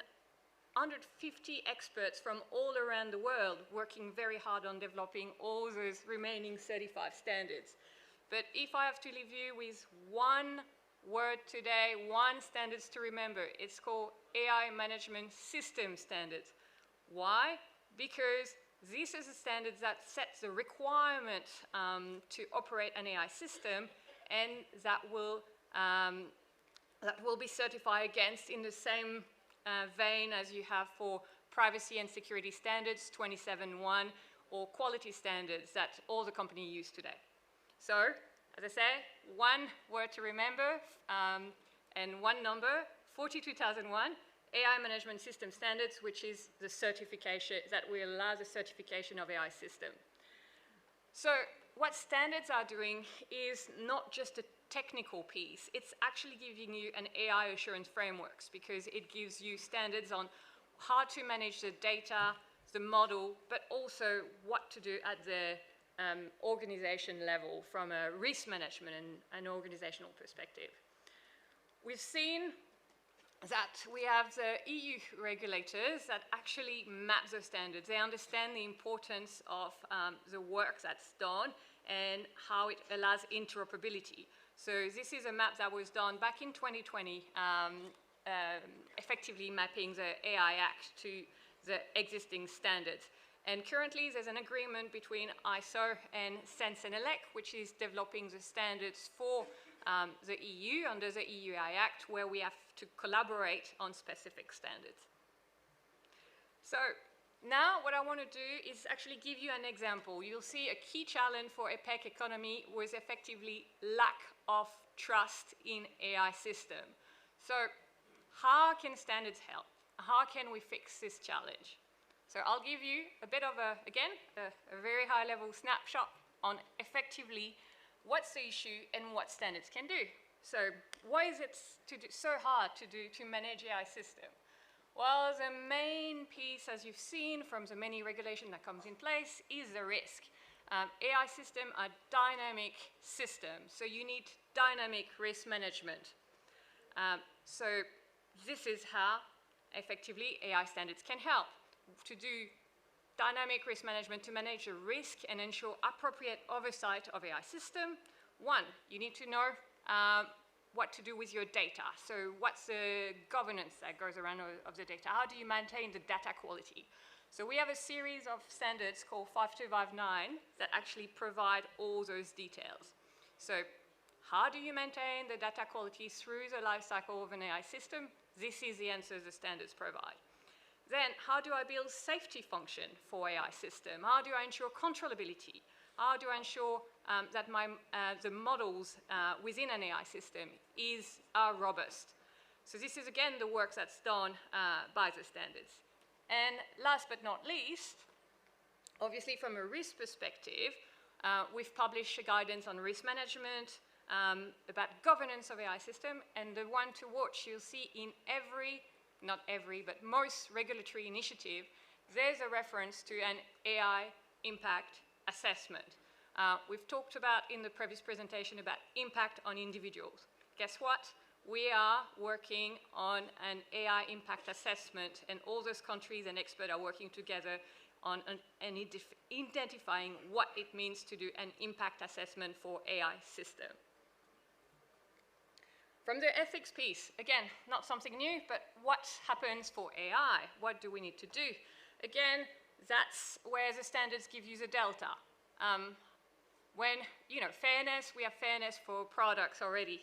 150 experts from all around the world working very hard on developing all those remaining 35 standards. But if I have to leave you with one word today, one standards to remember, it's called AI Management System Standards. Why? Because this is a standard that sets the requirement to operate an AI system, and that will be certified against in the same vein as you have for privacy and security standards 27.1 or quality standards that all the companies use today. So, as I say, one word to remember and one number, 42001, AI Management System Standards, which is the certification that will allow the certification of AI system. So what standards are doing is not just a technical piece, it's actually giving you an AI assurance frameworks, because it gives you standards on how to manage the data, the model, but also what to do at the organization level from a risk management and an organizational perspective. We've seen that we have the EU regulators that actually map the standards. They understand the importance of the work that's done and how it allows interoperability. So this is a map that was done back in 2020, effectively mapping the AI Act to the existing standards. And currently there's an agreement between ISO and Sense and Elec, which is developing the standards for the EU under the EU AI Act, where we have to collaborate on specific standards. So now what I want to do is actually give you an example. You'll see a key challenge for APEC economy was effectively lack of trust in AI system. So how can standards help? How can we fix this challenge? So I'll give you a bit of a very high level snapshot on effectively what's the issue and what standards can do. So why is it so hard to manage AI system? Well, the main piece, as you've seen from the many regulation that comes in place, is the risk. AI systems are dynamic systems, so you need dynamic risk management. So this is how effectively AI standards can help to do dynamic risk management to manage the risk and ensure appropriate oversight of AI system. One, you need to know what to do with your data. So what's the governance that goes around of the data? How do you maintain the data quality? So we have a series of standards called 5259 that actually provide all those details. So how do you maintain the data quality through the life cycle of an AI system? This is the answer the standards provide. Then, how do I build safety function for AI system? How do I ensure controllability? How do I ensure that the models within an AI system are robust? So this is, again, the work that's done by the standards. And last but not least, obviously from a risk perspective, we've published a guidance on risk management, about governance of AI system, and the one to watch you'll see in not every, but most regulatory initiative, there's a reference to an AI impact assessment. We've talked about in the previous presentation about impact on individuals. Guess what? We are working on an AI impact assessment, and all those countries and experts are working together on identifying what it means to do an impact assessment for AI system. From the ethics piece, again, not something new, but what happens for AI? What do we need to do? Again, that's where the standards give you the delta. When, fairness, we have fairness for products already.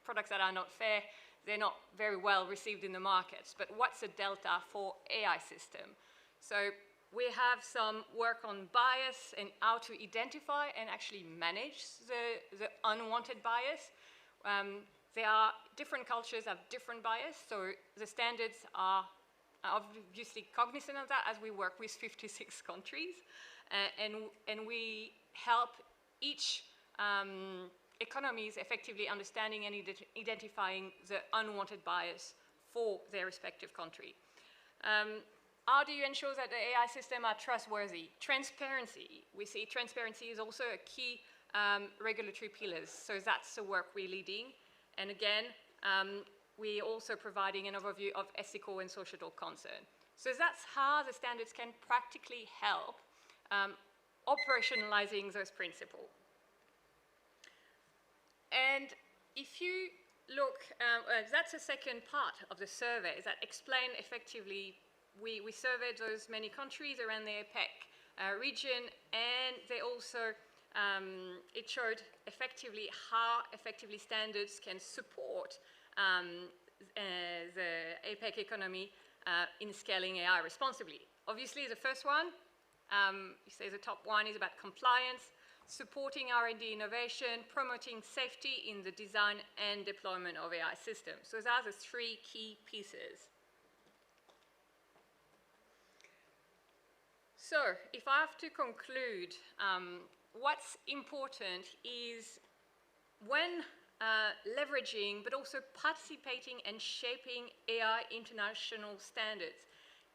Products that are not fair, they're not very well received in the markets. But what's the delta for AI system? So we have some work on bias and how to identify and actually manage the unwanted bias. Different cultures have different bias, so the standards are obviously cognizant of that as we work with 56 countries. And we help each economies effectively understanding and identifying the unwanted bias for their respective country. How do you ensure that the AI system are trustworthy? Transparency. We see transparency is also a key regulatory pillars, so that's the work we're leading. And again, we're also providing an overview of ethical and societal concern. So that's how the standards can practically help operationalizing those principles. And if you look, that's the second part of the survey, that explain effectively, we surveyed those many countries around the APEC region, and they also, it showed effectively how effectively standards can support the APEC economy in scaling AI responsibly. Obviously, the first one, you say the top one is about compliance, supporting R&D innovation, promoting safety in the design and deployment of AI systems. So those are the three key pieces. So if I have to conclude, what's important is when leveraging, but also participating and shaping AI international standards,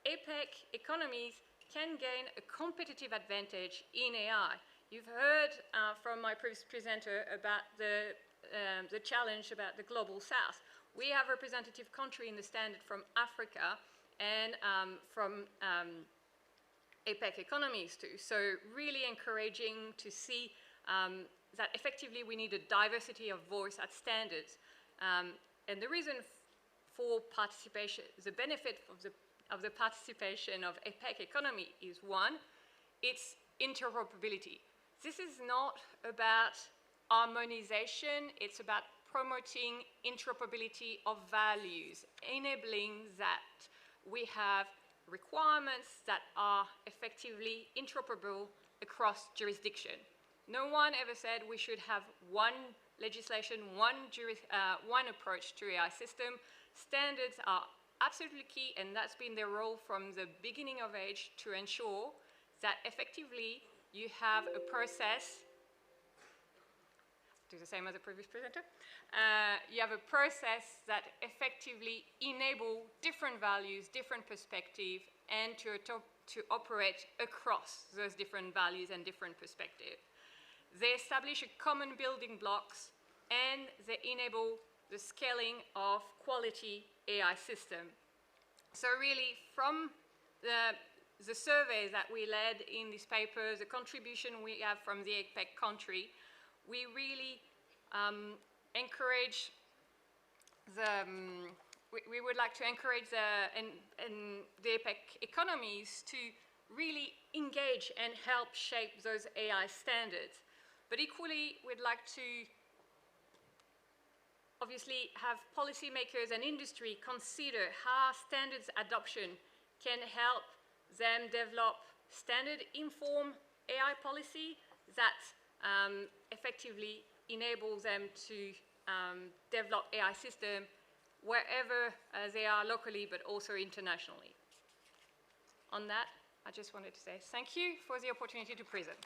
APEC economies can gain a competitive advantage in AI. You've heard from my previous presenter about the challenge about the global south. We have a representative country in the standard from Africa and from APEC economies too. So really encouraging to see that effectively we need a diversity of voice at standards. And the reason for participation, the benefit of the participation of APEC economy is one, it's interoperability. This is not about harmonization, it's about promoting interoperability of values, enabling that we have requirements that are effectively interoperable across jurisdiction. No one ever said we should have one legislation, one approach to AI system. Standards are absolutely key, and that's been their role from the beginning of age to ensure that effectively you have a process, do the same as the previous presenter, you have a process that effectively enable different values, different perspectives, and to operate across those different values and different perspectives. They establish a common building blocks, and they enable the scaling of quality AI system. So really, from the surveys that we led in this paper, the contribution we have from the APEC country, we really encourage we would like to encourage the APEC economies to really engage and help shape those AI standards. But equally, we'd like to obviously have policymakers and industry consider how standards adoption can help them develop standard-informed AI policy that effectively enables them to develop AI system wherever they are locally, but also internationally. On that, I just wanted to say thank you for the opportunity to present.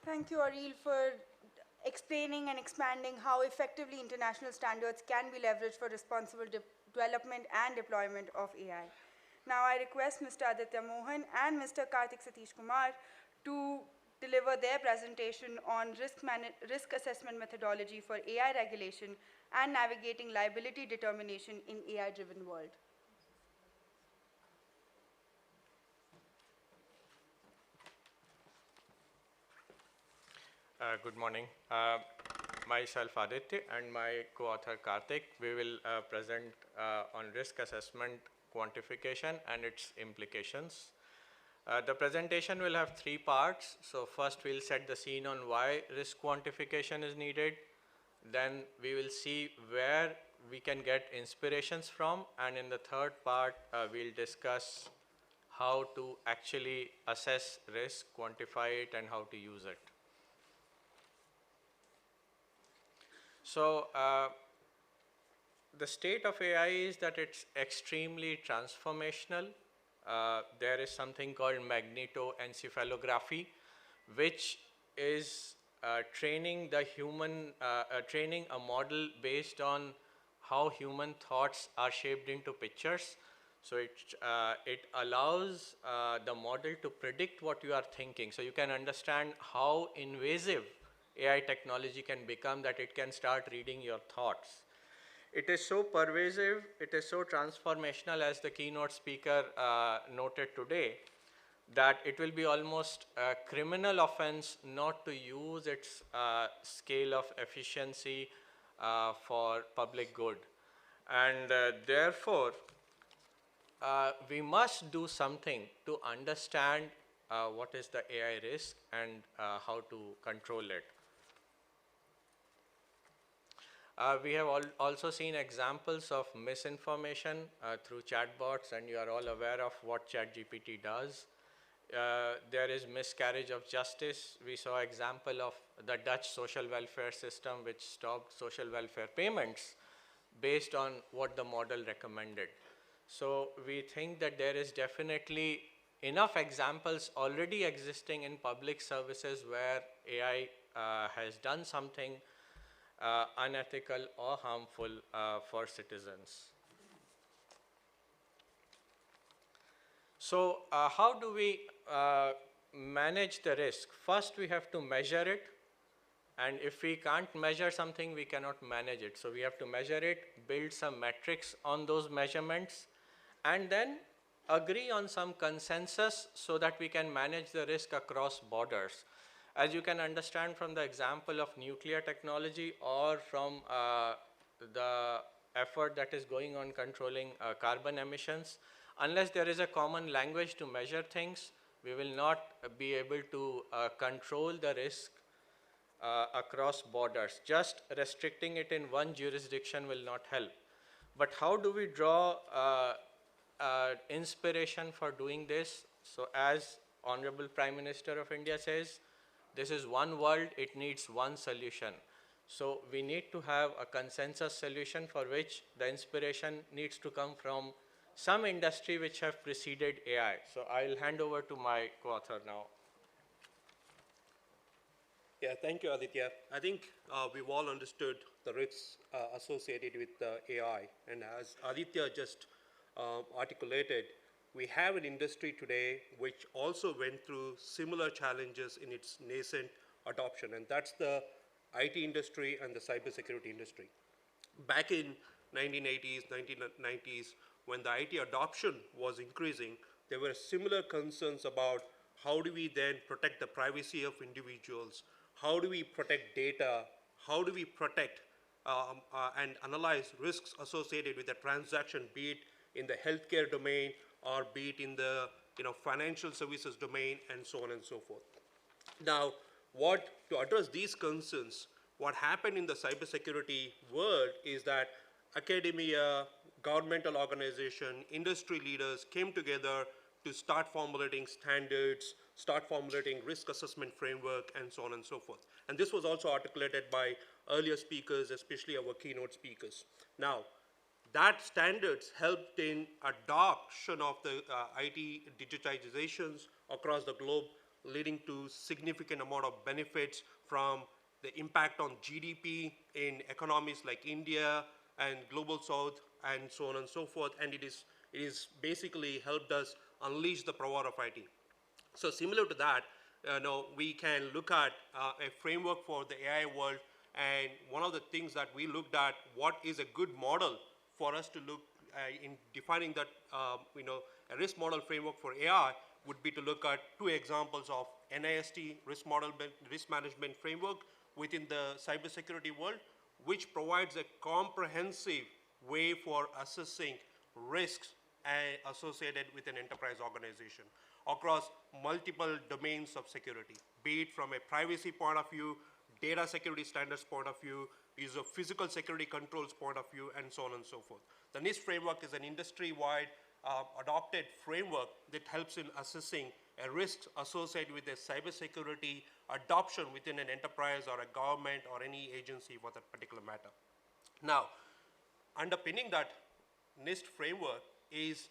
Thank you, Ariel, for explaining and expanding how effectively international standards can be leveraged for responsible development and deployment of AI. Now I request Mr. Aditya Mohan and Mr. Karthik Satish Kumar to deliver deliver their presentation on risk assessment methodology for AI regulation and navigating liability determination in AI-driven world. Good morning. Myself Aditya and my co-author Karthik, we will present on risk assessment quantification and its implications. The presentation will have three parts. So first we'll set the scene on why risk quantification is needed. Then we will see where we can get inspirations from. And in the third part, we'll discuss how to actually assess risk, quantify it, and how to use it. So the state of AI is that it's extremely transformational. There is something called magnetoencephalography, which is training a model based on how human thoughts are shaped into pictures. So it allows the model to predict what you are thinking. So you can understand how invasive AI technology can become, that it can start reading your thoughts. It is so pervasive, it is so transformational, as the keynote speaker noted today, that it will be almost a criminal offense not to use its scale of efficiency for public good. And therefore, we must do something to understand what is the AI risk and how to control it. We have also seen examples of misinformation through chatbots, and you are all aware of what ChatGPT does. There is miscarriage of justice. We saw example of the Dutch social welfare system, which stopped social welfare payments based on what the model recommended. So we think that there is definitely enough examples already existing in public services where AI has done something unethical or harmful for citizens. So how do we manage the risk? First, we have to measure it. And if we can't measure something, we cannot manage it. So we have to measure it, build some metrics on those measurements, and then agree on some consensus so that we can manage the risk across borders. As you can understand from the example of nuclear technology or from the effort that is going on controlling carbon emissions, unless there is a common language to measure things, we will not be able to control the risk across borders. Just restricting it in one jurisdiction will not help. But how do we draw inspiration for doing this? So as Honorable Prime Minister of India says, this is one world, it needs one solution. So we need to have a consensus solution for which the inspiration needs to come from some industry which have preceded AI. So I'll hand over to my co-author now. Yeah, thank you, Aditya. I think we've all understood the risks associated with AI. And as Aditya just articulated, we have an industry today which also went through similar challenges in its nascent adoption, and that's the IT industry and the cybersecurity industry. Back in 1980s, 1990s, when the IT adoption was increasing, there were similar concerns about how do we then protect the privacy of individuals, how do we protect data, how do we protect and analyze risks associated with a transaction, be it in the healthcare domain or be it in the financial services domain, and so on and so forth. Now, to address these concerns, what happened in the cybersecurity world is that academia, governmental organization, industry leaders came together to start formulating standards, start formulating risk assessment framework, and so on and so forth. And this was also articulated by earlier speakers, especially our keynote speakers. Now, that standards helped in adoption of the IT digitizations across the globe, leading to significant amount of benefits from the impact on GDP in economies like India and Global South, and so on and so forth. And it is basically helped us unleash the power of IT. So similar to that, we can look at a framework for the AI world. And one of the things that we looked at, what is a good model for us to look in defining that, a risk model framework for AI would be to look at two examples of NIST risk management framework within the cybersecurity world, which provides a comprehensive way for assessing risks associated with an enterprise organization across multiple domains of security, be it from a privacy point of view, data security standards point of view, use of physical security controls point of view, and so on and so forth. The NIST framework is an industry-wide adopted framework that helps in assessing a risk associated with a cybersecurity adoption within an enterprise or a government or any agency for that particular matter. Now, underpinning that NIST framework is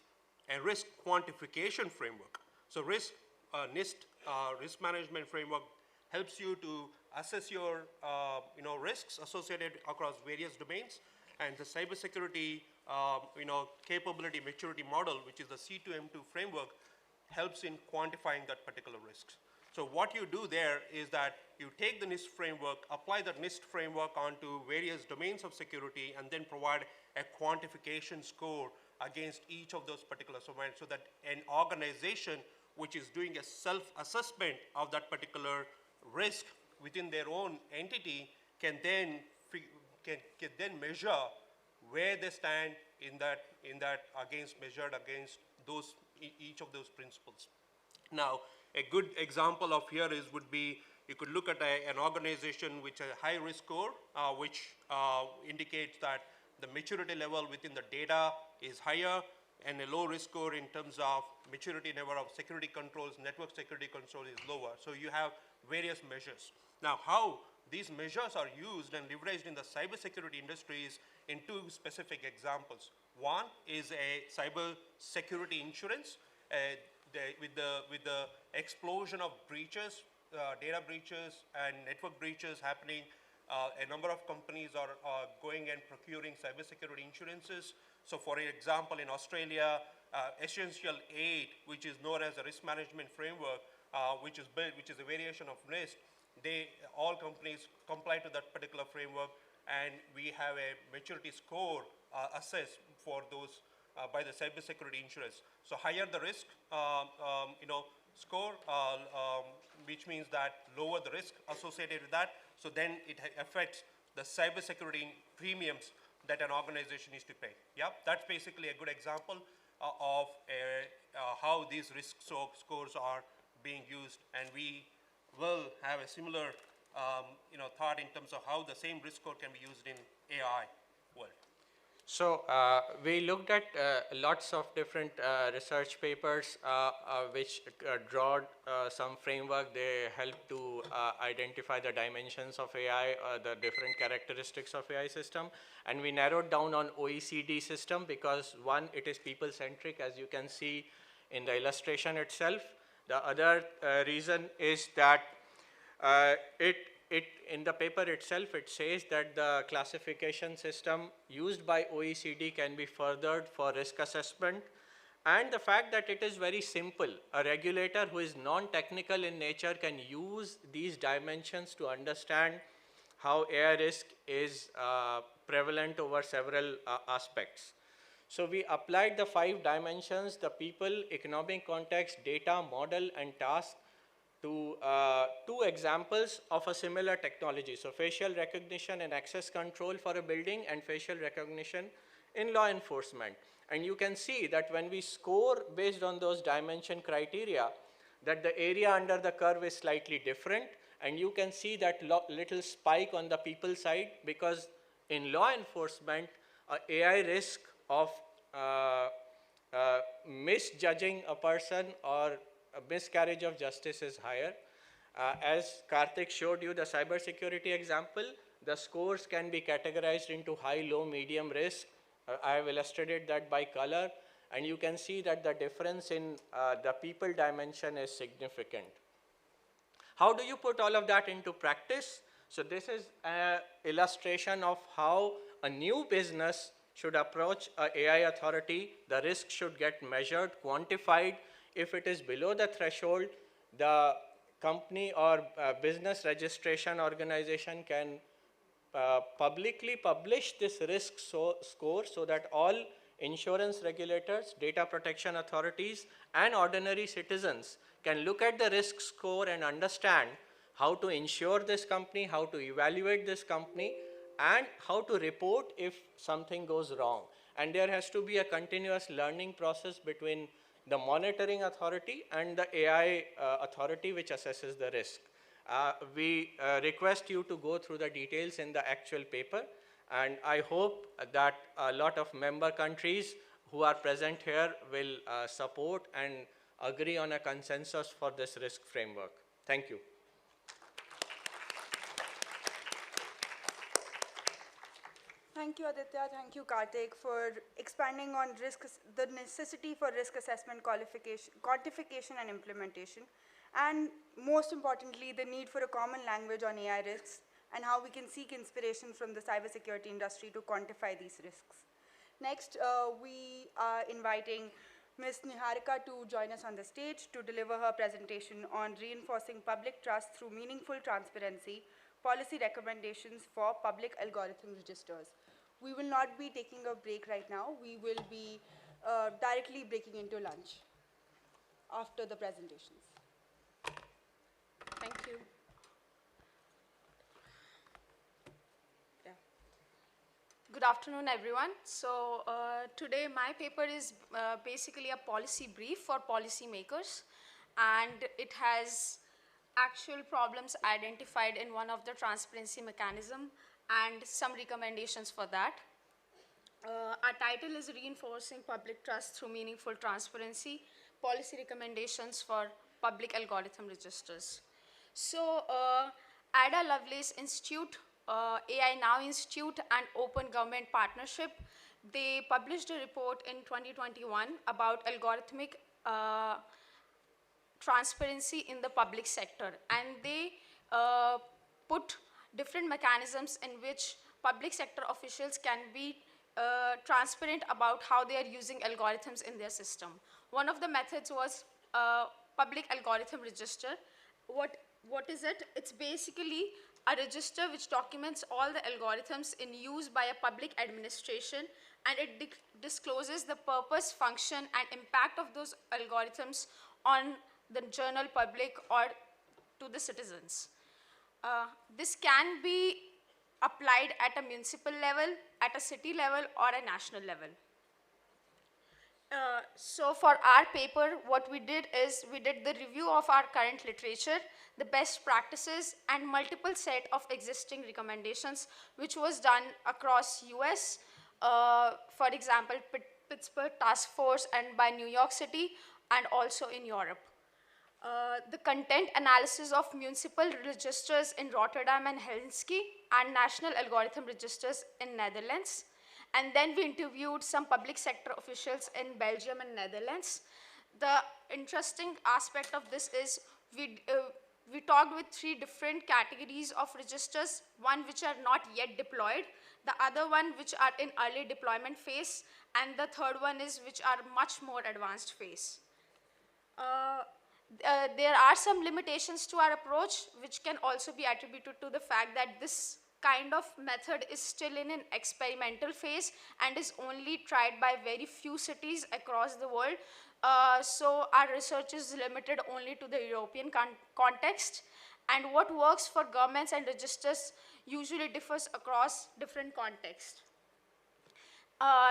a risk quantification framework. So NIST risk management framework helps you to assess your risks associated across various domains, and the cybersecurity capability maturity model, which is the C2M2 framework, helps in quantifying that particular risks. So what you do there is that you take the NIST framework, apply that NIST framework onto various domains of security, and then provide a quantification score against each of those particular domains, so that an organization which is doing a self-assessment of that particular risk within their own entity can then measure where they stand in that measured against those each of those principles. Now, a good example of here would be, you could look at an organization which has a high risk score, which indicates that the maturity level within the data is higher, and a low risk score in terms of maturity level of security controls, network security control is lower. So you have various measures. Now, how these measures are used and leveraged in the cybersecurity industry is in two specific examples. One is a cyber security insurance. With the explosion of breaches, data breaches and network breaches happening, a number of companies are going and procuring cybersecurity insurances. So for example, in Australia, Essential 8, which is known as a risk management framework, which is a variation of NIST, all companies comply to that particular framework, and we have a maturity score assessed for those by the cybersecurity insurance. So higher the risk score, which means that lower the risk associated with that. So then it affects the cybersecurity premiums that an organization needs to pay. Yeah, that's basically a good example of how these risk scores are being used, and we will have a similar thought in terms of how the same risk score can be used in AI world. So we looked at lots of different research papers which drawed some framework. They help to identify the dimensions of AI, the different characteristics of AI system. And we narrowed down on OECD system because one, it is people-centric, as you can see in the illustration itself. The other reason is that in the paper itself, it says that the classification system used by OECD can be furthered for risk assessment, and the fact that it is very simple. A regulator who is non-technical in nature can use these dimensions to understand how AI risk is prevalent over several aspects. So we applied the 5 dimensions: the people, economic context, data, model, and task, to 2 examples of a similar technology. So facial recognition and access control for a building, and facial recognition in law enforcement. And you can see that when we score based on those dimension criteria, that the area under the curve is slightly different. And you can see that little spike on the people side, because in law enforcement, AI risk of misjudging a person or a miscarriage of justice is higher. As Karthik showed you the cybersecurity example, the scores can be categorized into high, low, medium risk. I have illustrated that by color, and you can see that the difference in the people dimension is significant. How do you put all of that into practice? So this is an illustration of how a new business should approach an AI authority. The risk should get measured, quantified. If it is below the threshold, the company or business registration organization can publicly publish this risk score so that all insurance regulators, data protection authorities, and ordinary citizens can look at the risk score and understand how to insure this company, how to evaluate this company, and how to report if something goes wrong. And there has to be a continuous learning process between the monitoring authority and the AI authority which assesses the risk. We request you to go through the details in the actual paper, and I hope that a lot of member countries who are present here will support and agree on a consensus for this risk framework. Thank you. Thank you, Aditya. Thank you, Karthik, for expanding on the necessity for risk assessment quantification and implementation, and most importantly, the need for a common language on AI risks and how we can seek inspiration from the cybersecurity industry to quantify these risks. Next, we are inviting Ms. Niharika to join us on the stage to deliver her presentation on reinforcing public trust through meaningful transparency, policy recommendations for public algorithm registers. We will not be taking a break right now. We will be directly breaking into lunch after the presentations. Thank you. Good afternoon, everyone. So today my paper is basically a policy brief for policymakers, and it has actual problems identified in one of the transparency mechanism and some recommendations for that. Our title is Reinforcing Public Trust Through Meaningful Transparency, Policy Recommendations for Public Algorithm Registers. So Ada Lovelace Institute, AI Now Institute, and Open Government Partnership, they published a report in 2021 about algorithmic transparency in the public sector, and they put different mechanisms in which public sector officials can be transparent about how they are using algorithms in their system. One of the methods was public algorithm register. What is it? It's basically a register which documents all the algorithms in use by a public administration, and it discloses the purpose, function, and impact of those algorithms on the general public or to the citizens. This can be applied at a municipal level, at a city level, or a national level. So for our paper, what we did is we did the review of our current literature, the best practices, and multiple set of existing recommendations, which was done across US, for example, Pittsburgh Task Force, and by New York City, and also in Europe. The content analysis of municipal registers in Rotterdam and Helsinki, and national algorithm registers in Netherlands. And then we interviewed some public sector officials in Belgium and Netherlands. The interesting aspect of this is we talked with 3 different categories of registers, one which are not yet deployed, the other one which are in early deployment phase, and the third one is which are much more advanced phase. There are some limitations to our approach, which can also be attributed to the fact that this kind of method is still in an experimental phase and is only tried by very few cities across the world. So our research is limited only to the European context, and what works for governments and registers usually differs across different contexts.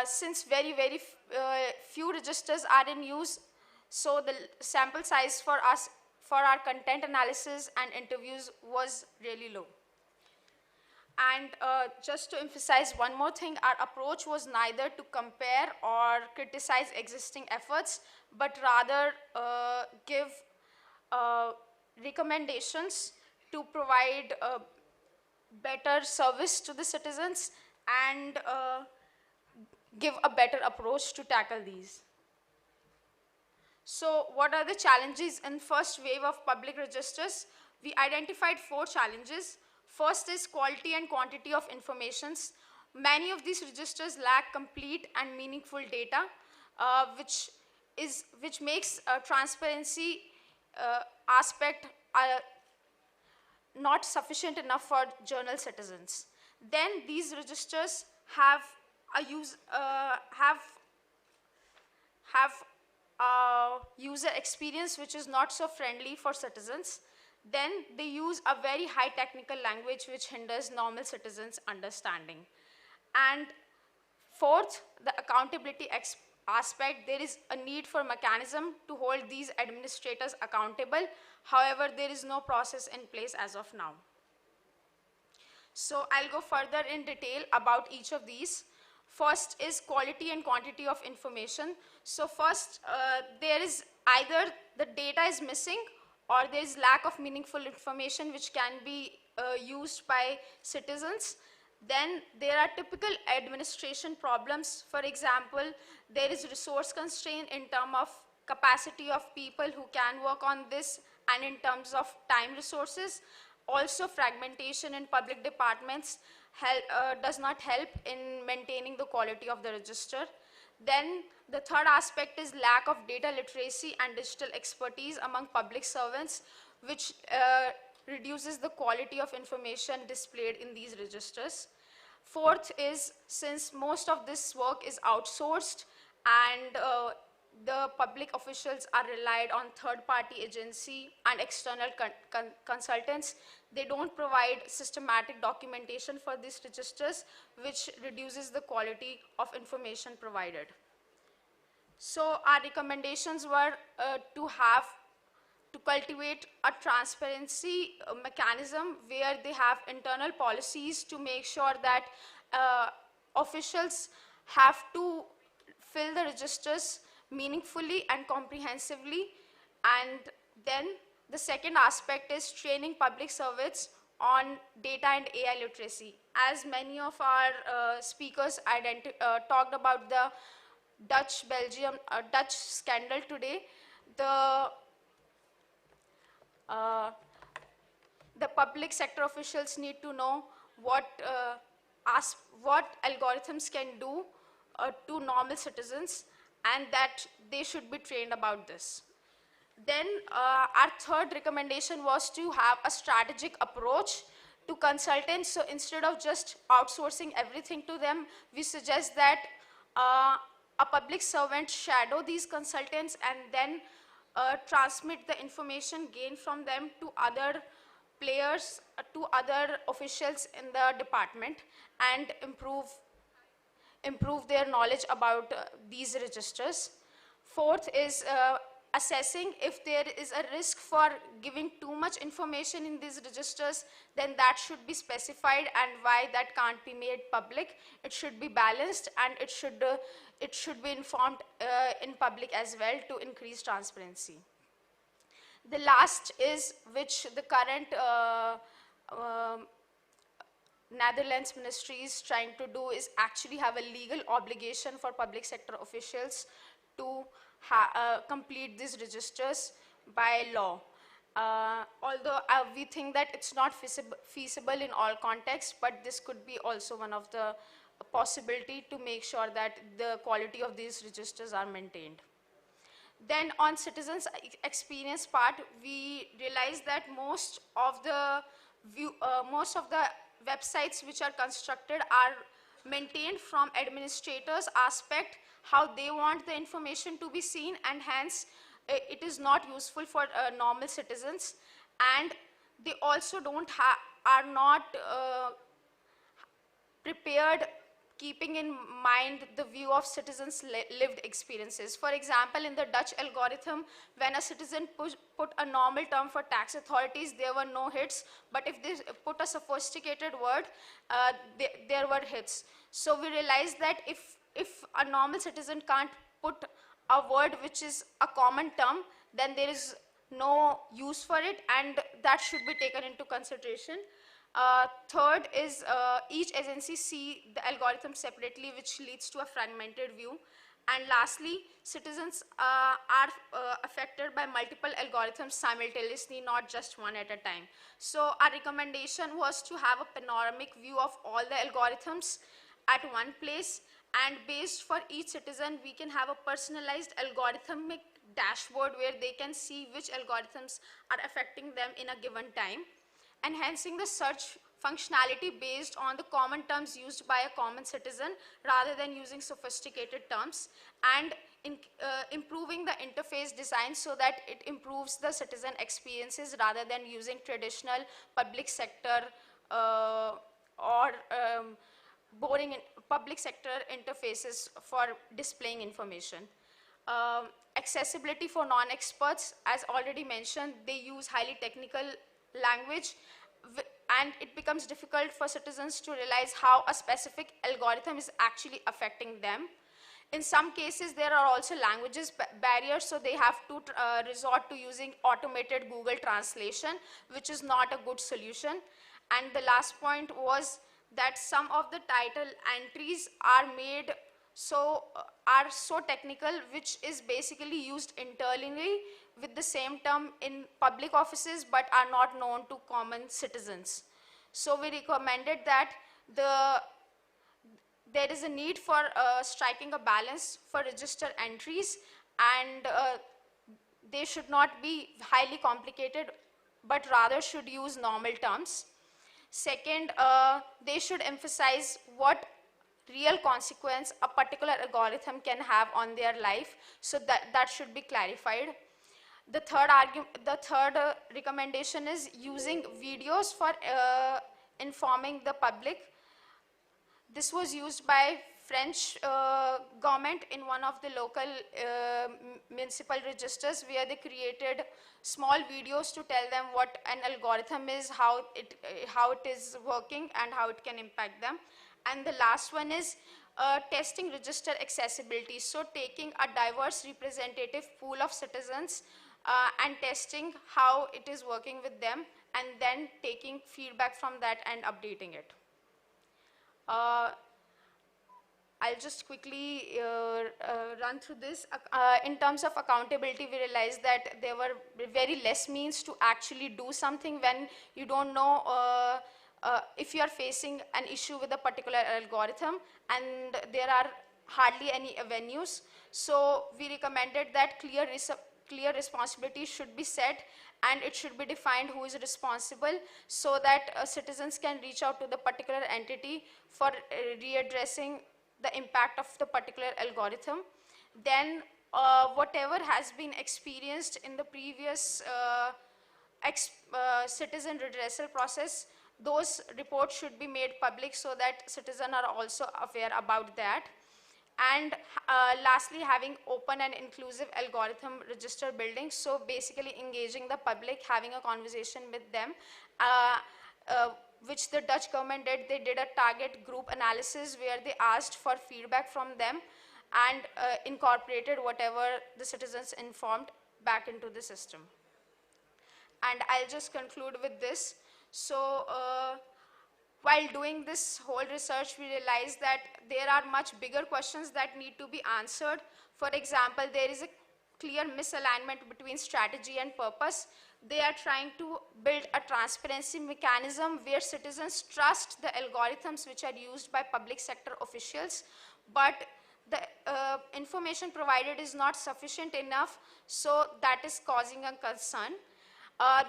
Since very few registers are in use, so the sample size for us, for our content analysis and interviews, was really low. And just to emphasize one more thing, our approach was neither to compare or criticize existing efforts, but rather give recommendations to provide better service to the citizens and give a better approach to tackle these. So what are the challenges in first wave of public registers? We identified 4 challenges. First is quality and quantity of informations. Many of these registers lack complete and meaningful data, which makes a transparency aspect not sufficient enough for journal citizens. Then these registers have a user experience which is not so friendly for citizens. Then they use a very high technical language which hinders normal citizens' understanding. And fourth, the accountability aspect, there is a need for mechanism to hold these administrators accountable. However, there is no process in place as of now. So I'll go further in detail about each of these. First is quality and quantity of information. So first, there is either the data is missing or there is lack of meaningful information which can be used by citizens. Then there are typical administration problems. For example, there is resource constraint in terms of capacity of people who can work on this and in terms of time resources. Also, fragmentation in public departments does not help in maintaining the quality of the register. Then the third aspect is lack of data literacy and digital expertise among public servants, which reduces the quality of information displayed in these registers. Fourth is, since most of this work is outsourced and the public officials are relied on third-party agency and external consultants, they don't provide systematic documentation for these registers, which reduces the quality of information provided. So our recommendations were to cultivate a transparency mechanism where they have internal policies to make sure that officials have to fill the registers meaningfully and comprehensively. And then the second aspect is training public servants on data and AI literacy. As many of our speakers talked about the Dutch scandal today, the public sector officials need to know what algorithms can do to normal citizens, and that they should be trained about this. Then our third recommendation was to have a strategic approach to consultants. So instead of just outsourcing everything to them, we suggest that a public servant shadow these consultants and then transmit the information gained from them to other players, to other officials in the department, and improve their knowledge about these registers. Fourth is assessing if there is a risk for giving too much information in these registers, then that should be specified, and why that can't be made public. It should be balanced, and it should be informed in public as well to increase transparency. The last is, which the current Netherlands ministry is trying to do, is actually have a legal obligation for public sector officials to complete these registers by law. Although we think that it's not feasible in all contexts, but this could be also one of the possibility to make sure that the quality of these registers are maintained. Then on citizens experience part, we realized that most of the websites which are constructed are maintained from administrators' aspect, how they want the information to be seen, and hence it is not useful for normal citizens. And they also are not prepared, keeping in mind the view of citizens' lived experiences. For example, in the Dutch algorithm, when a citizen put a normal term for tax authorities, there were no hits, but if they put a sophisticated word, there were hits. So we realized that if a normal citizen can't put a word which is a common term, then there is no use for it, and that should be taken into consideration. Third is each agency see the algorithm separately, which leads to a fragmented view. And lastly, citizens are affected by multiple algorithms simultaneously, not just one at a time. So our recommendation was to have a panoramic view of all the algorithms at one place, and based for each citizen, we can have a personalized algorithmic dashboard where they can see which algorithms are affecting them in a given time, enhancing the search functionality based on the common terms used by a common citizen rather than using sophisticated terms, and improving the interface design so that it improves the citizen experiences rather than using traditional public sector or boring public sector interfaces for displaying information. Accessibility for non-experts, as already mentioned, they use highly technical language, and it becomes difficult for citizens to realize how a specific algorithm is actually affecting them. In some cases, there are also languages barriers, so they have to resort to using automated Google translation, which is not a good solution. And the last point was that some of the title entries are made are so technical, which is basically used internally with the same term in public offices but are not known to common citizens. So we recommended that there is a need for striking a balance for register entries, and they should not be highly complicated but rather should use normal terms. Second, they should emphasize what real consequence a particular algorithm can have on their life, so that should be clarified. The third recommendation is using videos for informing the public. This was used by French government in one of the local municipal registers, where they created small videos to tell them what an algorithm is, how it is working, and how it can impact them. And the last one is testing register accessibility. So taking a diverse representative pool of citizens and testing how it is working with them, and then taking feedback from that and updating it. I'll just quickly run through this. In terms of accountability, we realized that there were very less means to actually do something when you don't know if you are facing an issue with a particular algorithm, and there are hardly any avenues. So we recommended that clear responsibility should be set, and it should be defined who is responsible, so that citizens can reach out to the particular entity for readdressing the impact of the particular algorithm. Then whatever has been experienced in the previous citizen redressal process, those reports should be made public so that citizens are also aware about that. And lastly, having open and inclusive algorithm register building, so basically engaging the public, having a conversation with them, which the Dutch government did. They did a target group analysis where they asked for feedback from them and incorporated whatever the citizens informed back into the system. And I'll just conclude with this. So while doing this whole research, we realized that there are much bigger questions that need to be answered. For example, there is a clear misalignment between strategy and purpose. They are trying to build a transparency mechanism where citizens trust the algorithms which are used by public sector officials, but the information provided is not sufficient enough, so that is causing a concern.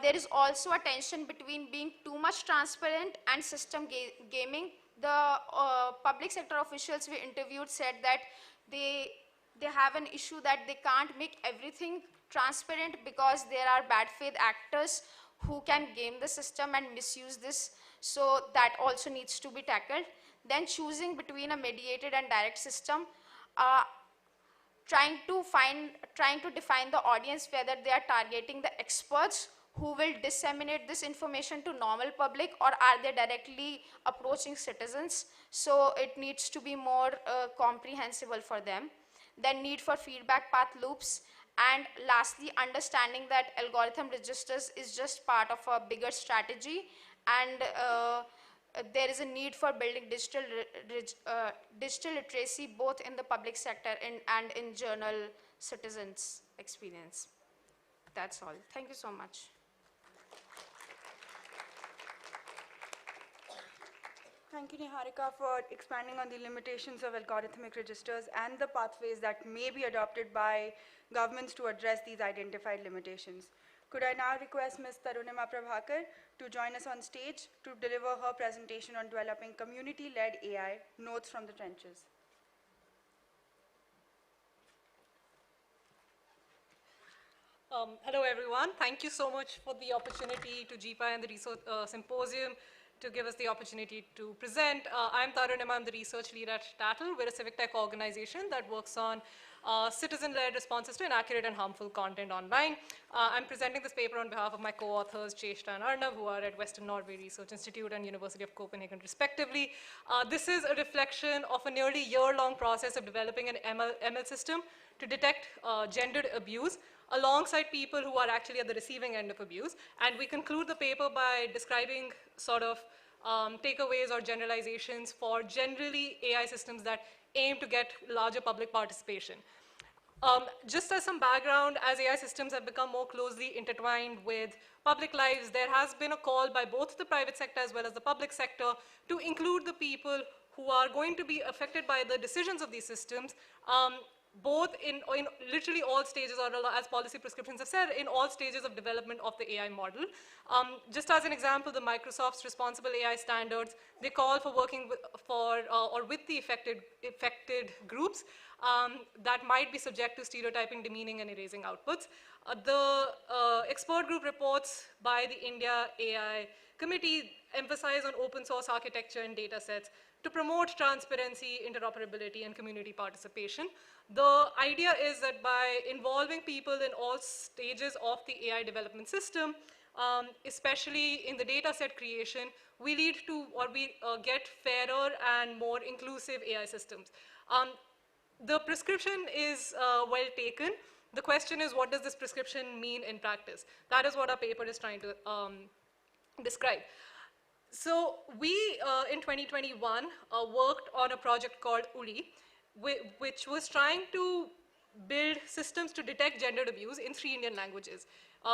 There is also a tension between being too much transparent and system gaming. The public sector officials we interviewed said that they have an issue that they can't make everything transparent because there are bad faith actors who can game the system and misuse this. So that also needs to be tackled. Then choosing between a mediated and direct system, trying to define the audience, whether they are targeting the experts who will disseminate this information to normal public, or are they directly approaching citizens. So it needs to be more comprehensible for them. Then need for feedback path loops, and lastly, understanding that algorithm registers is just part of a bigger strategy, and there is a need for building digital literacy both in the public sector and in general citizens' experience. That's all. Thank you so much. Thank you, Niharika, for expanding on the limitations of algorithmic registers and the pathways that may be adopted by governments to address these identified limitations. Could I now request Ms. Tarunima Prabhakar to join us on stage to deliver her presentation on developing community-led AI, Notes from the Trenches. Hello, everyone. Thank you so much for the opportunity to GPI and the Research Symposium to give us the opportunity to present. I'm Tarunima. I'm the research lead at Tattle. We're a civic tech organization that works on citizen-led responses to inaccurate and harmful content online. I'm presenting this paper on behalf of my co-authors, Cheshta and Arnav, who are at Western Norway Research Institute and University of Copenhagen, respectively. This is a reflection of a nearly year-long process of developing an ML system to detect gendered abuse alongside people who are actually at the receiving end of abuse. And we conclude the paper by describing sort of takeaways or generalizations for generally AI systems that aim to get larger public participation. Just as some background, as AI systems have become more closely intertwined with public lives, there has been a call by both the private sector as well as the public sector to include the people who are going to be affected by the decisions of these systems, both in literally all stages, or as policy prescriptions have said, in all stages of development of the AI model. Just as an example, the Microsoft's responsible AI standards, they call for working with the affected groups that might be subject to stereotyping, demeaning, and erasing outputs. The expert group reports by the India AI Committee emphasize on open source architecture and data sets to promote transparency, interoperability, and community participation. The idea is that by involving people in all stages of the AI development system, especially in the data set creation, we lead to, or we get fairer and more inclusive AI systems. The prescription is well taken. The question is, what does this prescription mean in practice? That is what our paper is trying to describe. So we, in 2021, worked on a project called URI, which was trying to build systems to detect gendered abuse in 3 Indian languages,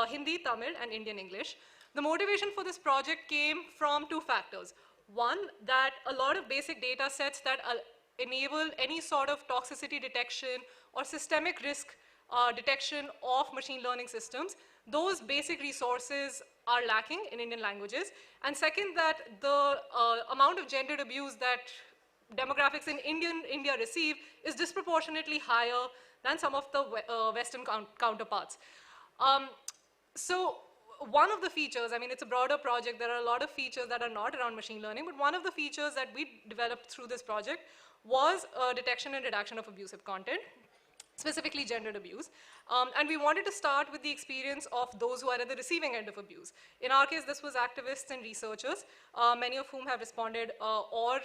Hindi, Tamil, and Indian English. The motivation for this project came from 2 factors. One, that a lot of basic data sets that enable any sort of toxicity detection or systemic risk detection of machine learning systems, those basic resources are lacking in Indian languages. And second, that the amount of gendered abuse that demographics in India receive is disproportionately higher than some of the Western counterparts. So one of the features, I mean, it's a broader project, there are a lot of features that are not around machine learning, but one of the features that we developed through this project was detection and redaction of abusive content, specifically gendered abuse. And we wanted to start with the experience of those who are at the receiving end of abuse. In our case, this was activists and researchers, many of whom have responded or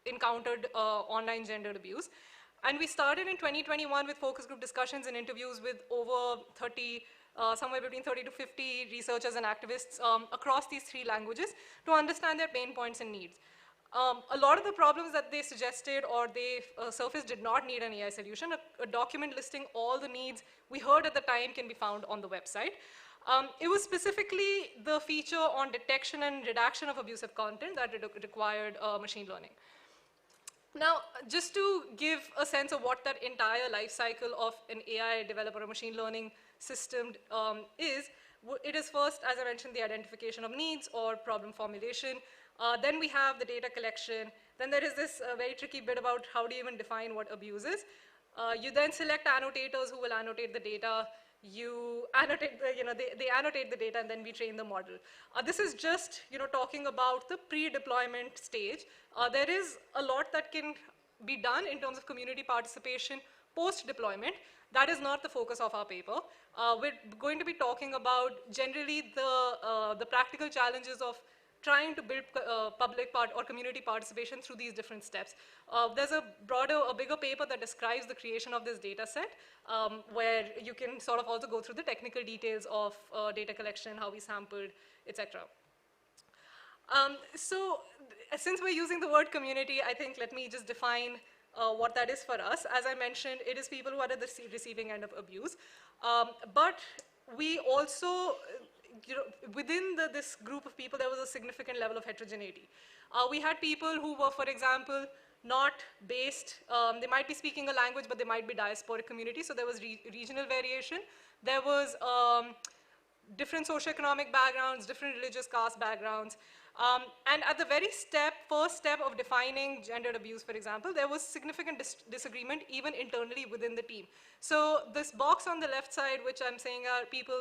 encountered online gendered abuse. And we started in 2021 with focus group discussions and interviews with over 30, somewhere between 30 to 50 researchers and activists across these 3 languages to understand their pain points and needs. A lot of the problems that they suggested or they surfaced did not need an AI solution. A document listing all the needs we heard at the time can be found on the website. It was specifically the feature on detection and redaction of abusive content that required machine learning. Now, just to give a sense of what that entire life cycle of an AI developer or machine learning system is, it is first, as I mentioned, the identification of needs or problem formulation. Then we have the data collection. Then there is this very tricky bit about how do you even define what abuse is. You then select annotators who will annotate the data. You annotate they annotate the data, and then we train the model. This is just, talking about the pre-deployment stage. There is a lot that can be done in terms of community participation post-deployment. That is not the focus of our paper. We're going to be talking about generally the practical challenges of trying to build public or community participation through these different steps. There's a bigger paper that describes the creation of this data set, where you can sort of also go through the technical details of data collection, how we sampled, etc. So since we're using the word community, I think let me just define what that is for us. As I mentioned, it is people who are at the receiving end of abuse. But we also within this group of people, there was a significant level of heterogeneity. We had people who were, for example, not based, they might be speaking a language, but they might be diasporic community, so there was regional variation. There was different socioeconomic backgrounds, different religious caste backgrounds. And at the very first step of defining gendered abuse, for example, there was significant disagreement even internally within the team. So this box on the left side, which I'm saying are people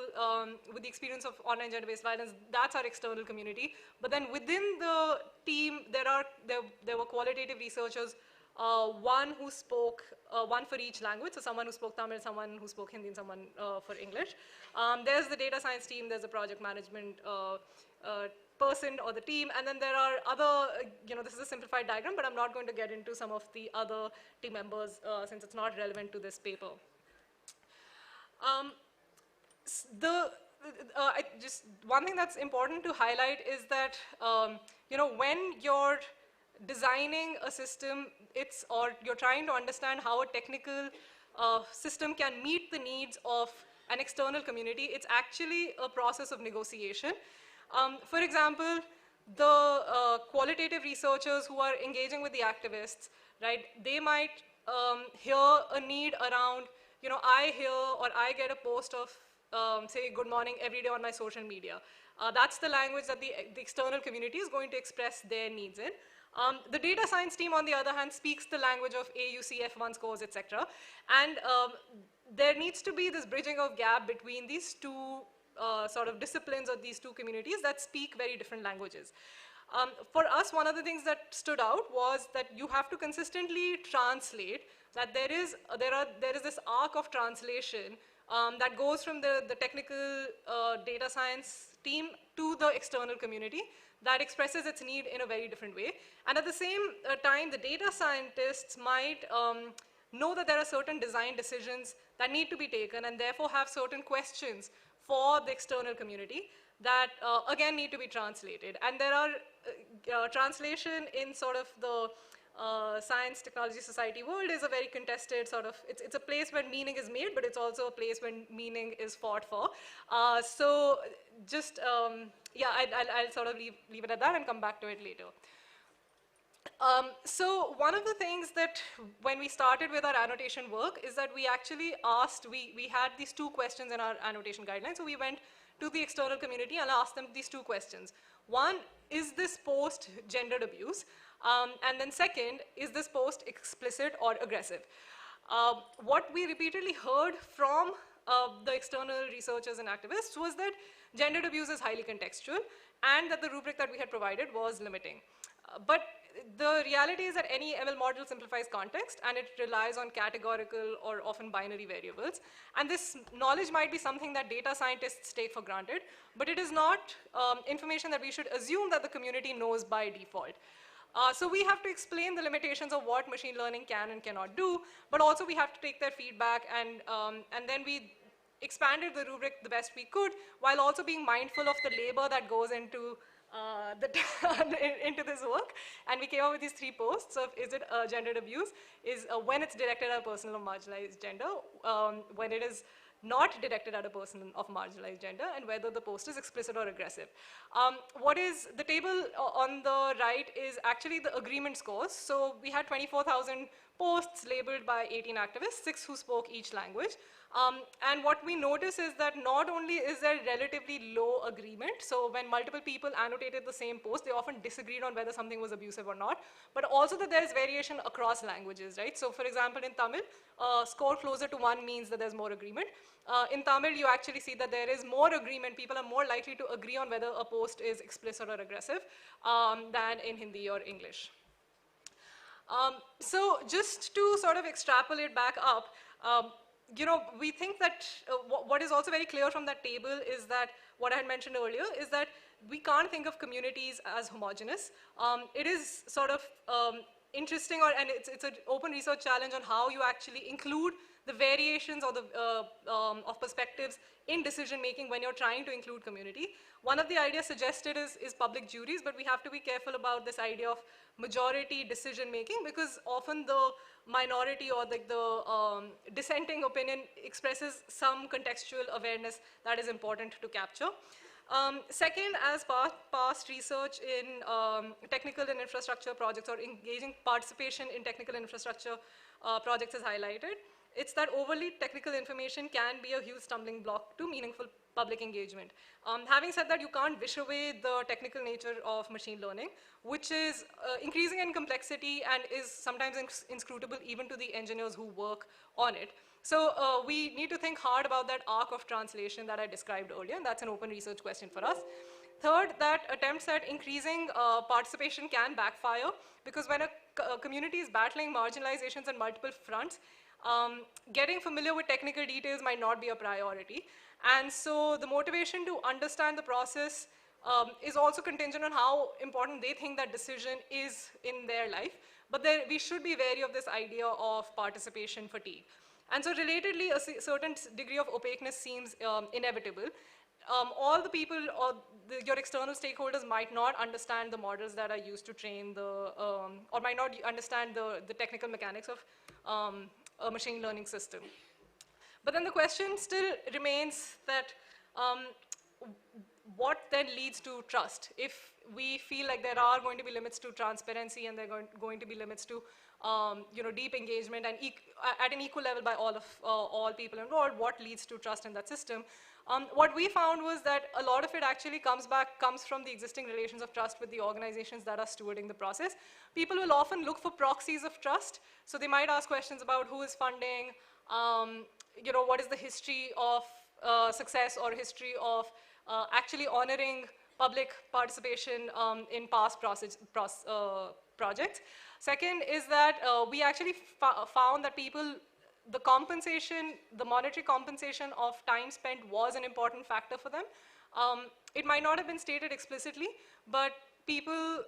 with the experience of online gender-based violence, that's our external community. But then within the team, there were qualitative researchers, one who spoke, one for each language, so someone who spoke Tamil, someone who spoke Hindi, and someone for English. There's the data science team, there's a project management person or the team, and then there are other, this is a simplified diagram, but I'm not going to get into some of the other team members since it's not relevant to this paper. Just one thing that's important to highlight is that, when you're designing a system, or you're trying to understand how a technical system can meet the needs of an external community, it's actually a process of negotiation. For example, the qualitative researchers who are engaging with the activists, right, they might hear a need around, I hear or I get a post of, say, good morning every day on my social media. That's the language that the external community is going to express their needs in. The data science team, on the other hand, speaks the language of AUC, F1 scores, etc. And there needs to be this bridging of gap between these two sort of disciplines or these two communities that speak very different languages. For us, one of the things that stood out was that you have to consistently translate, that there is this arc of translation that goes from the technical data science team to the external community that expresses its need in a very different way. And at the same time, the data scientists might know that there are certain design decisions that need to be taken and therefore have certain questions for the external community that, again, need to be translated. And there are translation in sort of the science, technology, society world is a very contested sort of, it's a place where meaning is made, but it's also a place when meaning is fought for. So just, yeah, I'll sort of leave it at that and come back to it later. So one of the things that when we started with our annotation work is that we actually asked, we had these two questions in our annotation guidelines. So we went to the external community and asked them these two questions. One, is this post gendered abuse? And then second, is this post explicit or aggressive? What we repeatedly heard from the external researchers and activists was that gendered abuse is highly contextual and that the rubric that we had provided was limiting. But the reality is that any ML model simplifies context and it relies on categorical or often binary variables. And this knowledge might be something that data scientists take for granted, but it is not information that we should assume that the community knows by default. So we have to explain the limitations of what machine learning can and cannot do, but also we have to take their feedback and then we expanded the rubric the best we could while also being mindful of the labor that goes into into this work, and we came up with these three posts of is it gendered abuse, is when it's directed at a person of marginalized gender, when it is not directed at a person of marginalized gender, and whether the post is explicit or aggressive. What is the table on the right is actually the agreement scores. So we had 24,000 posts labeled by 18 activists, 6 who spoke each language. And what we notice is that not only is there relatively low agreement, so when multiple people annotated the same post, they often disagreed on whether something was abusive or not, but also that there is variation across languages, right? So for example, in Tamil, score closer to 1 means that there's more agreement. In Tamil, you actually see that there is more agreement. People are more likely to agree on whether a post is explicit or aggressive than in Hindi or English. So just to sort of extrapolate back up, we think that what is also very clear from that table is that what I had mentioned earlier is that we can't think of communities as homogeneous. It is sort of interesting, and it's an open research challenge on how you actually include the variations or the of perspectives in decision making when you're trying to include community. One of the ideas suggested is public juries, but we have to be careful about this idea of majority decision making because often the minority or the dissenting opinion expresses some contextual awareness that is important to capture. Second, as past research in technical and infrastructure projects or engaging participation in technical infrastructure projects is highlighted, it's that overly technical information can be a huge stumbling block to meaningful public engagement. Having said that, you can't wish away the technical nature of machine learning, which is increasing in complexity and is sometimes inscrutable even to the engineers who work on it. So we need to think hard about that arc of translation that I described earlier, and that's an open research question for us. Third, that attempts at increasing participation can backfire, because when a community is battling marginalizations on multiple fronts, getting familiar with technical details might not be a priority. And so the motivation to understand the process is also contingent on how important they think that decision is in their life. But we should be wary of this idea of participation fatigue. And so relatedly, a certain degree of opaqueness seems inevitable. All the people or your external stakeholders might not understand the models that are used to train the, or might not understand the technical mechanics of a machine learning system. But then the question still remains that what then leads to trust? If we feel like there are going to be limits to transparency and there are going to be limits to deep engagement and at an equal level by all people involved, what leads to trust in that system? What we found was that a lot of it actually comes from the existing relations of trust with the organizations that are stewarding the process. People will often look for proxies of trust. So they might ask questions about who is funding, what is the history of success or history of actually honoring public participation in past projects. Second is that we actually found that the compensation, the monetary compensation of time spent was an important factor for them. It might not have been stated explicitly, but people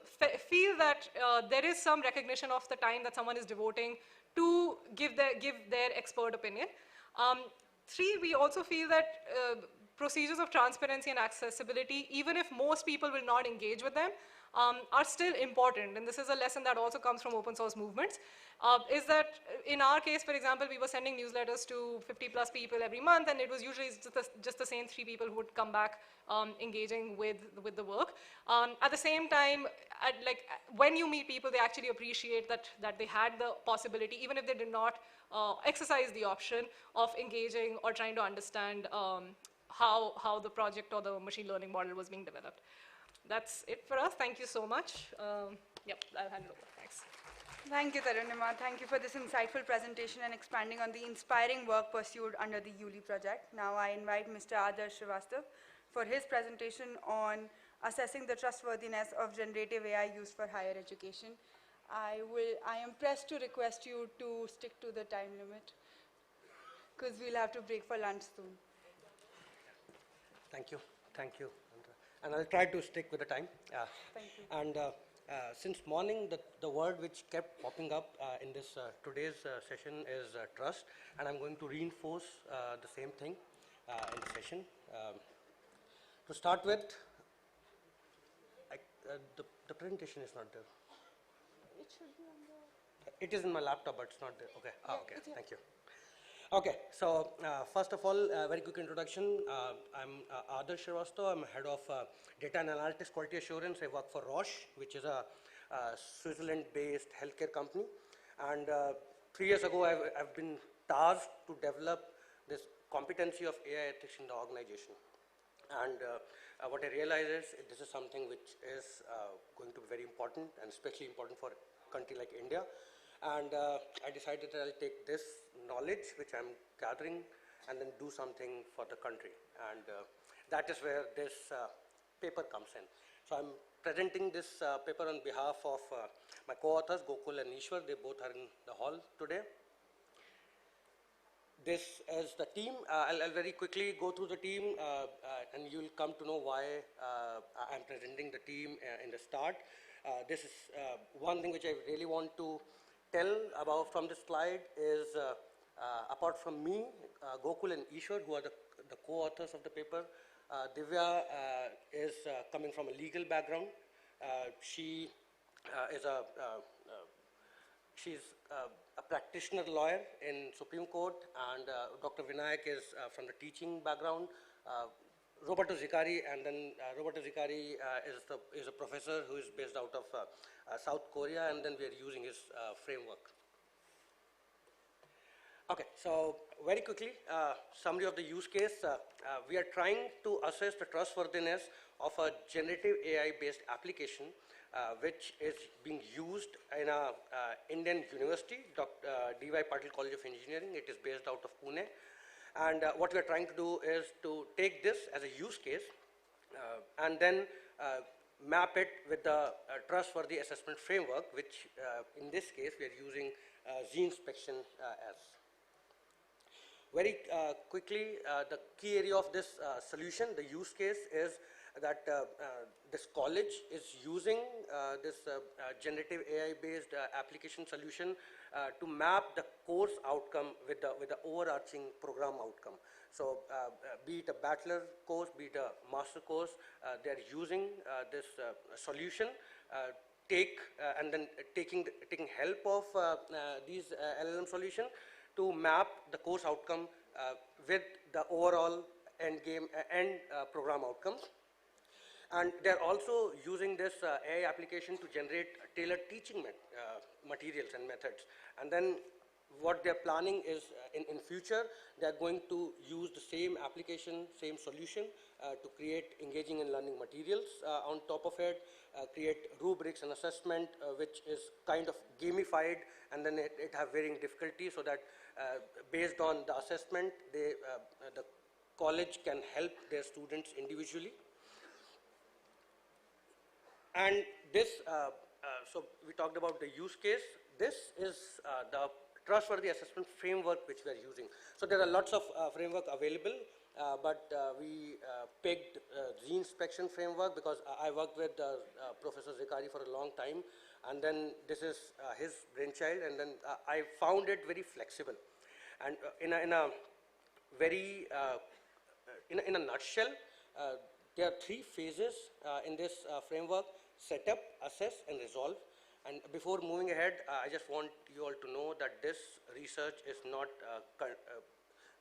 feel that there is some recognition of the time that someone is devoting to give their expert opinion. Three, we also feel that procedures of transparency and accessibility, even if most people will not engage with them, are still important. And this is a lesson that also comes from open source movements, is that in our case, for example, we were sending newsletters to 50 plus people every month, and it was usually just the same 3 people who would come back engaging with the work. At the same time, when you meet people, they actually appreciate that they had the possibility, even if they did not exercise the option of engaging or trying to understand how the project or the machine learning model was being developed. That's it for us. Thank you so much. Yep, I'll hand it over. Thanks. Thank you, Tarunima. Thank you for this insightful presentation and expanding on the inspiring work pursued under the ULI project. Now I invite Mr. Adarsh Srivastav for his presentation on assessing the trustworthiness of generative AI used for higher education. I am pressed to request you to stick to the time limit, because we'll have to break for lunch soon. Thank you. Thank you. And I'll try to stick with the time. Thank you. And since morning, the word which kept popping up in this today's session is trust, and I'm going to reinforce the same thing in the session. To start with, the presentation is not there. It should be on the... It is in my laptop, but it's not there. Okay. Yeah, okay. Thank you. Okay, so first of all, very quick introduction. I'm Adarsh Srivastav. I'm head of data and analytics quality assurance. I work for Roche, which is a Switzerland-based healthcare company. And 3 years ago, I've been tasked to develop this competency of AI ethics in the organization. And what I realized is this is something which is going to be very important, and especially important for a country like India. And I decided that I'll take this knowledge which I'm gathering and then do something for the country. And that is where this paper comes in. So I'm presenting this paper on behalf of my co-authors, Gokul and Ishwar. They both are in the hall today. This is the team. I'll very quickly go through the team and you'll come to know why I'm presenting the team in the start. This is one thing which I really want to tell about from this slide is apart from me, Gokul and Ishwar, who are the co-authors of the paper, Divya is coming from a legal background. She is she's a practitioner lawyer in Supreme Court, and Dr. Vinayak is from the teaching background, Roberto Zicari, and then Roberto Zicari is a professor who is based out of South Korea, and then we are using his framework. Okay, so very quickly, summary of the use case. We are trying to assess the trustworthiness of a generative AI-based application which is being used in a Indian university, D.Y. Patil College of Engineering. It is based out of Pune. And what we are trying to do is to take this as a use case and then map it with the trustworthy assessment framework, which in this case we are using Z-inspection as. Very quickly, the key area of this solution, the use case is that this college is using this generative AI-based application solution to map the course outcome with the overarching program outcome. So be it a bachelor course, be it a master course, they are using this solution and then taking help of these LLM solution to map the course outcome with the overall end program outcomes. And they're also using this AI application to generate tailored teaching materials and methods. And then what they're planning is in future, they're going to use the same application, same solution to create engaging and learning materials on top of it, create rubrics and assessment, which is kind of gamified, and then it have varying difficulty so that based on the assessment, the college can help their students individually. And this, so we talked about the use case. This is the trustworthy assessment framework which we are using. So there are lots of framework available, but we picked Z-inspection framework because I worked with Professor Zicari for a long time, and then this is his brainchild, and then I found it very flexible. And in a very, in a nutshell, there are 3 phases in this framework: setup, assess, and resolve. And before moving ahead, I just want you all to know that this research is not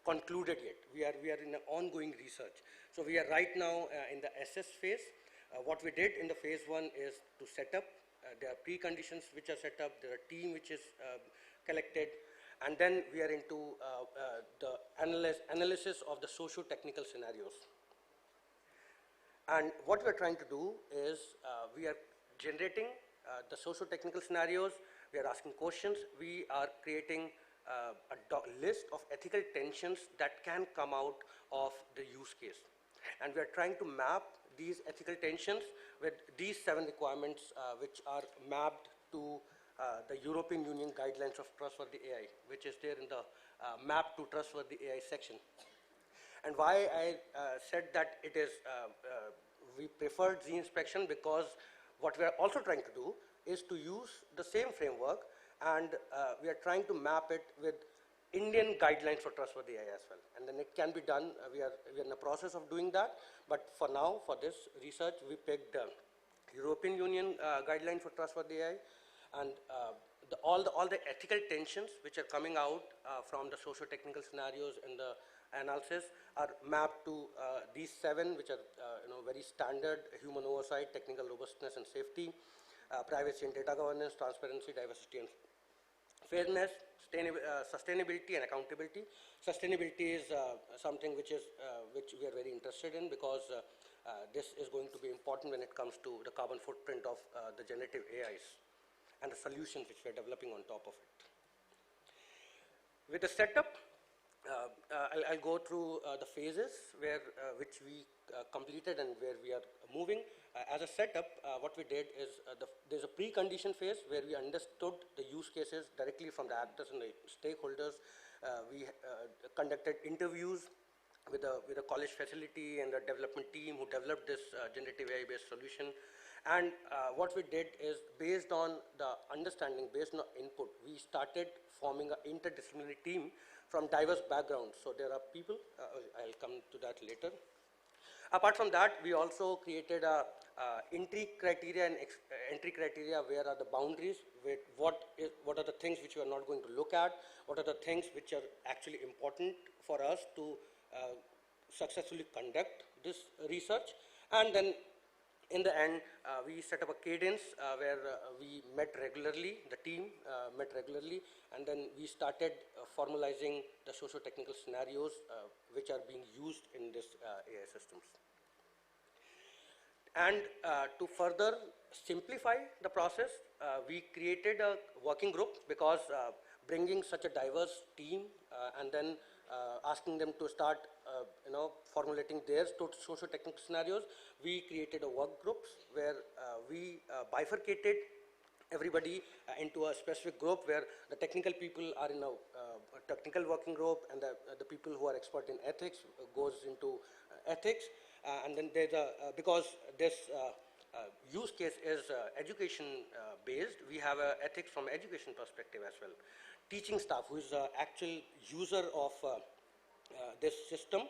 concluded yet. We are in an ongoing research. So we are right now in the assess phase. What we did in the phase 1 is to set up. There are preconditions which are set up. There are team which is collected. And then we are into the analysis of the socio-technical scenarios. And what we are trying to do is we are generating the socio-technical scenarios. We are asking questions. We are creating a list of ethical tensions that can come out of the use case. And we are trying to map these ethical tensions with these 7 requirements which are mapped to the European Union Guidelines of Trustworthy AI, which is there in the Map to Trustworthy AI section. And why I said that it is, we preferred Z-inspection, because what we are also trying to do is to use the same framework, and we are trying to map it with Indian guidelines for trustworthy AI as well. And then it can be done. We are in the process of doing that. But for now, for this research, we picked European Union guidelines for trustworthy AI, and all the ethical tensions which are coming out from the socio-technical scenarios and the analysis are mapped to these 7, which are very standard: human oversight, technical robustness and safety, privacy and data governance, transparency, diversity and fairness, sustainability and accountability. Sustainability is something which we are very interested in, because this is going to be important when it comes to the carbon footprint of the generative AIs and the solutions which we are developing on top of it. With the setup, I'll go through the phases which we completed and where we are moving. As a setup, what we did is there's a precondition phase where we understood the use cases directly from the actors and the stakeholders. We conducted interviews with the college facility and the development team who developed this generative AI-based solution. And what we did is, based on the understanding, based on input, we started forming an interdisciplinary team from diverse backgrounds. So there are people, I'll come to that later. Apart from that, we also created a entry criteria and entry criteria. Where are the boundaries? What are the things which we are not going to look at? What are the things which are actually important for us to successfully conduct this research. And then in the end, we set up a cadence where we met regularly, the team met regularly, and then we started formalizing the socio-technical scenarios which are being used in this AI systems. And to further simplify the process, we created a working group because bringing such a diverse team and then asking them to start formulating their socio-technical scenarios, we created a work groups where we bifurcated everybody into a specific group where the technical people are in a technical working group, and the people who are expert in ethics goes into ethics. And then there's because this use case is education based, we have ethics from education perspective as well. Teaching staff, who is the actual user of this system,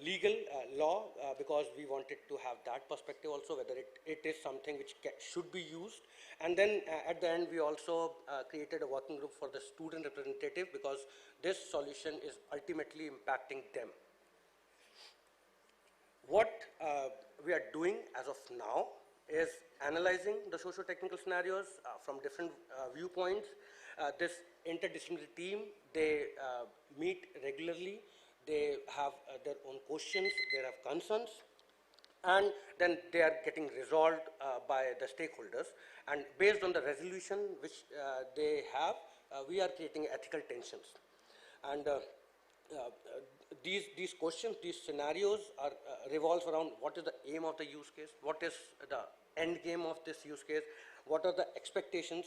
legal law, because we wanted to have that perspective also, whether it is something which should be used. And then at the end, we also created a working group for the student representative, because this solution is ultimately impacting them. What we are doing as of now is analyzing the socio-technical scenarios from different viewpoints. This interdisciplinary team, they meet regularly, they have their own questions, they have concerns, and then they are getting resolved by the stakeholders. And based on the resolution which they have, we are creating ethical tensions. And these questions, these scenarios are revolves around what is the aim of the use case, what is the end game of this use case, what are the expectations,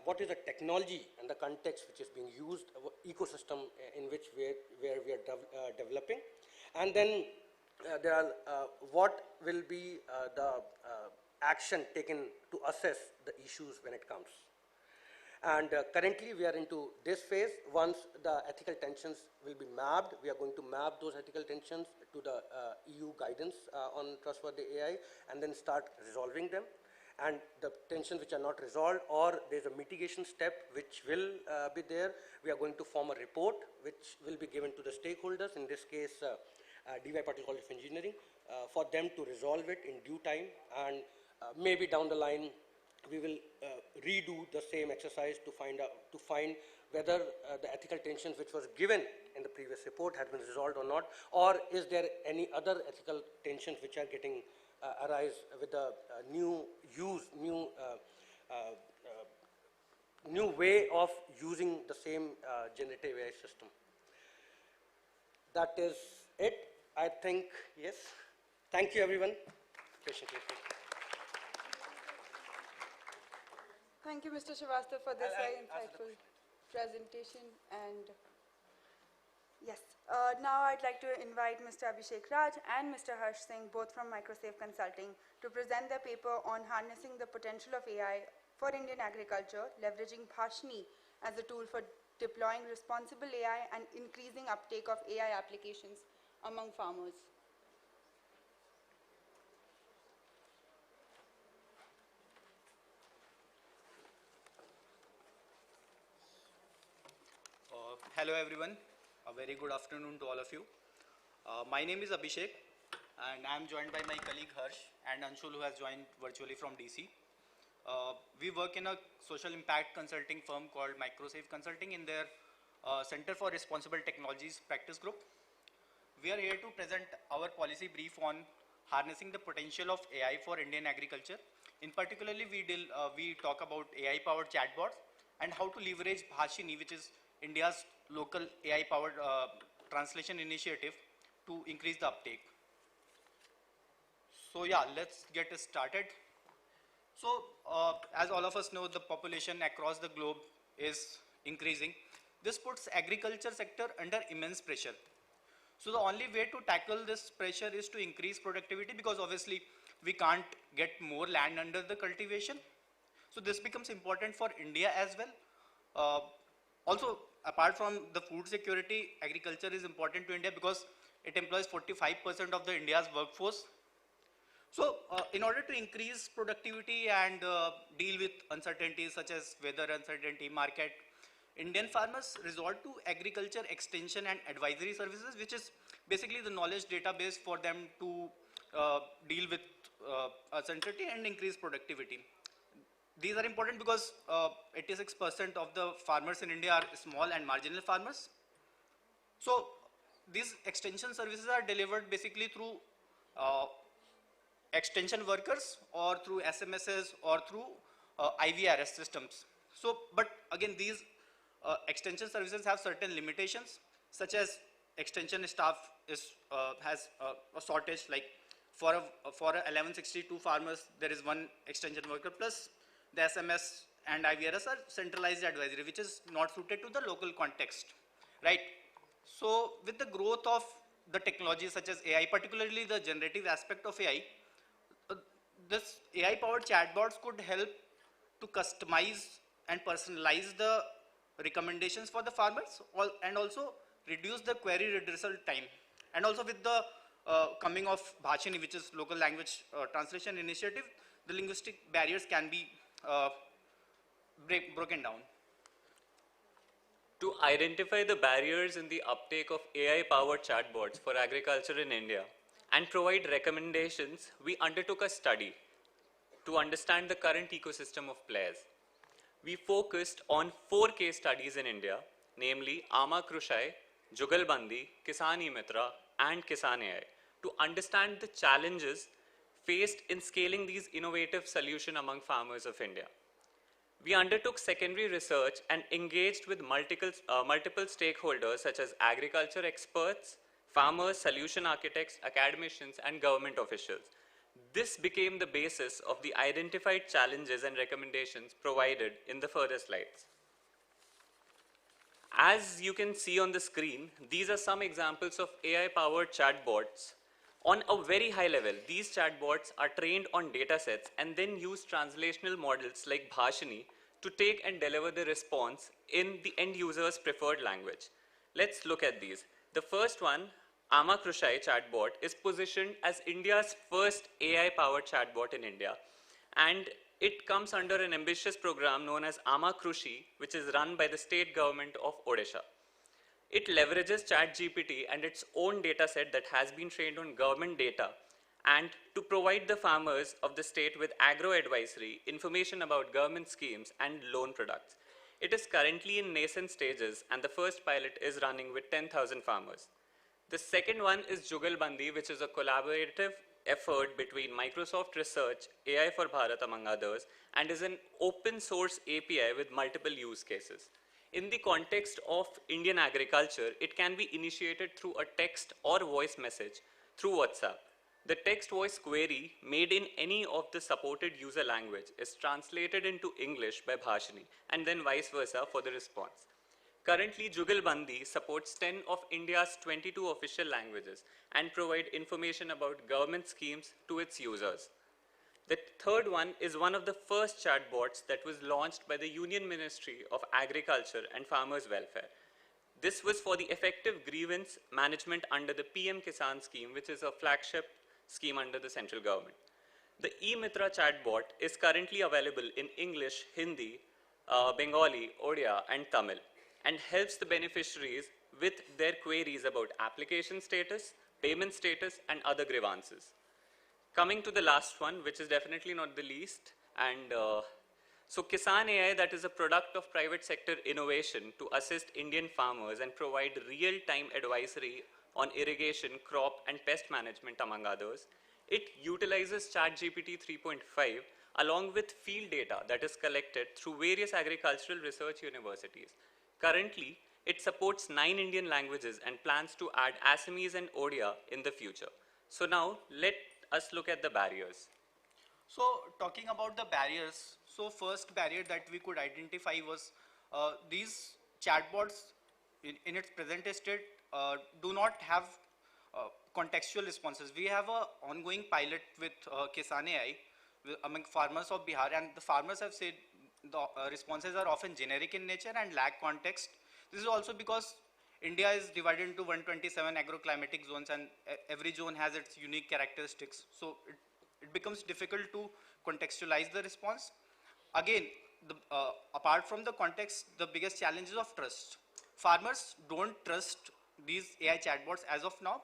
what is the technology and the context which is being used, ecosystem in which where we are developing, and then there are what will be the action taken to assess the issues when it comes. And currently we are into this phase. Once the ethical tensions will be mapped, we are going to map those ethical tensions to the EU guidance on trustworthy AI, and then start resolving them. And the tensions which are not resolved, or there's a mitigation step which will be there, we are going to form a report which will be given to the stakeholders, in this case DY Patil College of Engineering, for them to resolve it in due time. And maybe down the line we will redo the same exercise to find whether the ethical tensions which was given in the previous report has been resolved or not, or is there any other ethical tensions which are getting arise with the new way of using the same generative AI system. That is it, I think. Yes. Thank you, everyone. Patiently. Thank you, Mr. Srivastava, for this very insightful presentation. And yes, now I'd like to invite Mr. Abhishek Raj and Mr. Harsh Singh, both from Microsafe Consulting, to present their paper on harnessing the potential of AI for Indian agriculture, leveraging Bhashni as a tool for deploying responsible AI and increasing uptake of AI applications among farmers. Hello everyone, a very good afternoon to all of you. My name is Abhishek, and I am joined by my colleague Harsh and Anshul, who has joined virtually from DC. We work in a social impact consulting firm called Microsafe Consulting in their Center for Responsible Technologies practice group. We are here to present our policy brief on harnessing the potential of AI for Indian agriculture. In particularly, we talk about AI-powered chatbots and how to leverage Bhashini, which is India's local AI-powered translation initiative, to increase the uptake. So yeah, let's get started. So as all of us know, the population across the globe is increasing. This puts agriculture sector under immense pressure. So the only way to tackle this pressure is to increase productivity, because obviously we can't get more land under the cultivation. So this becomes important for India as well. Also, apart from the food security, agriculture is important to India because it employs 45% of the India's workforce. So in order to increase productivity and deal with uncertainties such as weather uncertainty, market Indian farmers resort to agriculture extension and advisory services, which is basically the knowledge database for them to deal with uncertainty and increase productivity. These are important because 86% of the farmers in India are small and marginal farmers. So these extension services are delivered basically through extension workers or through SMSs or through IVRS systems. So, but again, these extension services have certain limitations, such as extension staff has a shortage. Like for 1162 farmers, there is one extension worker, plus the SMS and IVRS are centralized advisory, which is not suited to the local context, right? So with the growth of the technologies such as AI, particularly the generative aspect of AI, this AI-powered chatbots could help to customize and personalize the recommendations for the farmers, and also reduce the query redressal time. And also with the coming of Bhashini, which is local language translation initiative, the linguistic barriers can be broken down. To identify the barriers in the uptake of AI-powered chatbots for agriculture in India and provide recommendations, we undertook a study to understand the current ecosystem of players. We focused on 4 case studies in India, namely Ama Krushai, Jugalbandi, Kisan E-Mitra, and Kisan AI, to understand the challenges faced in scaling these innovative solutions among farmers of India. We undertook secondary research and engaged with multiple stakeholders such as agriculture experts, farmers, solution architects, academicians, and government officials. This became the basis of the identified challenges and recommendations provided in the further slides. As you can see on the screen, these are some examples of AI-powered chatbots. On a very high level, these chatbots are trained on datasets and then use translational models like Bhashini to take and deliver the response in the end user's preferred language. Let's look at these. The first one, Ama Krushai chatbot, is positioned as India's first AI-powered chatbot in India, and it comes under an ambitious program known as Ama Krushi, which is run by the state government of Odisha. It leverages ChatGPT and its own dataset that has been trained on government data, and to provide the farmers of the state with agro advisory, information about government schemes and loan products. It is currently in nascent stages, and the first pilot is running with 10,000 farmers. The second one is Jugalbandi, which is a collaborative effort between Microsoft Research, AI for Bharat, among others, and is an open source API with multiple use cases. In the context of Indian agriculture, it can be initiated through a text or voice message through WhatsApp. The text-voice query made in any of the supported user language is translated into English by Bhashini, and then vice versa for the response. Currently, Jugalbandi supports 10 of India's 22 official languages and provide information about government schemes to its users. The third one is one of the first chatbots that was launched by the Union Ministry of Agriculture and Farmers Welfare. This was for the effective grievance management under the PM Kisan scheme, which is a flagship scheme under the central government. The E-Mitra chatbot is currently available in English, Hindi, Bengali, Odia, and Tamil, and helps the beneficiaries with their queries about application status, payment status, and other grievances. Coming to the last one, which is definitely not the least, and so Kisan AI, that is a product of private sector innovation to assist Indian farmers and provide real-time advisory on irrigation, crop, and pest management, among others. It utilizes ChatGPT 3.5 along with field data that is collected through various agricultural research universities. Currently, it supports 9 Indian languages and plans to add Assamese and Odia in the future. So now, let us look at the barriers. So talking about the barriers, so first barrier that we could identify was these chatbots in its present state do not have contextual responses. We have an ongoing pilot with Kisan AI among farmers of Bihar, and the farmers have said the responses are often generic in nature and lack context. This is also because India is divided into 127 agroclimatic zones, and every zone has its unique characteristics. So it becomes difficult to contextualize the response. Again, apart from the context, the biggest challenge is of trust. Farmers don't trust these AI chatbots as of now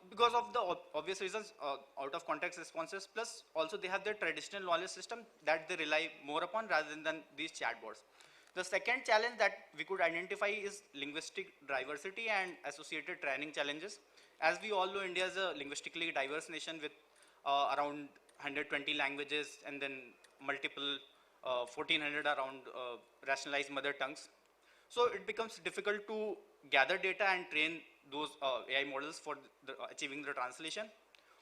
because of the obvious reasons, out of context responses, plus also they have their traditional knowledge system that they rely more upon rather than these chatbots. The second challenge that we could identify is linguistic diversity and associated training challenges. As we all know, India is a linguistically diverse nation with around 120 languages and then multiple 1400 around rationalized mother tongues. So it becomes difficult to gather data and train those AI models for achieving the translation.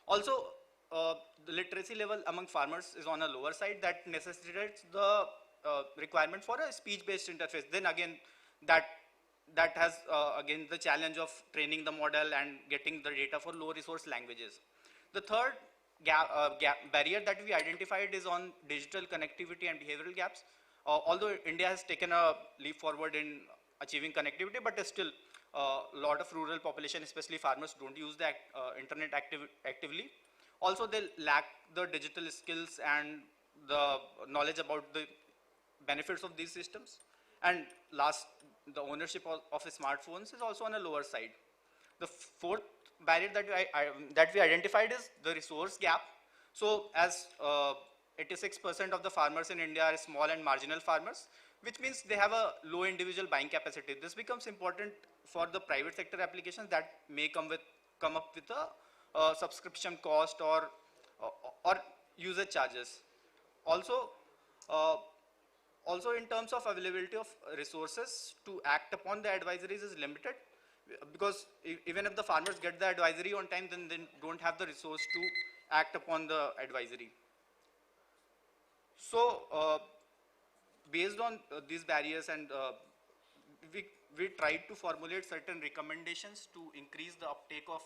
Also, the literacy level among farmers is on a lower side that necessitates the requirement for a speech-based interface. Then again, that has again the challenge of training the model and getting the data for low resource languages. The third barrier that we identified is on digital connectivity and behavioral gaps. Although India has taken a leap forward in achieving connectivity, but there's still a lot of rural population, especially farmers, don't use the internet actively. Also, they lack the digital skills and the knowledge about the benefits of these systems. And last, the ownership of smartphones is also on a lower side. The fourth barrier that we identified is the resource gap. So as 86% of the farmers in India are small and marginal farmers, which means they have a low individual buying capacity. This becomes important for the private sector applications that may come up with a subscription cost or usage charges. Also, also in terms of availability of resources to act upon the advisories is limited, because even if the farmers get the advisory on time, then they don't have the resource to act upon the advisory. So based on these barriers, and we tried to formulate certain recommendations to increase the uptake of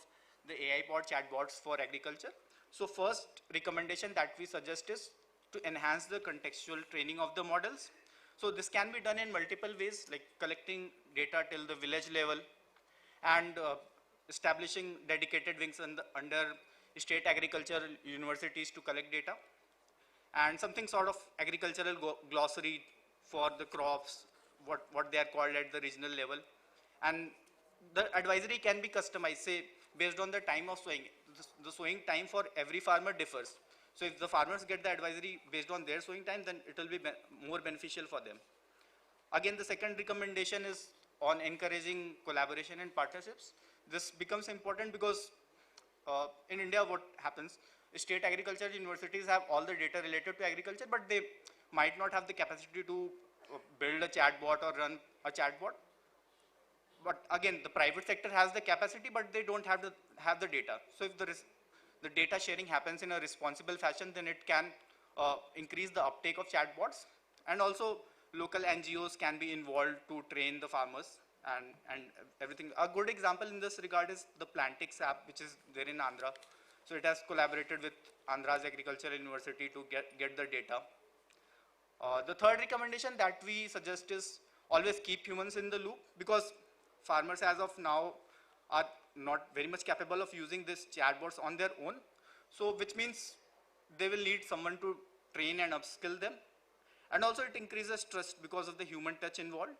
the AI chatbots for agriculture. So first recommendation that we suggest is to enhance the contextual training of the models. So this can be done in multiple ways, like collecting data till the village level and establishing dedicated wings under state agricultural universities to collect data, and something sort of agricultural glossary for the crops, what they are called at the regional level. And the advisory can be customized, say, based on the time of sowing. The sowing time for every farmer differs. So if the farmers get the advisory based on their sowing time, then it will be more beneficial for them. Again, the second recommendation is on encouraging collaboration and partnerships. This becomes important because in India, what happens, state agricultural universities have all the data related to agriculture, but they might not have the capacity to build a chatbot or run a chatbot. But again, the private sector has the capacity, but they don't have the data. So if the data sharing happens in a responsible fashion, then it can increase the uptake of chatbots. And also, local NGOs can be involved to train the farmers and everything. A good example in this regard is the Plantix app, which is there in Andhra. So it has collaborated with Andhra's Agricultural University to get the data. The third recommendation that we suggest is always keep humans in the loop, because farmers as of now are not very much capable of using these chatbots on their own. So which means they will need someone to train and upskill them. And also it increases trust because of the human touch involved.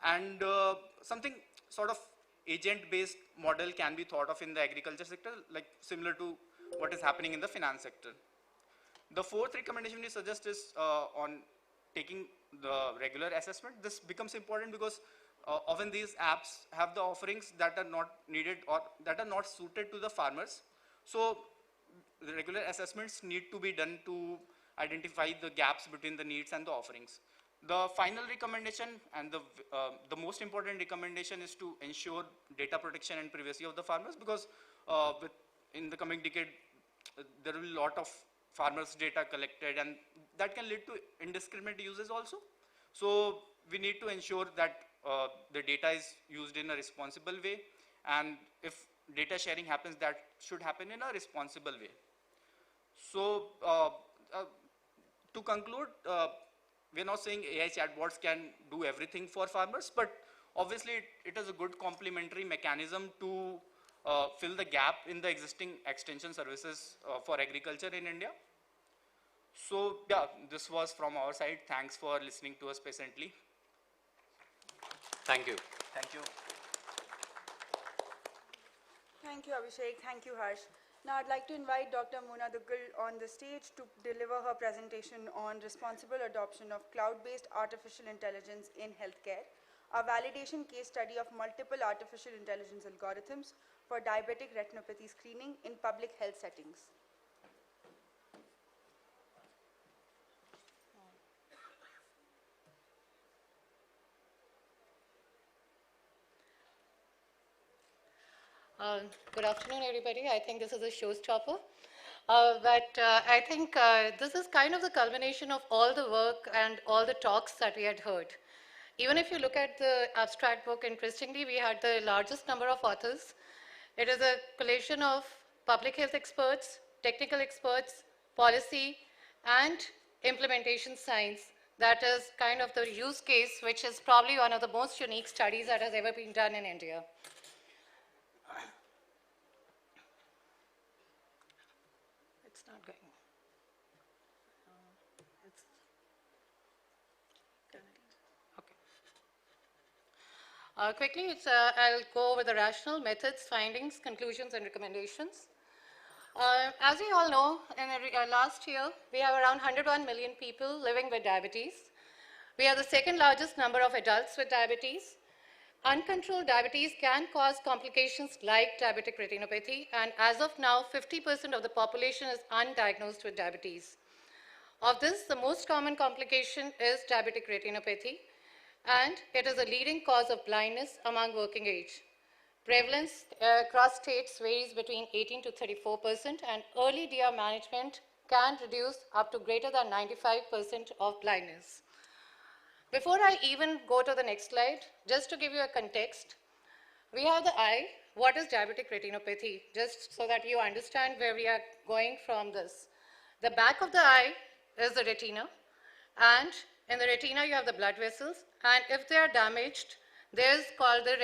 And something sort of agent-based model can be thought of in the agriculture sector, like similar to what is happening in the finance sector. The fourth recommendation we suggest is on taking the regular assessment. This becomes important because often these apps have the offerings that are not needed or that are not suited to the farmers. So the regular assessments need to be done to identify the gaps between the needs and the offerings. The final recommendation and the most important recommendation is to ensure data protection and privacy of the farmers, because in the coming decade, there will be a lot of farmers' data collected, and that can lead to indiscriminate uses also. So we need to ensure that the data is used in a responsible way, and if data sharing happens, that should happen in a responsible way. So to conclude, we're not saying AI chatbots can do everything for farmers, but obviously it is a good complementary mechanism to fill the gap in the existing extension services for agriculture in India. So yeah, this was from our side. Thanks for listening to us patiently. Thank you. Thank you. Thank you, Abhishek. Thank you, Harsh. Now I'd like to invite Dr. Mona Duggal on the stage to deliver her presentation on responsible adoption of cloud-based artificial intelligence in healthcare, a validation case study of multiple artificial intelligence algorithms for diabetic retinopathy screening in public health settings. Good afternoon, everybody. I think this is a showstopper. I think this is kind of the culmination of all the work and all the talks that we had heard. Even if you look at the abstract book, interestingly, we had the largest number of authors. It is a collation of public health experts, technical experts, policy, and implementation science. That is kind of the use case, which is probably one of the most unique studies that has ever been done in India. It's not going. Quickly, I'll go over the rationale, methods, findings, conclusions, and recommendations. As we all know, in last year, we have around 101 million people living with diabetes. We are the second largest number of adults with diabetes. Uncontrolled diabetes can cause complications like diabetic retinopathy, and as of now, 50% of the population is undiagnosed with diabetes. Of this, the most common complication is diabetic retinopathy, and it is a leading cause of blindness among working age. Prevalence across states varies between 18 to 34%, and early DR management can reduce up to greater than 95% of blindness. Before I even go to the next slide, just to give you a context, we have the eye. What is diabetic retinopathy? Just so that you understand where we are going from this. The back of the eye is the retina, and in the retina you have the blood vessels, and if they are damaged, there's called the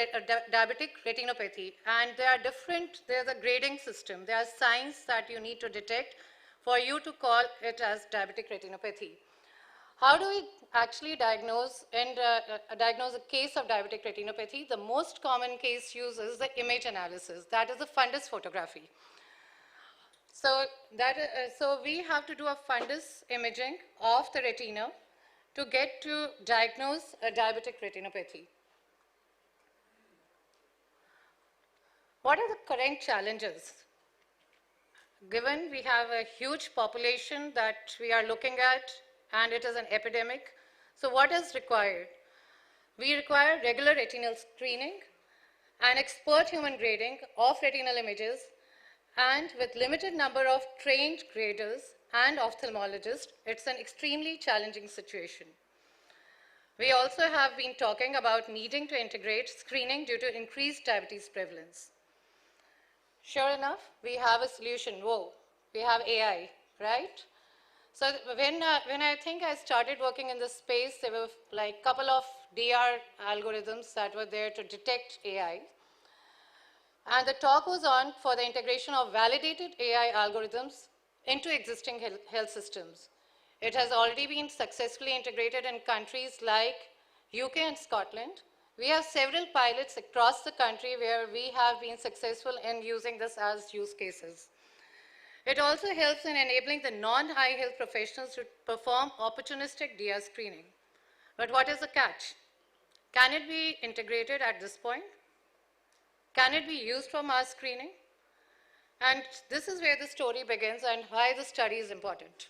diabetic retinopathy, and they are different. There's a grading system. There are signs that you need to detect for you to call it as diabetic retinopathy. How do we actually diagnose a case of diabetic retinopathy? The most common case used is the image analysis. That is the fundus photography. So we have to do a fundus imaging of the retina to get to diagnose a diabetic retinopathy. What are the current challenges? Given we have a huge population that we are looking at, and it is an epidemic, so what is required? We require regular retinal screening and expert human grading of retinal images, and with limited number of trained graders and ophthalmologists, it's an extremely challenging situation. We also have been talking about needing to integrate screening due to increased diabetes prevalence. Sure enough, we have a solution. Whoa, we have AI, right? So when I think I started working in this space, there were like a couple of DR algorithms that were there to detect AI. And the talk was on for the integration of validated AI algorithms into existing health systems. It has already been successfully integrated in countries like UK and Scotland. We have several pilots across the country where we have been successful in using this as use cases. It also helps in enabling the non-eye health professionals to perform opportunistic DR screening. But what is the catch? Can it be integrated at this point? Can it be used for mass screening? And this is where the story begins and why the study is important.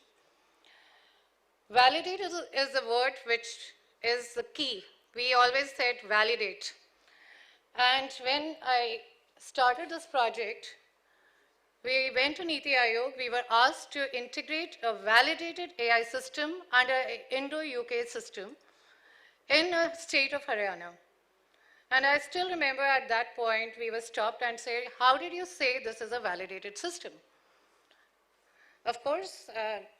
Validate is the word which is the key. We always said validate. And when I started this project, we went to Niti Aayog. We were asked to integrate a validated AI system under an Indo-UK system in a state of Haryana. And I still remember at that point, we were stopped and said, how did you say this is a validated system? Of course,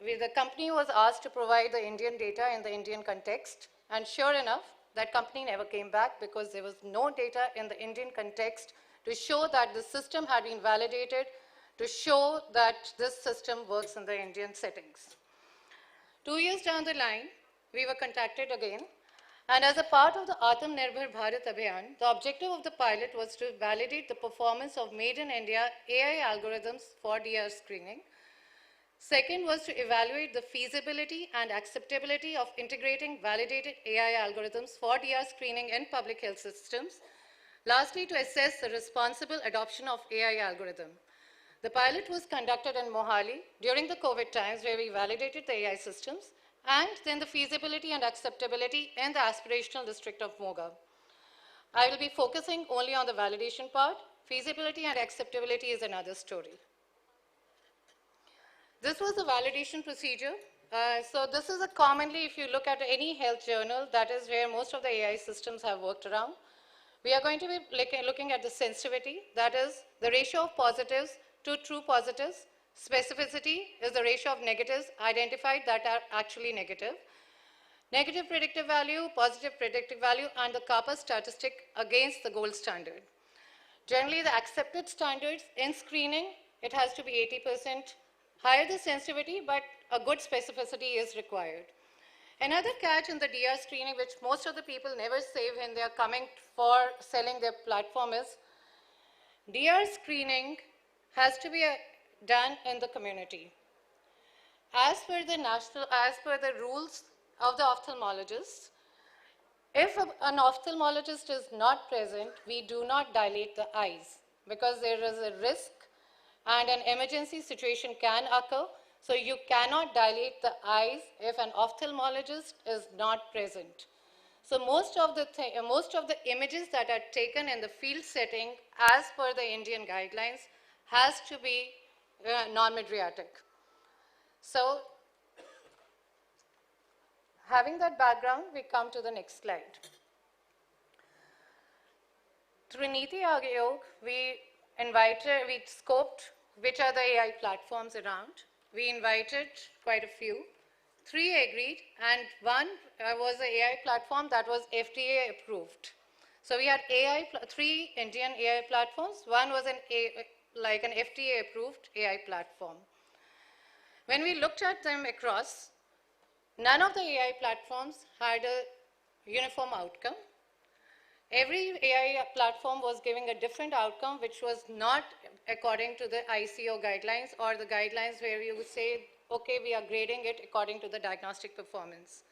the company was asked to provide the Indian data in the Indian context. And sure enough, that company never came back because there was no data in the Indian context to show that the system had been validated, to show that this system works in the Indian settings. 2 years down the line, we were contacted again, and as a part of the Atmanirbhar Bharat Abhiyan, the objective of the pilot was to validate the performance of Made in India AI algorithms for DR screening. Second was to evaluate the feasibility and acceptability of integrating validated AI algorithms for DR screening in public health systems. Lastly, to assess the responsible adoption of AI algorithm. The pilot was conducted in Mohali during the COVID times, where we validated the AI systems, and then the feasibility and acceptability in the aspirational district of Moga. I will be focusing only on the validation part. Feasibility and acceptability is another story. This was the validation procedure. So this is a commonly, if you look at any health journal, that is where most of the AI systems have worked around. We are going to be looking at the sensitivity, that is the ratio of positives to true positives. Specificity is the ratio of negatives identified that are actually negative. Negative predictive value, positive predictive value, and the kappa statistic against the gold standard. Generally, the accepted standards in screening, it has to be 80%. Higher the sensitivity, but a good specificity is required. Another catch in the DR screening, which most of the people never say when they are coming for selling their platform, is DR screening has to be done in the community. As per the rules of the ophthalmologist, if an ophthalmologist is not present, we do not dilate the eyes because there is a risk and an emergency situation can occur. So you cannot dilate the eyes if an ophthalmologist is not present. So most of the images that are taken in the field setting as per the Indian guidelines has to be non-mydriatic. So having that background, we come to the next slide. Through Niti Aayog, we scoped which are the AI platforms around. We invited quite a few. 3 agreed, and one was an AI platform that was FDA approved. So we had 3 Indian AI platforms. One was an FDA approved AI platform. When we looked at them across, none of the AI platforms had a uniform outcome. Every AI platform was giving a different outcome, which was not according to the ICO guidelines or the guidelines where you would say, okay, we are grading it according to the diagnostic performance.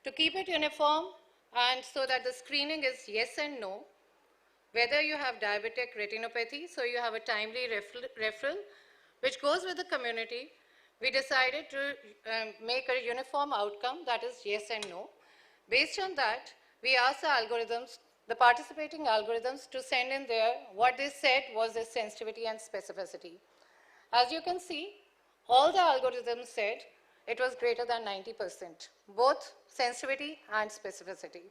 To keep it uniform and so that the screening is yes and no, whether you have diabetic retinopathy, so you have a timely referral, which goes with the community, we decided to make a uniform outcome that is yes and no. Based on that, we asked the participating algorithms to send in what they said was their sensitivity and specificity. As you can see, all the algorithms said it was greater than 90%, both sensitivity and specificity.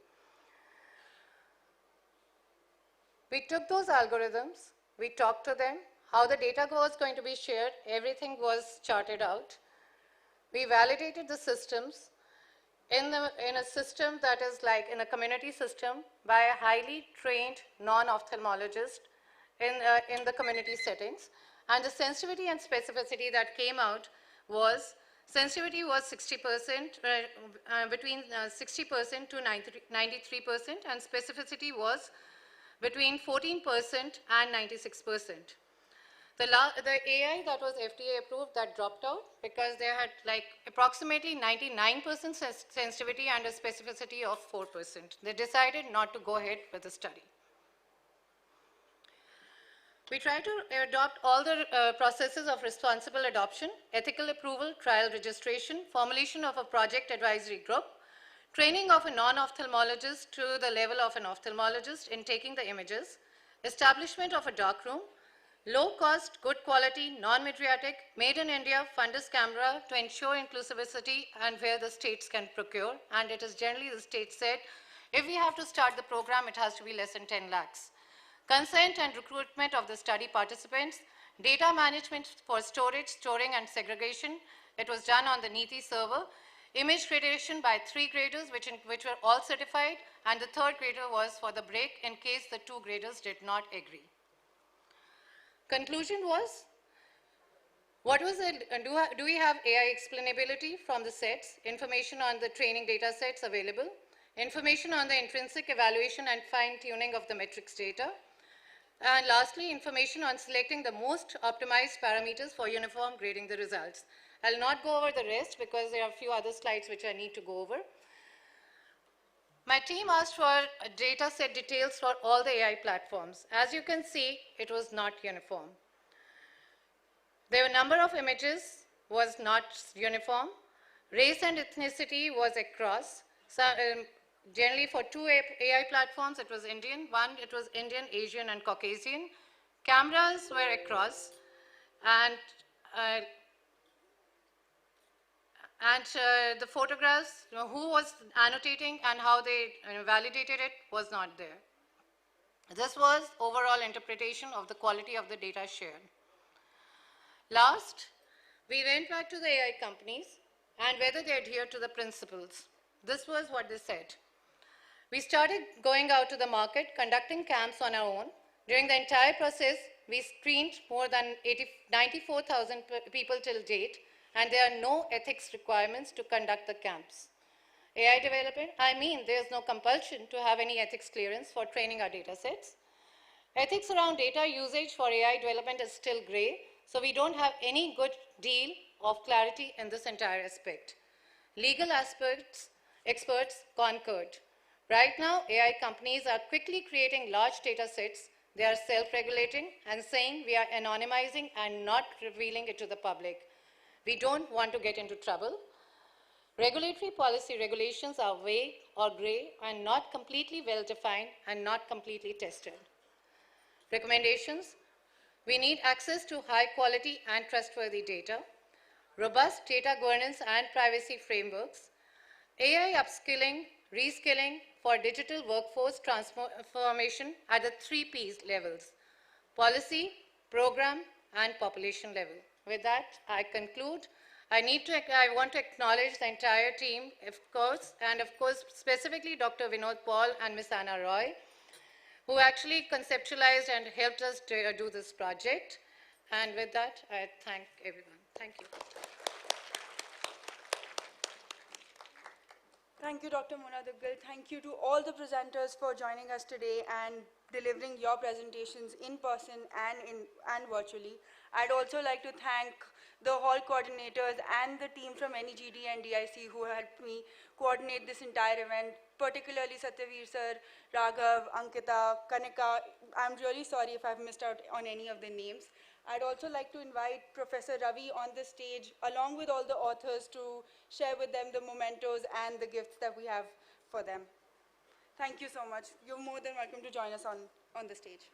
We took those algorithms, we talked to them, how the data was going to be shared, everything was charted out. We validated the systems in a system that is like in a community system by a highly trained non-ophthalmologist in the community settings. And the sensitivity and specificity that came out was, sensitivity was 60%, between 60% to 93%, and specificity was between 14% and 96%. The AI that was FDA approved, that dropped out because they had like approximately 99% sensitivity and a specificity of 4%. They decided not to go ahead with the study. We try to adopt all the processes of responsible adoption, ethical approval, trial registration, formulation of a project advisory group, training of a non-ophthalmologist to the level of an ophthalmologist in taking the images, establishment of a darkroom, low cost, good quality, non-mydriatic, made in India, fundus camera to ensure inclusivity and where the states can procure. And it is generally the state said, if we have to start the program, it has to be less than 10 lakhs. Consent and recruitment of the study participants, data management for storage, storing and segregation. It was done on the Niti server. Image gradation by 3 graders, which were all certified, and the 3rd grader was for the break in case the 2 graders did not agree. Conclusion was, What was it? Do we have AI explainability from the sets, information on the training data sets available, information on the intrinsic evaluation and fine-tuning of the metrics data, and lastly, information on selecting the most optimized parameters for uniform grading the results. I'll not go over the rest because there are a few other slides which I need to go over. My team asked for data set details for all the AI platforms. As you can see, it was not uniform. The number of images was not uniform. Race and ethnicity was across. So, generally for two AI platforms, it was Indian. One, it was Indian, Asian, and Caucasian. Cameras were across. And the photographs, who was annotating and how they validated it was not there. This was overall interpretation of the quality of the data shared. Last, we went back to the AI companies and whether they adhere to the principles. This was what they said. We started going out to the market, conducting camps on our own. During the entire process, we screened more than 94,000 people till date, and there are no ethics requirements to conduct the camps. AI development, there's no compulsion to have any ethics clearance for training our data sets. Ethics around data usage for AI development is still gray, so we don't have any good deal of clarity in this entire aspect. Legal experts concurred. Right now, AI companies are quickly creating large data sets. They are self-regulating and saying we are anonymizing and not revealing it to the public. We don't want to get into trouble. Regulatory policy regulations are vague or gray and not completely well-defined and not completely tested. Recommendations: we need access to high-quality and trustworthy data, robust data governance and privacy frameworks, AI upskilling, reskilling for digital workforce transformation at the 3 Ps levels: policy, program, and population level. With that, I conclude. I want to acknowledge the entire team, of course, and of course, specifically Dr. Vinod Paul and Ms. Anna Roy, who actually conceptualized and helped us to do this project. And with that, I thank everyone. Thank you. Thank you, Dr. Mona Duggal. Thank you to all the presenters for joining us today and delivering your presentations in person and virtually. I'd also like to thank the hall coordinators and the team from NEGD and DIC who helped me coordinate this entire event, particularly Satyavir sir, Raghav, Ankita, Kanika. I'm really sorry if I've missed out on any of the names. I'd also like to invite Professor Ravi on the stage, along with all the authors, to share with them the mementos and the gifts that we have for them. Thank you so much. You're more than welcome to join us on the stage.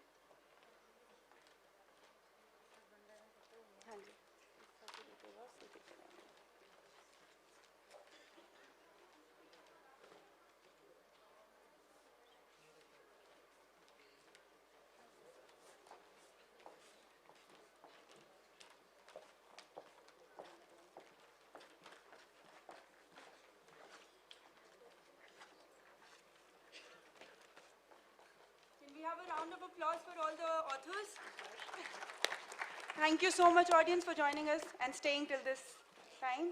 We have a round of applause for all the authors. Thank you so much, audience, for joining us and staying till this time.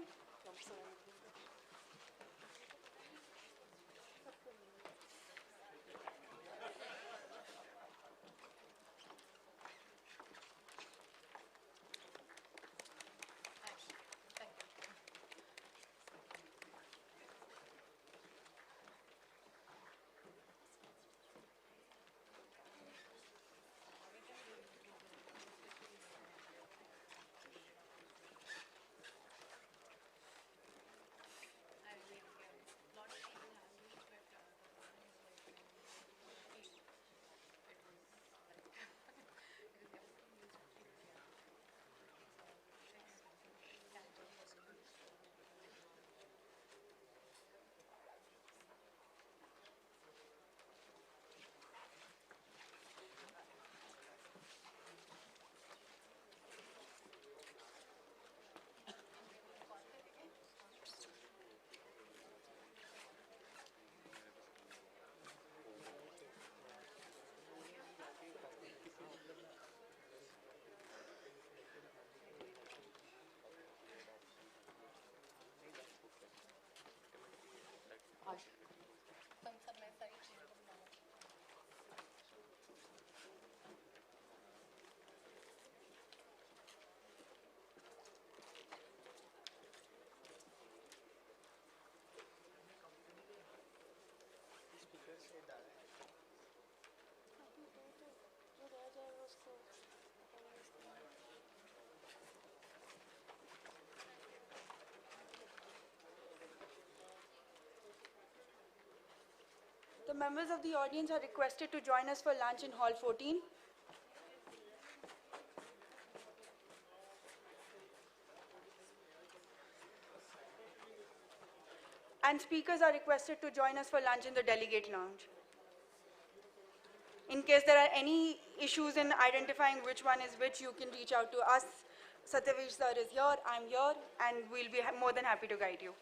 The members of the audience are requested to join us for lunch in Hall 14. And speakers are requested to join us for lunch in the delegate lounge. In case there are any issues in identifying which one is which, you can reach out to us. Satyaveer sir is here, I'm here, and we'll be more than happy to guide you.